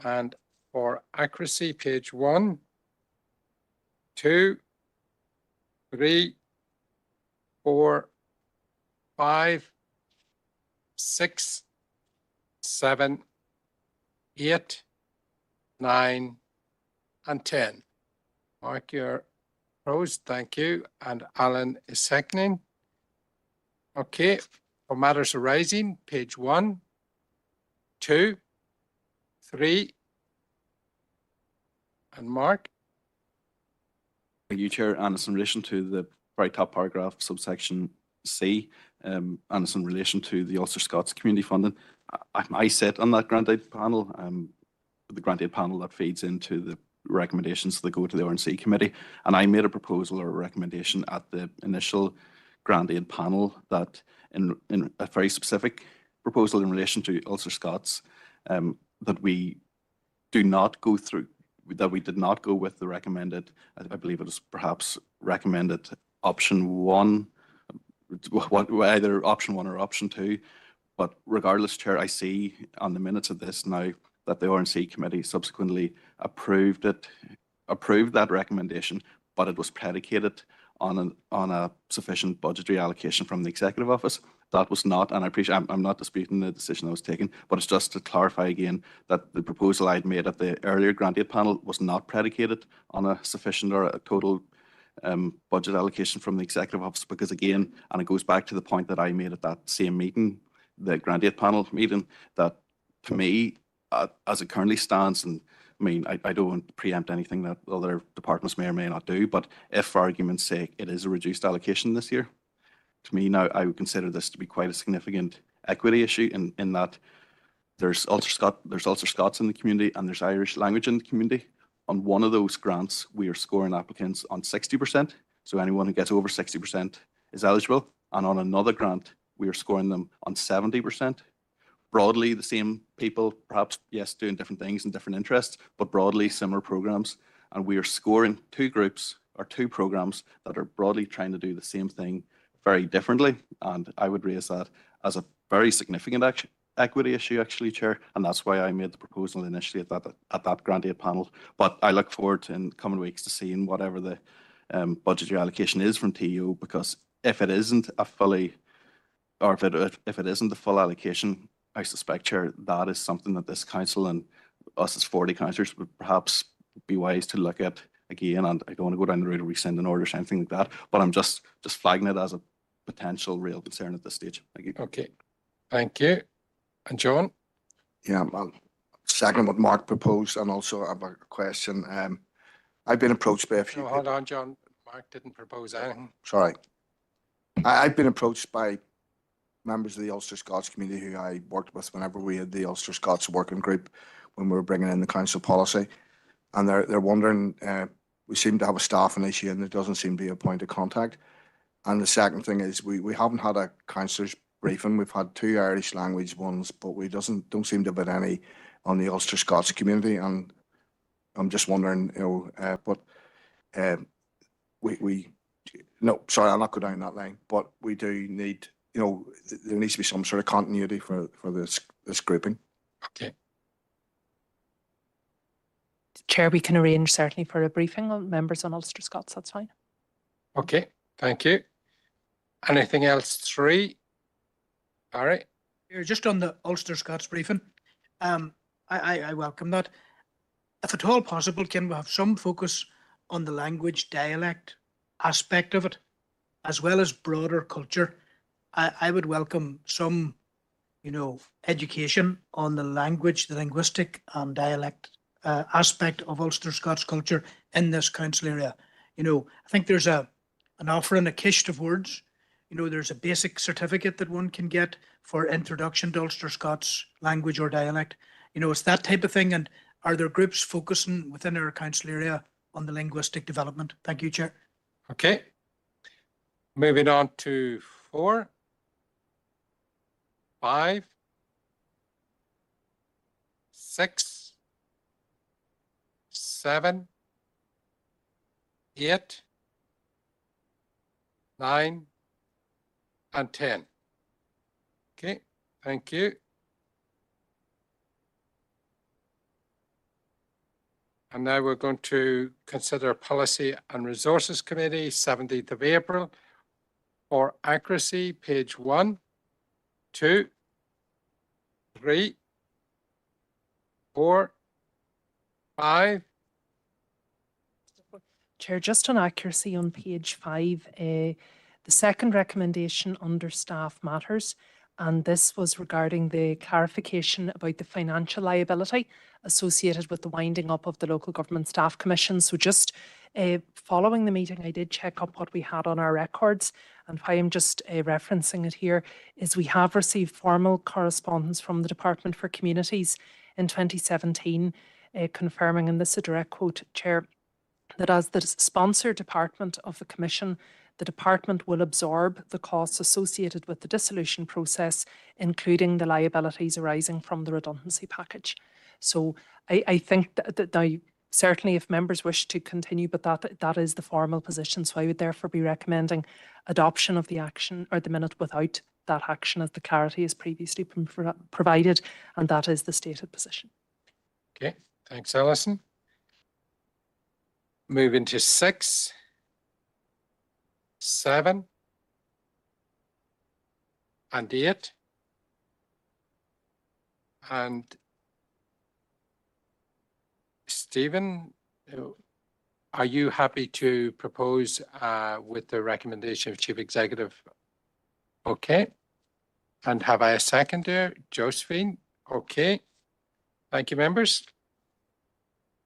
And for accuracy, page 1, 2, 3, 4, 5, 6, 7, 8, 9, and 10. Mark, you're opposed. Thank you. And Alan is seconding. Okay, for matters arising, page 1, 2, 3, and Mark. Thank you, Chair. And it's in relation to the very top paragraph, subsection C, and it's in relation to the Ulster Scots community funding. I sit on that grant aid panel, the grant aid panel that feeds into the recommendations that go to the RNC committee. And I made a proposal or a recommendation at the initial grant aid panel that in a very specific proposal in relation to Ulster Scots, that we do not go through, that we did not go with the recommended, I believe it was perhaps recommended option 1, either option 1 or option 2. But regardless, Chair, I see on the minutes of this now that the RNC committee subsequently approved that recommendation, but it was predicated on a sufficient budgetary allocation from the Executive Office. That was not, and I appreciate, I'm not disputing the decision that was taken, but it's just to clarify again that the proposal I'd made at the earlier grant aid panel was not predicated on a sufficient or a total budget allocation from the Executive Office, because again, and it goes back to the point that I made at that same meeting, the grant aid panel meeting, that to me, as it currently stands, and I mean, I don't want to preempt anything that other departments may or may not do, but if for argument's sake it is a reduced allocation this year, to me now I would consider this to be quite a significant equity issue in that there's Ulster Scots in the community and there's Irish language in the community. On one of those grants, we are scoring applicants on 60%, so anyone who gets over 60% is eligible, and on another grant, we are scoring them on 70%. Broadly, the same people, perhaps, yes, doing different things and different interests, but broadly similar programs. And we are scoring two groups or two programs that are broadly trying to do the same thing very differently. And I would raise that as a very significant equity issue, actually, Chair. And that's why I made the proposal initially at that grant aid panel. But I look forward to in coming weeks to seeing whatever the budgetary allocation is from TEO, because if it isn't a fully, or if it isn't the full allocation, I suspect, Chair, that is something that this council and us as 40 councillors would perhaps be wise to look at again. And I don't want to go down the road of rescinding orders or anything like that, but I'm just flagging it as a potential real concern at this stage. Thank you. Okay, thank you. And John? Yeah, I'll second what Mark proposed, and also I have a question. I've been approached by a few. No, hold on, John. Mark didn't propose anything. Sorry. I've been approached by members of the Ulster Scots community who I worked with whenever we had the Ulster Scots working group when we were bringing in the council policy, and they're wondering, we seem to have a staffing issue and there doesn't seem to be a point of contact. And the second thing is we haven't had a councillors briefing. We've had 2 Irish language ones, but we don't seem to have had any on the Ulster Scots community. And I'm just wondering, no, sorry, I'll not go down that line, but we do need, there needs to be some sort of continuity for this grouping. Okay. Chair, we can arrange certainly for a briefing on members on Ulster Scots, that's fine. Okay, thank you. Anything else? 3? All right. Just on the Ulster Scots briefing, I welcome that. If at all possible, can we have some focus on the language dialect aspect of it, as well as broader culture? I would welcome some, education on the language, the linguistic and dialect aspect of Ulster Scots culture in this council area. I think there's an offering, a kist of words. There's a basic certificate that one can get for introduction to Ulster Scots language or dialect. It's that type of thing. And are there groups focusing within our council area on the linguistic development? Thank you, Chair. Okay. Moving on to 4, 5, 6, 7, 8, 9, and 10. Okay, thank you. And now we're going to consider Policy and Resources Committee, 17th of April. For accuracy, page 1, 2, 3, 4, 5. Chair, just on accuracy on page 5, the second recommendation under staff matters, and this was regarding the clarification about the financial liability associated with the winding up of the Local Government Staff Commission. So just following the meeting, I did check up what we had on our records, and why I'm just referencing it here is we have received formal correspondence from the Department for Communities in 2017 confirming, and this is a direct quote, Chair, that as the sponsor department of the Commission, the department will absorb the costs associated with the dissolution process, including the liabilities arising from the redundancy package. So I think that now, certainly if members wish to continue, but that is the formal position. So I would therefore be recommending adoption of the action or the minute without that action, as the clarity has previously been provided, and that is the stated position. Okay, thanks, Alison. Moving to 6, 7, and 8. And Stephen, are you happy to propose with the recommendation of Chief Executive? Okay. And have I a second there? Josephine? Okay. Thank you, members.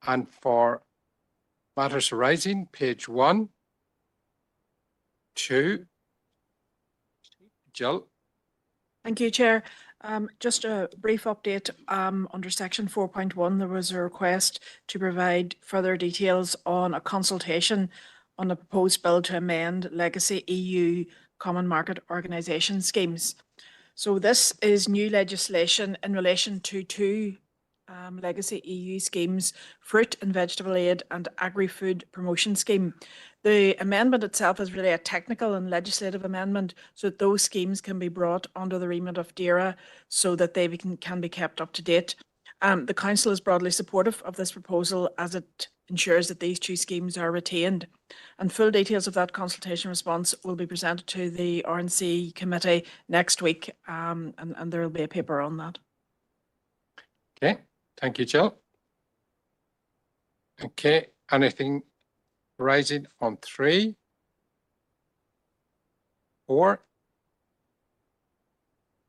And for matters arising, page 1, 2, Jill. Thank you, Chair. Just a brief update. Under section 4.1, there was a request to provide further details on a consultation on a proposed bill to amend legacy EU Common Market Organisation schemes. So this is new legislation in relation to two legacy EU schemes, Fruit and Vegetable Aid and Agri-Food Promotion Scheme. The amendment itself is really a technical and legislative amendment so that those schemes can be brought under the remit of DAERA so that they can be kept up to date. The Council is broadly supportive of this proposal as it ensures that these two schemes are retained. And full details of that consultation response will be presented to the RNC committee next week, and there will be a paper on that. Okay, thank you, Jill. Okay, anything rising on 3, 4,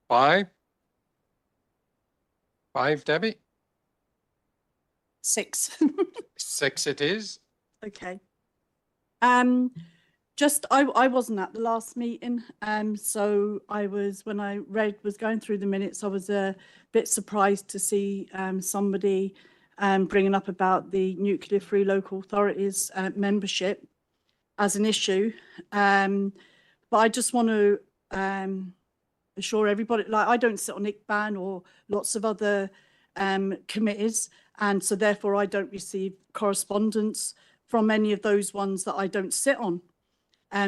5, Debbie? 6. 6 it is. Okay. Just I wasn't at the last meeting, so I was, when I was going through the minutes, I was a bit surprised to see somebody bringing up about the nuclear free local authorities membership as an issue. But I just want to assure everybody, like, I don't sit on ICBAN or lots of other committees, and so therefore I don't receive correspondence from any of those ones that I don't sit on.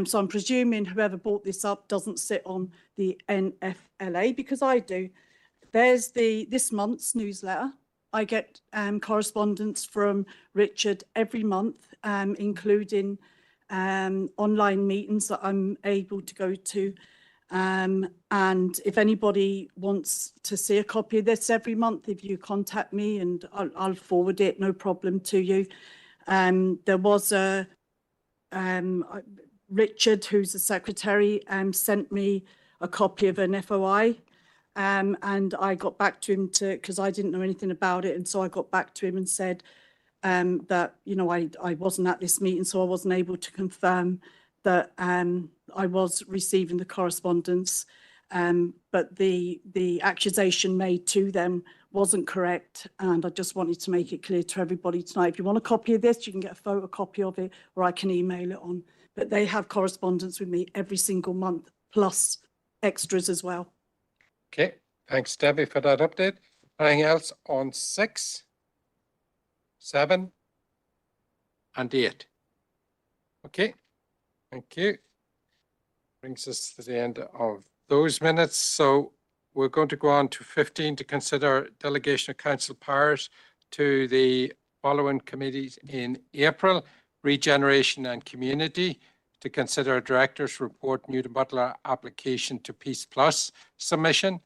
So I'm presuming whoever brought this up doesn't sit on the NFLA, because I do. There's this month's newsletter. I get correspondence from Richard every month, including online meetings that I'm able to go to. And if anybody wants to see a copy of this every month, if you contact me, and I'll forward it, no problem, to you. There was Richard, who's the secretary, sent me a copy of an FOI, and I got back to him because I didn't know anything about it, and so I got back to him and said that, you know, I wasn't at this meeting, so I wasn't able to confirm that I was receiving the correspondence, but the accusation made to them wasn't correct, and I just wanted to make it clear to everybody tonight. If you want a copy of this, you can get a photocopy of it, or I can email it on. But they have correspondence with me every single month, plus extras as well. Okay, thanks Debbie for that update. Anything else on 6, 7, and 8? Okay, thank you. Brings us to the end of those minutes. So we're going to go on to 15 to consider delegation of council powers to the following committees in April: Regeneration and Community, to consider a director's report, Newton Butler application to Peace Plus submission,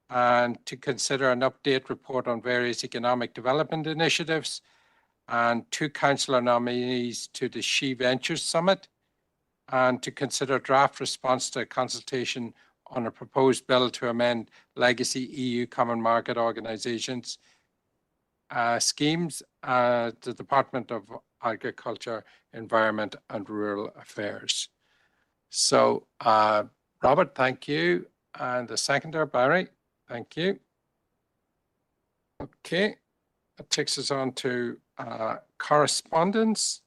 and to consider an update report on various economic development initiatives, and 2 councillor nominees to the She Ventures Summit, and to consider draft response to a consultation on a proposed bill to amend legacy EU Common Market Organisations schemes, the Department of Agriculture, Environment and Rural Affairs. So, Robert, thank you. And the seconder, Barry, thank you. Okay, that takes us on to correspondence.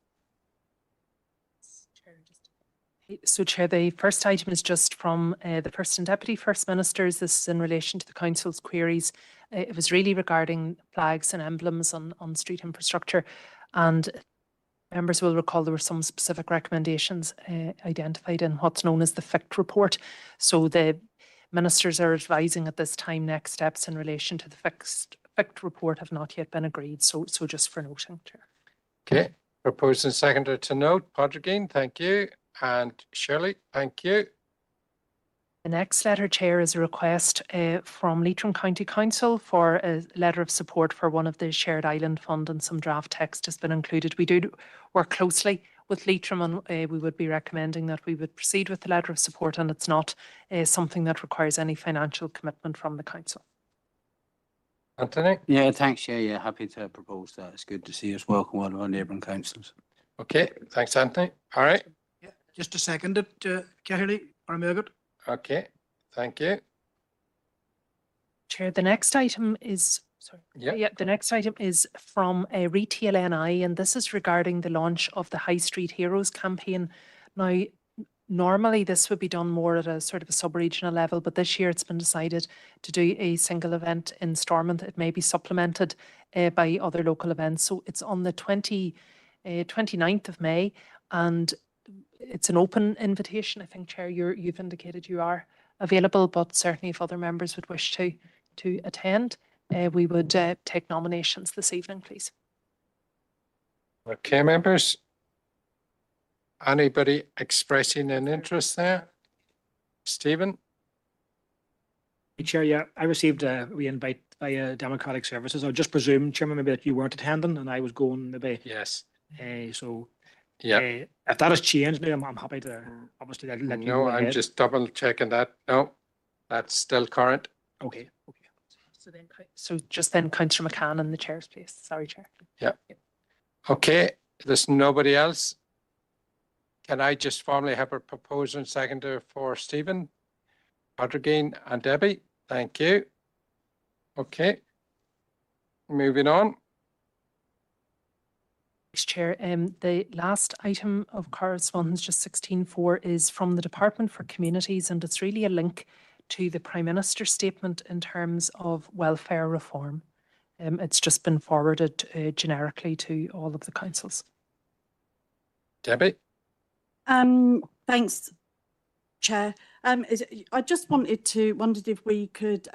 So, Chair, the first item is just from the First and Deputy First Ministers. This is in relation to the Council's queries. It was really regarding flags and emblems on street infrastructure. And members will recall there were some specific recommendations identified in what's known as the FICT report. So the ministers are advising at this time next steps in relation to the FICT report have not yet been agreed. So just for noting, Chair. Okay, proposed and seconded to note. Padraig, thank you. And Shirley, thank you. The next letter, Chair, is a request from Leitrim County Council for a letter of support for one of the Shared Island Fund, and some draft text has been included. We do work closely with Leitrim, and we would be recommending that we would proceed with the letter of support, and it's not something that requires any financial commitment from the Council. Anthony? Yeah, thanks, Chair. Yeah, happy to propose that. It's good to see us welcome one of our neighbouring councils. Okay, thanks, Anthony. All right. Yeah, just to second it, Cahirley or Margaret. Okay, thank you. Chair, the next item is, the next item is from Retail NI, and this is regarding the launch of the High Street Heroes campaign. Now, normally this would be done more at a sort of a sub-regional level, but this year it's been decided to do a single event in Stormont. It may be supplemented by other local events. So it's on the 29th of May, and it's an open invitation. I think, Chair, you've indicated you are available, but certainly if other members would wish to attend, we would take nominations this evening, please. Okay, members. Anybody expressing an interest there? Stephen? Chair, yeah, I received a re-invite via Democratic Services. I would just presume, Chairman, maybe that you weren't attending and I was going maybe. Yes. So yeah, if that has changed now, I'm happy to obviously let you know. No, I'm just double checking that. No, that's still current. Okay. So just then Councillor McCann in the Chair's place. Sorry, Chair. Yeah. Okay, there's nobody else. Can I just formally have a proposer and seconder for Stephen, Padraig and Debbie? Thank you. Okay. Moving on. Thanks, Chair. The last item of correspondence, just 16.4, is from the Department for Communities, and it's really a link to the Prime Minister's statement in terms of welfare reform. It's just been forwarded generically to all of the councils. Debbie? Thanks, Chair. I just wondered if we could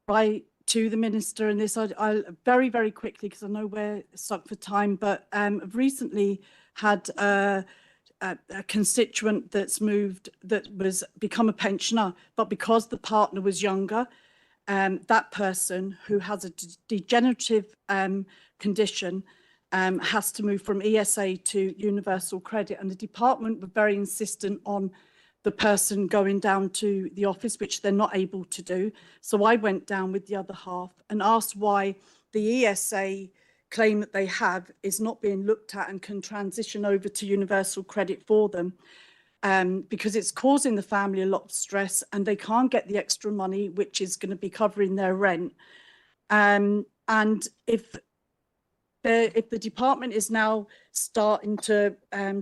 write to the Minister, and this I'll very, very quickly, because I know we're stuck for time, but I've recently had a constituent that's moved, that was become a pensioner, but because the partner was younger, that person who has a degenerative condition has to move from ESA to universal credit. And the department were very insistent on the person going down to the office, which they're not able to do. So I went down with the other half and asked why the ESA claim that they have is not being looked at and can transition over to universal credit for them, because it's causing the family a lot of stress and they can't get the extra money, which is going to be covering their rent. And if the department is now starting to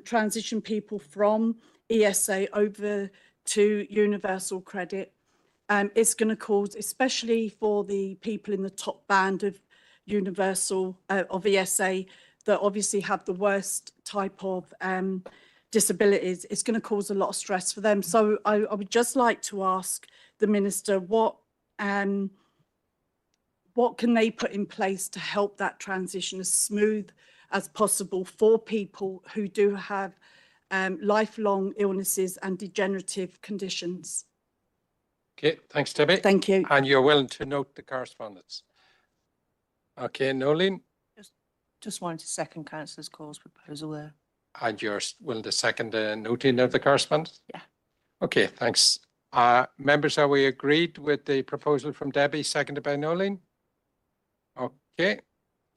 transition people from ESA over to universal credit, it's going to cause, especially for the people in the top band of universal of ESA that obviously have the worst type of disabilities, it's going to cause a lot of stress for them. So I would just like to ask the Minister what can they put in place to help that transition as smooth as possible for people who do have lifelong illnesses and degenerative conditions. Okay, thanks, Debbie. Thank you. And you're willing to note the correspondence. Okay, Nolene, Just wanted to second Councillor Cole's proposal there. and you're willing to second the noting of the correspondence? Yeah. Okay, thanks. Members, are we agreed with the proposal from Debbie, seconded by Nolene? Okay,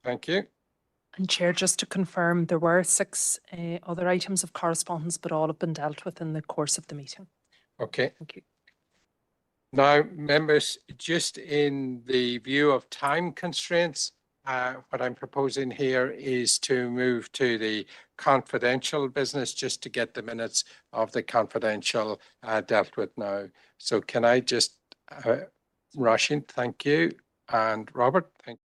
thank you. And Chair, just to confirm, there were 6 other items of correspondence, but all have been dealt with in the course of the meeting. Okay. Thank you. Now, members, just in the view of time constraints, what I'm proposing here is to move to the confidential business, just to get the minutes of the confidential dealt with now. So can I just, Roshan, thank you, and Robert, thank you.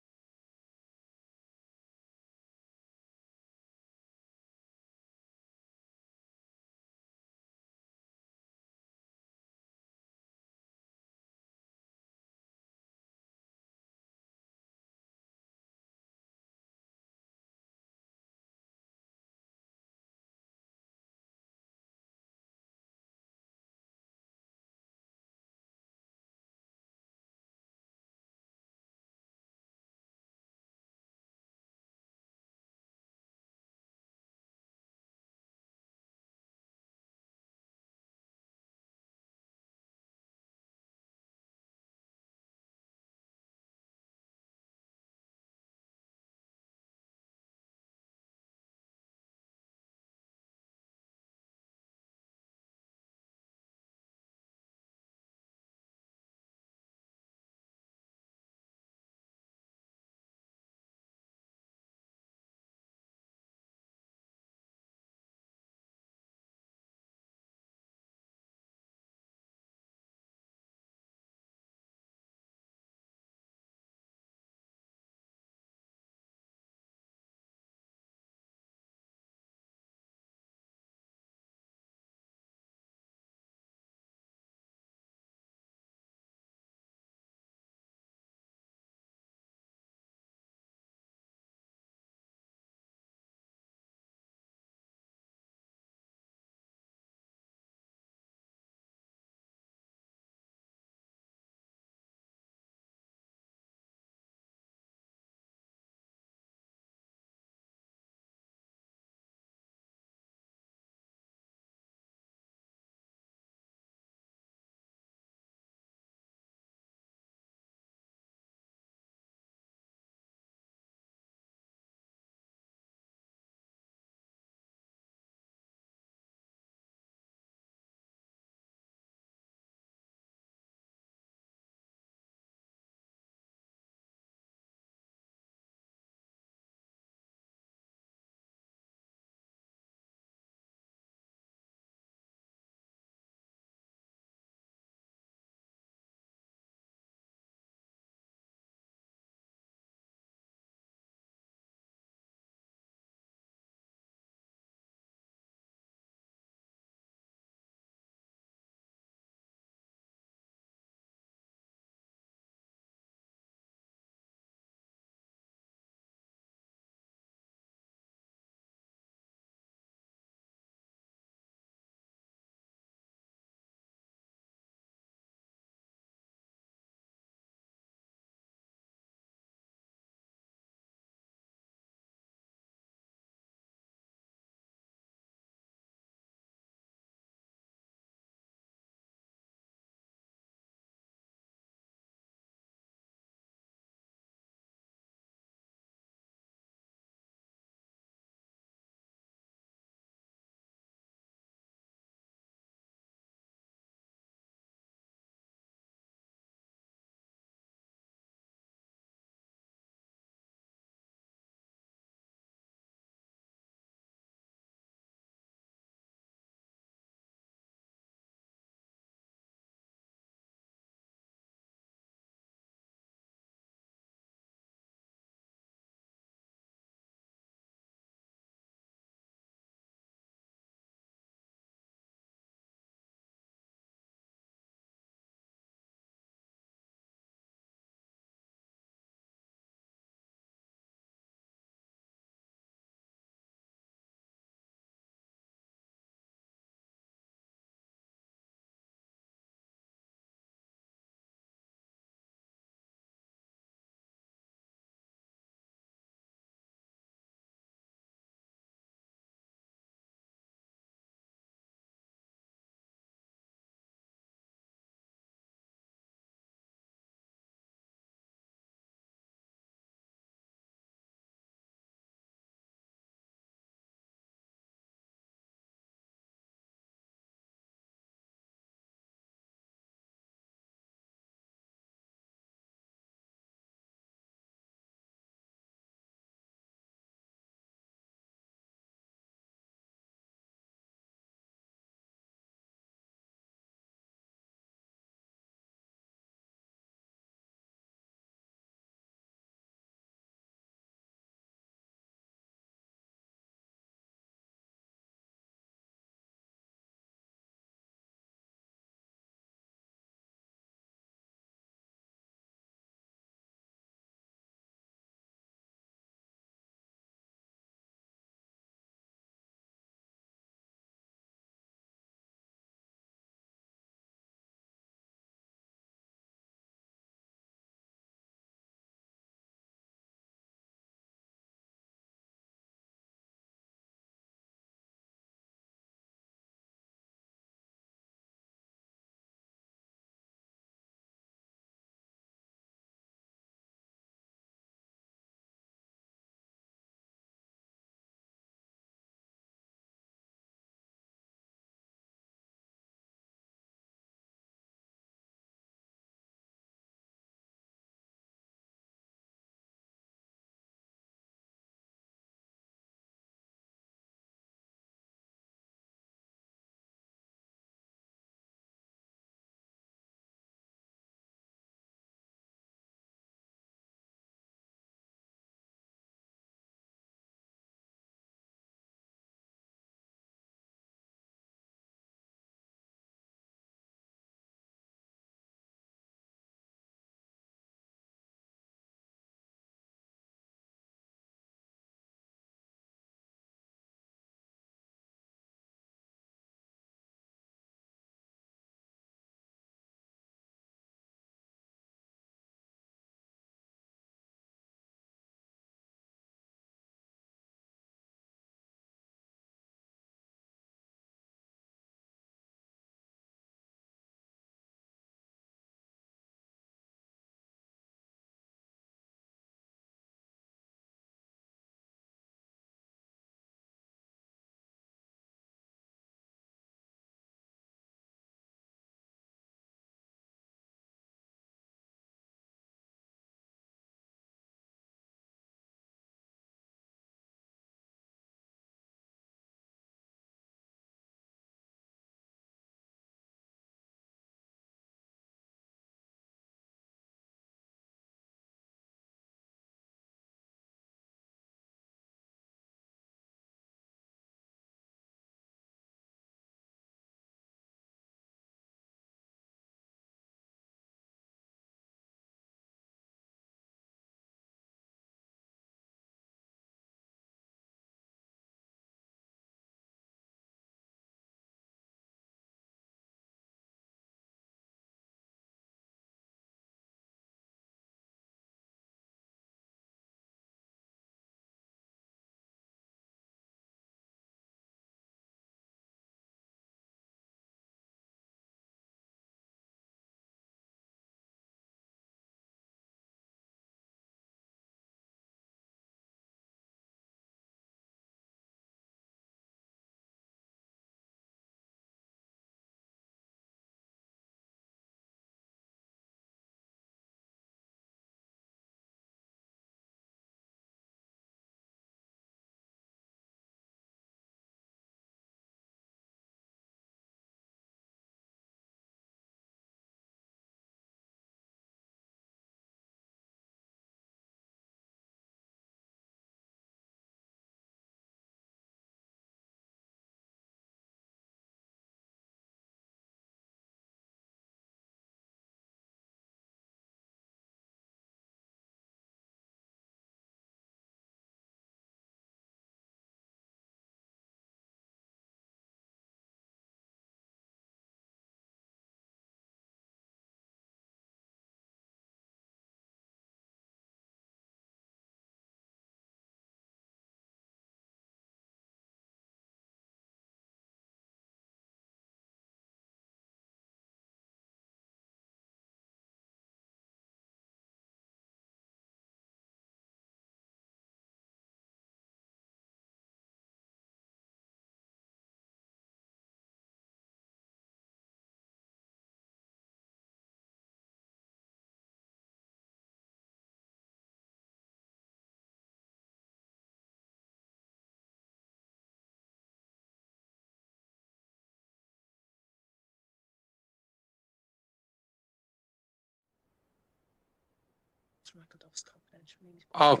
Oh,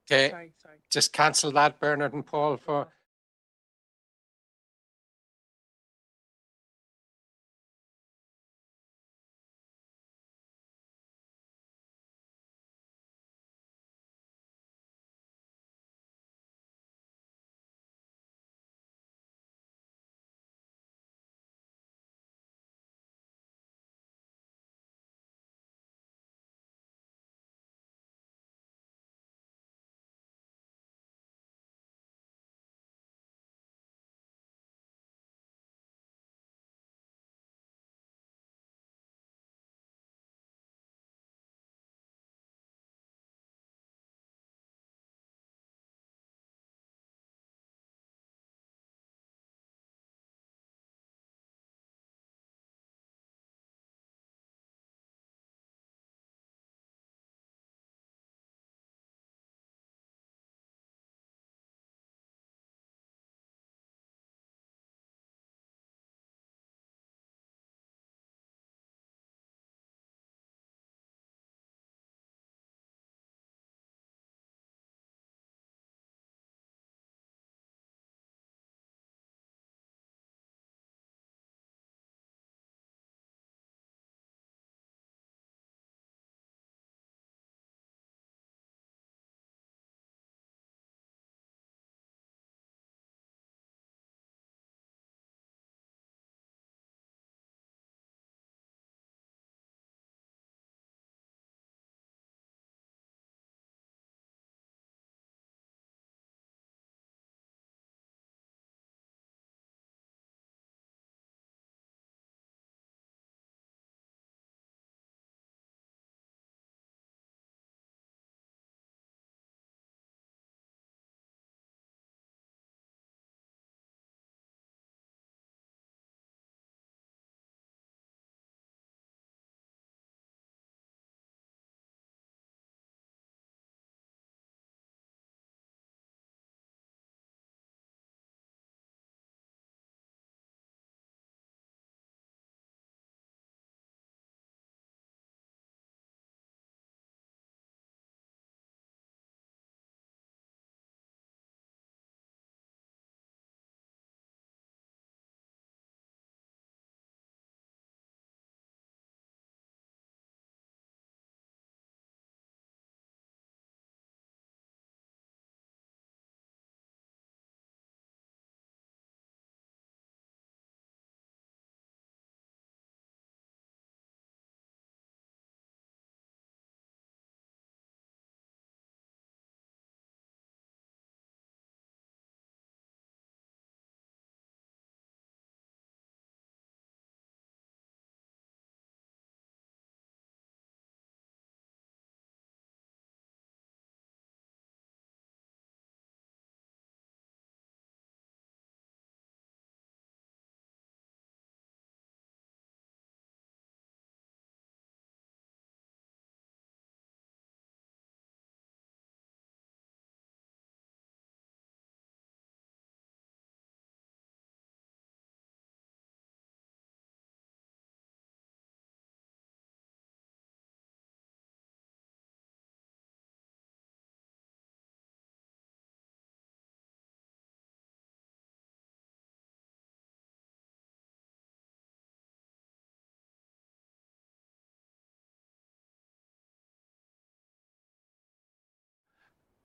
okay, Sorry. just cancel that, Bernard and Paul, for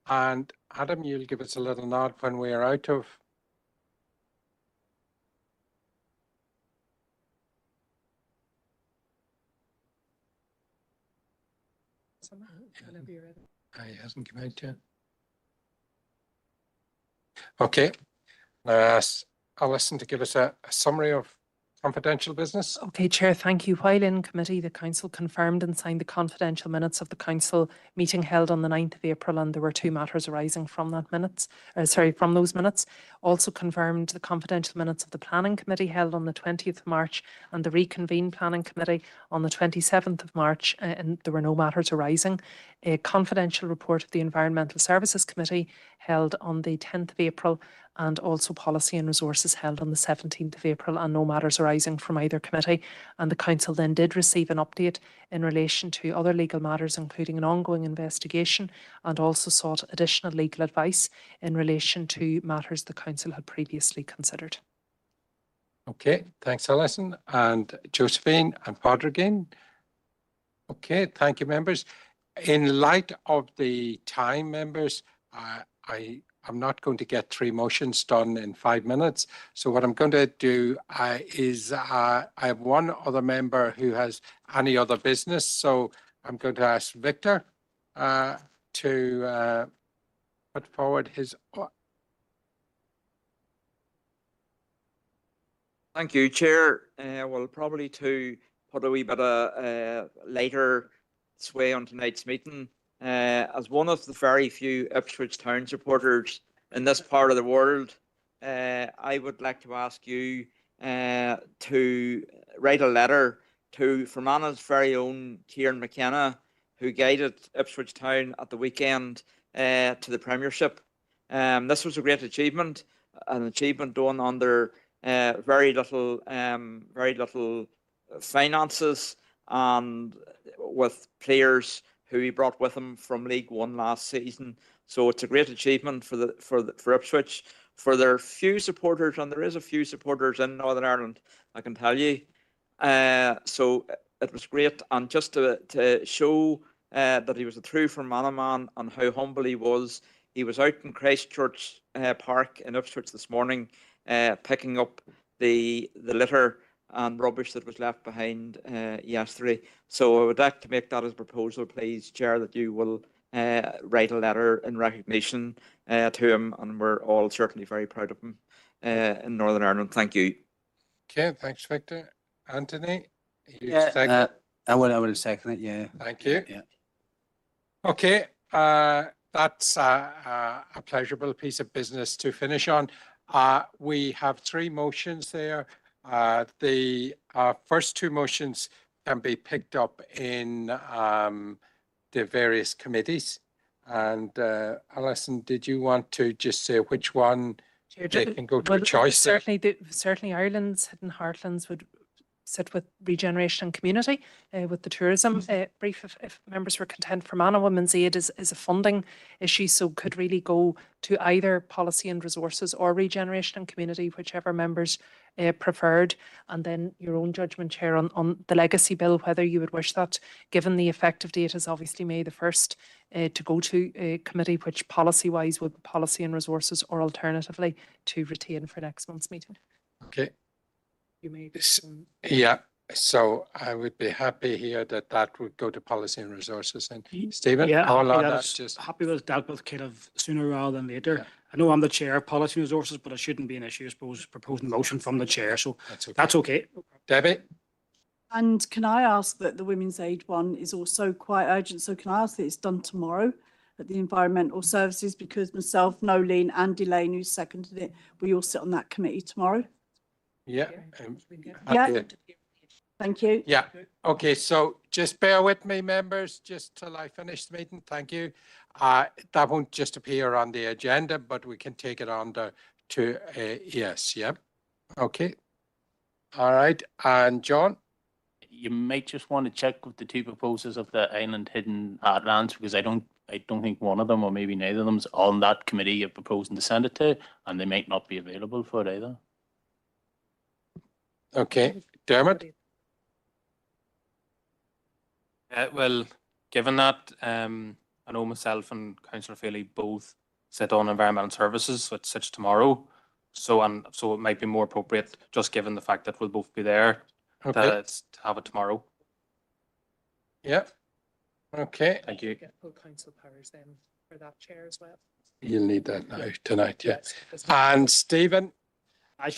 and Adam, you'll give us a little nod when we are out of. He hasn't come out yet. Okay, now I ask Alison to give us a summary of confidential business. Okay, Chair, thank you. While in committee, the Council confirmed and signed the confidential minutes of the Council meeting held on the 9th of April, and there were 2 matters arising from from those minutes. Also confirmed the confidential minutes of the Planning Committee held on the 20th of March and the reconvened Planning Committee on the 27th of March, and there were no matters arising. A confidential report of the Environmental Services Committee held on the 10th of April, and also Policy and Resources held on the 17th of April, and no matters arising from either committee. And the Council then did receive an update in relation to other legal matters, including an ongoing investigation, and also sought additional legal advice in relation to matters the Council had previously considered. Okay, thanks, Alison. And Josephine and Padraig. Okay, thank you, members. In light of the time, members, I'm not going to get 3 motions done in 5 minutes. So what I'm going to do is I have one other member who has any other business. So I'm going to ask Victor to put forward his. Thank you, Chair. Well, probably to put a wee bit of later sway on tonight's meeting. As one of the very few Ipswich Town supporters in this part of the world, I would like to ask you to write a letter to Fermanagh's very own Kieran McKenna, who guided Ipswich Town at the weekend to the Premiership. This was a great achievement, an achievement done under very little finances and with players who he brought with him from League One last season. So it's a great achievement for Ipswich, for their few supporters, and there is a few supporters in Northern Ireland, I can tell you. So it was great, and just to show that he was a true Fermanagh man and how humble he was out in Christchurch Park in Ipswich this morning, picking up the litter and rubbish that was left behind yesterday. So I would like to make that as a proposal, please, Chair, that you will write a letter in recognition to him, and we're all certainly very proud of him in Northern Ireland. Thank you. Okay, thanks, Victor. Anthony? Yeah, I will second it, yeah. Thank you. Yeah. Okay, that's a pleasurable piece of business to finish on. We have 3 motions there. The first 2 motions can be picked up in the various committees. And Alison, did you want to just say which one they can go to a choice? Certainly Ireland's Hidden Heartlands would sit with Regeneration and Community with the tourism brief, if members were content. Fermanagh Women's Aid is a funding issue, so could really go to either Policy and Resources or Regeneration and Community, whichever members preferred. And then your own judgment, Chair, on the legacy bill, whether you would wish that, given the effective date is obviously May the 1st, to go to a committee, which policy-wise would be Policy and Resources, or alternatively to retain for next month's meeting. Okay. You may. Yeah, so I would be happy here that would go to Policy and Resources. And Stephen, Yeah, all on happy that, it's just happy that it's dealt with kind of sooner rather than later. I know I'm the chair of Policy and Resources, but it shouldn't be an issue, I suppose, proposing a motion from the chair, so that's okay. Debbie? And can I ask that the Women's Aid one is also quite urgent? So can I ask that it's done tomorrow at the Environmental Services, because myself, Nolene and Elaine, who seconded it, we all sit on that committee tomorrow. Yeah. Yeah. Thank you. Yeah. Okay, so just bear with me, members, just till I finish the meeting. Thank you. That won't just appear on the agenda, but we can take it on to yes. Yep. Okay. All right. And John? You might just want to check with the 2 proposals of the Island Hidden Heartlands, because I don't think one of them, or maybe neither of them's on that committee you're proposing to send it to, and they might not be available for it either. Okay, Dermot? Well, given that I know myself and Councillor Feely both sit on Environmental Services, which sits tomorrow, so it might be more appropriate, just given the fact that we'll both be there, that it's to have it tomorrow. Yeah. Okay. Thank you. Get full council powers then for that, Chair, as well. You'll need that now tonight, yeah. And Stephen?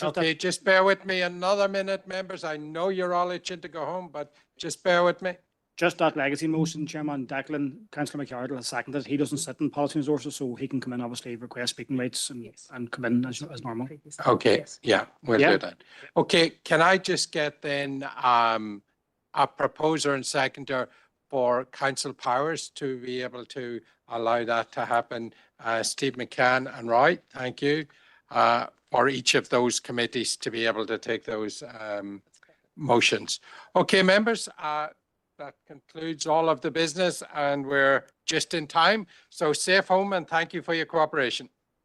Okay, just bear with me another minute, members. I know you're all itching to go home, but just bear with me. Just that legacy motion, Chairman Declan, Councillor McArdle has seconded. He doesn't sit in Policy and Resources, so he can come in, obviously, request speaking rights and come in as normal. Okay, yeah, we'll do that. Okay, can I just get then a proposer and seconder for council powers to be able to allow that to happen Steve McCann and Roy. Thank you for each of those committees to be able to take those motions. Okay, members, that concludes all of the business and we're just in time. So safe home and thank you for your cooperation.